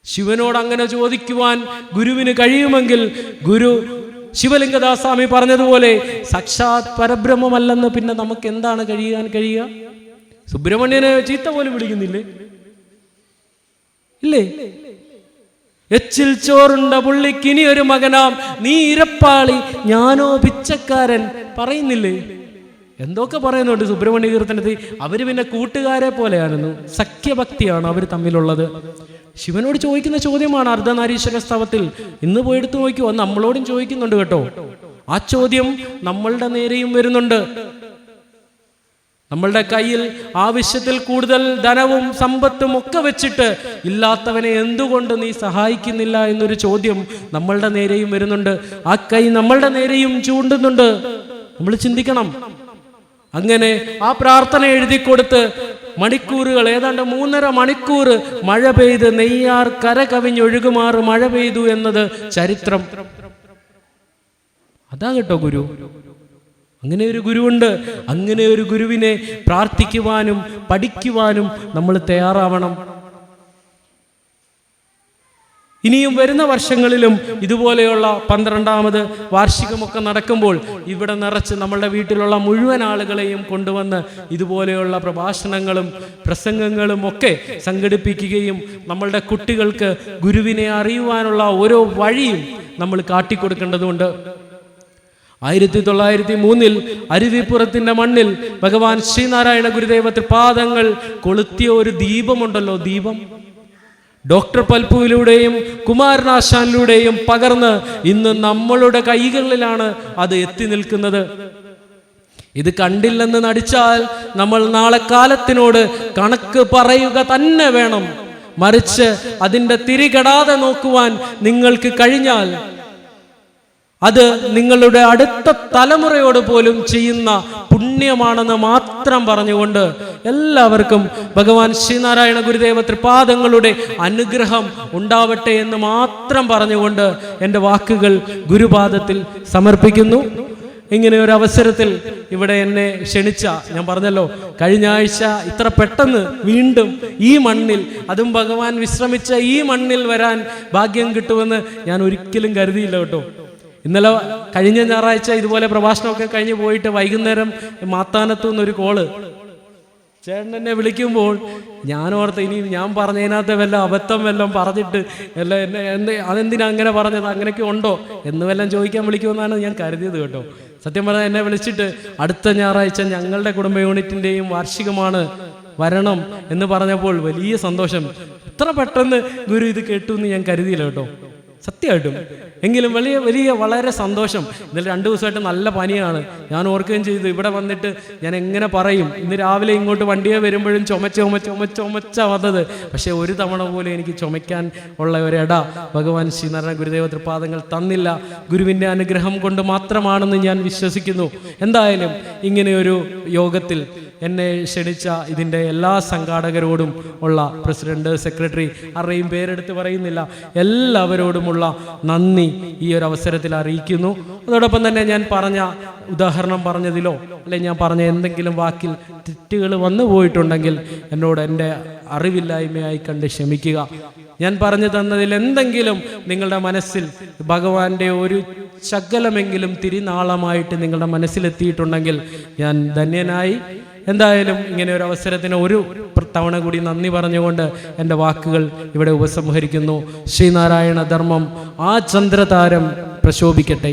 ശിവനോട് അങ്ങനെ ചോദിക്കുവാൻ ഗുരുവിന് കഴിയുമെങ്കിൽ, ഗുരു ശിവലിംഗദാസ്വാമി പറഞ്ഞതുപോലെ സാക്ഷാത് പരബ്രഹ്മമല്ലെന്ന് പിന്നെ നമുക്ക് എന്താണ് കഴിയുക? സുബ്രഹ്മണ്യനെ ചീത്ത പോലും വിളിക്കുന്നില്ലേ? ഇല്ലേ? എച്ചിൽ ചോറുണ്ട പുള്ളിക്ക് ഇനി ഒരു മകനാം, നീ ഇരപ്പാളി ഞാനോ പിച്ചക്കാരൻ പറയുന്നില്ലേ? എന്തൊക്കെ പറയുന്നുണ്ട് സുബ്രഹ്മണ്യ കീർത്തനത്തിൽ. അവര് പിന്നെ കൂട്ടുകാരെ പോലെയാണെന്നു. സഖ്യഭക്തിയാണ് അവർ തമ്മിലുള്ളത്. ശിവനോട് ചോദിക്കുന്ന ചോദ്യമാണ് അർദ്ധനാരീശ്വര സ്തവത്തിൽ. ഇന്ന് പോയെടുത്ത് നോക്കിയോ, നമ്മളോടും ചോദിക്കുന്നുണ്ട് കേട്ടോ. ആ ചോദ്യം നമ്മളുടെ നേരെയും വരുന്നുണ്ട്. നമ്മളുടെ കയ്യിൽ ആവശ്യത്തിൽ കൂടുതൽ ധനവും സമ്പത്തും ഒക്കെ വെച്ചിട്ട് ഇല്ലാത്തവനെ എന്തുകൊണ്ട് നീ സഹായിക്കുന്നില്ല എന്നൊരു ചോദ്യം നമ്മളുടെ നേരെയും വരുന്നുണ്ട്. ആ കൈ നമ്മളുടെ നേരെയും ചൂണ്ടുന്നുണ്ട്. നമ്മൾ ചിന്തിക്കണം. അങ്ങനെ ആ പ്രാർത്ഥന എഴുതി കൊടുത്ത് മണിക്കൂറുകൾ, ഏതാണ്ട് 3.5 മണിക്കൂർ മഴ പെയ്ത് നെയ്യാർ കര കവിഞ്ഞൊഴുകുമാറ് മഴ പെയ്തു എന്നത് ചരിത്രം. അതാ കേട്ടോ ഗുരു. അങ്ങനെ ഒരു ഗുരുവുണ്ട്. അങ്ങനെ ഒരു ഗുരുവിനെ പ്രാർത്ഥിക്കുവാനും പഠിക്കുവാനും നമ്മൾ തയ്യാറാവണം. ഇനിയും വരുന്ന വർഷങ്ങളിലും ഇതുപോലെയുള്ള 12ാമത് വാർഷികമൊക്കെ നടക്കുമ്പോൾ ഇവിടെ നിറച്ച് നമ്മളുടെ വീട്ടിലുള്ള മുഴുവൻ ആളുകളെയും കൊണ്ടുവന്ന് ഇതുപോലെയുള്ള പ്രഭാഷണങ്ങളും പ്രസംഗങ്ങളും ഒക്കെ സംഘടിപ്പിക്കുകയും നമ്മളുടെ കുട്ടികൾക്ക് ഗുരുവിനെ അറിയുവാനുള്ള ഓരോ വഴിയും നമ്മൾ കാട്ടിക്കൊടുക്കേണ്ടതുണ്ട്. 1903 അരുവിപ്പുറത്തിന്റെ മണ്ണിൽ ഭഗവാൻ ശ്രീനാരായണ ഗുരുദേവ തൃപാദങ്ങൾ കൊളുത്തിയ ഒരു ദീപമുണ്ടല്ലോ, ദീപം ഡോക്ടർ പൽപ്പുവിലൂടെയും കുമാരനാശാനിലൂടെയും പകർന്ന് ഇന്ന് നമ്മളുടെ കൈകളിലാണ് അത് എത്തി നിൽക്കുന്നത്. ഇത് കണ്ടില്ലെന്ന് നടിച്ചാൽ നമ്മൾ നാളെ കാലത്തിനോട് കണക്ക് പറയുക തന്നെ വേണം. മറിച്ച് അതിൻ്റെ തിരികെടാതെ നോക്കുവാൻ നിങ്ങൾക്ക് കഴിഞ്ഞാൽ അത് നിങ്ങളുടെ അടുത്ത തലമുറയോട് പോലും ചെയ്യുന്ന പുണ്യമാണെന്ന് മാത്രം പറഞ്ഞുകൊണ്ട് എല്ലാവർക്കും ഭഗവാൻ ശ്രീനാരായണ ഗുരുദേവ തൃപാദങ്ങളുടെ അനുഗ്രഹം ഉണ്ടാവട്ടെ എന്ന് മാത്രം പറഞ്ഞുകൊണ്ട് എൻ്റെ വാക്കുകൾ ഗുരുപാദത്തിൽ സമർപ്പിക്കുന്നു. ഇങ്ങനെ ഒരു അവസരത്തിൽ ഇവിടെ എന്നെ ക്ഷണിച്ച, ഞാൻ പറഞ്ഞല്ലോ കഴിഞ്ഞ ആഴ്ച ഇത്ര പെട്ടെന്ന് വീണ്ടും ഈ മണ്ണിൽ, അതും ഭഗവാൻ വിശ്രമിച്ച ഈ മണ്ണിൽ വരാൻ ഭാഗ്യം കിട്ടുമെന്ന് ഞാൻ ഒരിക്കലും കരുതിയില്ല കേട്ടോ. ഇന്നലെ കഴിഞ്ഞ ഞായറാഴ്ച ഇതുപോലെ പ്രഭാഷണമൊക്കെ കഴിഞ്ഞ് പോയിട്ട് വൈകുന്നേരം മാത്താനത്തു നിന്നൊരു കോള്. ചേട്ടൻ എന്നെ വിളിക്കുമ്പോൾ ഞാൻ ഓർത്ത് ഇനി ഞാൻ പറഞ്ഞതിനകത്ത് വല്ല അബദ്ധം വല്ലതും പറഞ്ഞിട്ട് അതെന്തിനാ അങ്ങനെ പറഞ്ഞത്, അങ്ങനെയൊക്കെ ഉണ്ടോ എന്ന് വല്ലതും ചോദിക്കാൻ വിളിക്കുമെന്നാണ് ഞാൻ കരുതിയത് കേട്ടോ. സത്യം പറഞ്ഞാൽ എന്നെ വിളിച്ചിട്ട് അടുത്ത ഞായറാഴ്ച ഞങ്ങളുടെ കുടുംബ യൂണിറ്റിൻ്റെയും വാർഷികമാണ്, വരണം എന്ന് പറഞ്ഞപ്പോൾ വലിയ സന്തോഷം. ഇത്ര പെട്ടെന്ന് ഗുരു ഇത് കേട്ടു എന്ന് ഞാൻ കരുതിയില്ല കേട്ടോ, സത്യമായിട്ടും. എങ്കിലും വലിയ വലിയ വളരെ സന്തോഷം. ഇന്നലെ 2 ദിവസമായിട്ട് നല്ല പനിയാണ്. ഞാൻ ഓർക്കുകയും ചെയ്തു ഇവിടെ വന്നിട്ട് ഞാൻ എങ്ങനെ പറയും. ഇന്ന് രാവിലെ ഇങ്ങോട്ട് വണ്ടിയെ വരുമ്പോഴും ചുമച്ചാ വന്നത്. പക്ഷെ ഒരു തവണ പോലും എനിക്ക് ചുമയ്ക്കാൻ ഉള്ള ഒരിട ഭഗവാൻ ശ്രീനാരായണ ഗുരുദേവ തൃപാദങ്ങൾ തന്നില്ല. ഗുരുവിൻ്റെ അനുഗ്രഹം കൊണ്ട് മാത്രമാണെന്ന് ഞാൻ വിശ്വസിക്കുന്നു. എന്തായാലും ഇങ്ങനെയൊരു യോഗത്തിൽ എന്നെ ക്ഷണിച്ച ഇതിൻ്റെ എല്ലാ സംഘാടകരോടും ഉള്ള പ്രസിഡന്റ്, സെക്രട്ടറി, ആരുടെയും പേരെടുത്ത് പറയുന്നില്ല, എല്ലാവരോടുമുള്ള നന്ദി ഈ ഒരു അവസരത്തിൽ അറിയിക്കുന്നു. അതോടൊപ്പം തന്നെ ഞാൻ പറഞ്ഞ ഉദാഹരണം പറഞ്ഞതിലോ അല്ലെങ്കിൽ ഞാൻ പറഞ്ഞ എന്തെങ്കിലും വാക്കിൽ തെറ്റുകൾ വന്നു പോയിട്ടുണ്ടെങ്കിൽ എന്നോട് എൻ്റെ അറിവില്ലായ്മയായി കണ്ട് ക്ഷമിക്കുക. ഞാൻ പറഞ്ഞു തന്നതിൽ എന്തെങ്കിലും നിങ്ങളുടെ മനസ്സിൽ ഭഗവാന്റെ ഒരു ശകലമെങ്കിലും തിരിനാളമായിട്ട് നിങ്ങളുടെ മനസ്സിലെത്തിയിട്ടുണ്ടെങ്കിൽ ഞാൻ ധന്യനായി. എന്തായാലും ഇങ്ങനെ ഒരു അവസരത്തിന് ഒരു തവണ കൂടി നന്ദി പറഞ്ഞുകൊണ്ട് എൻ്റെ വാക്കുകൾ ഇവിടെ ഉപസംഹരിക്കുന്നു. ശ്രീനാരായണ ധർമ്മം ആ ചന്ദ്രതാരം പ്രശോഭിക്കട്ടെ.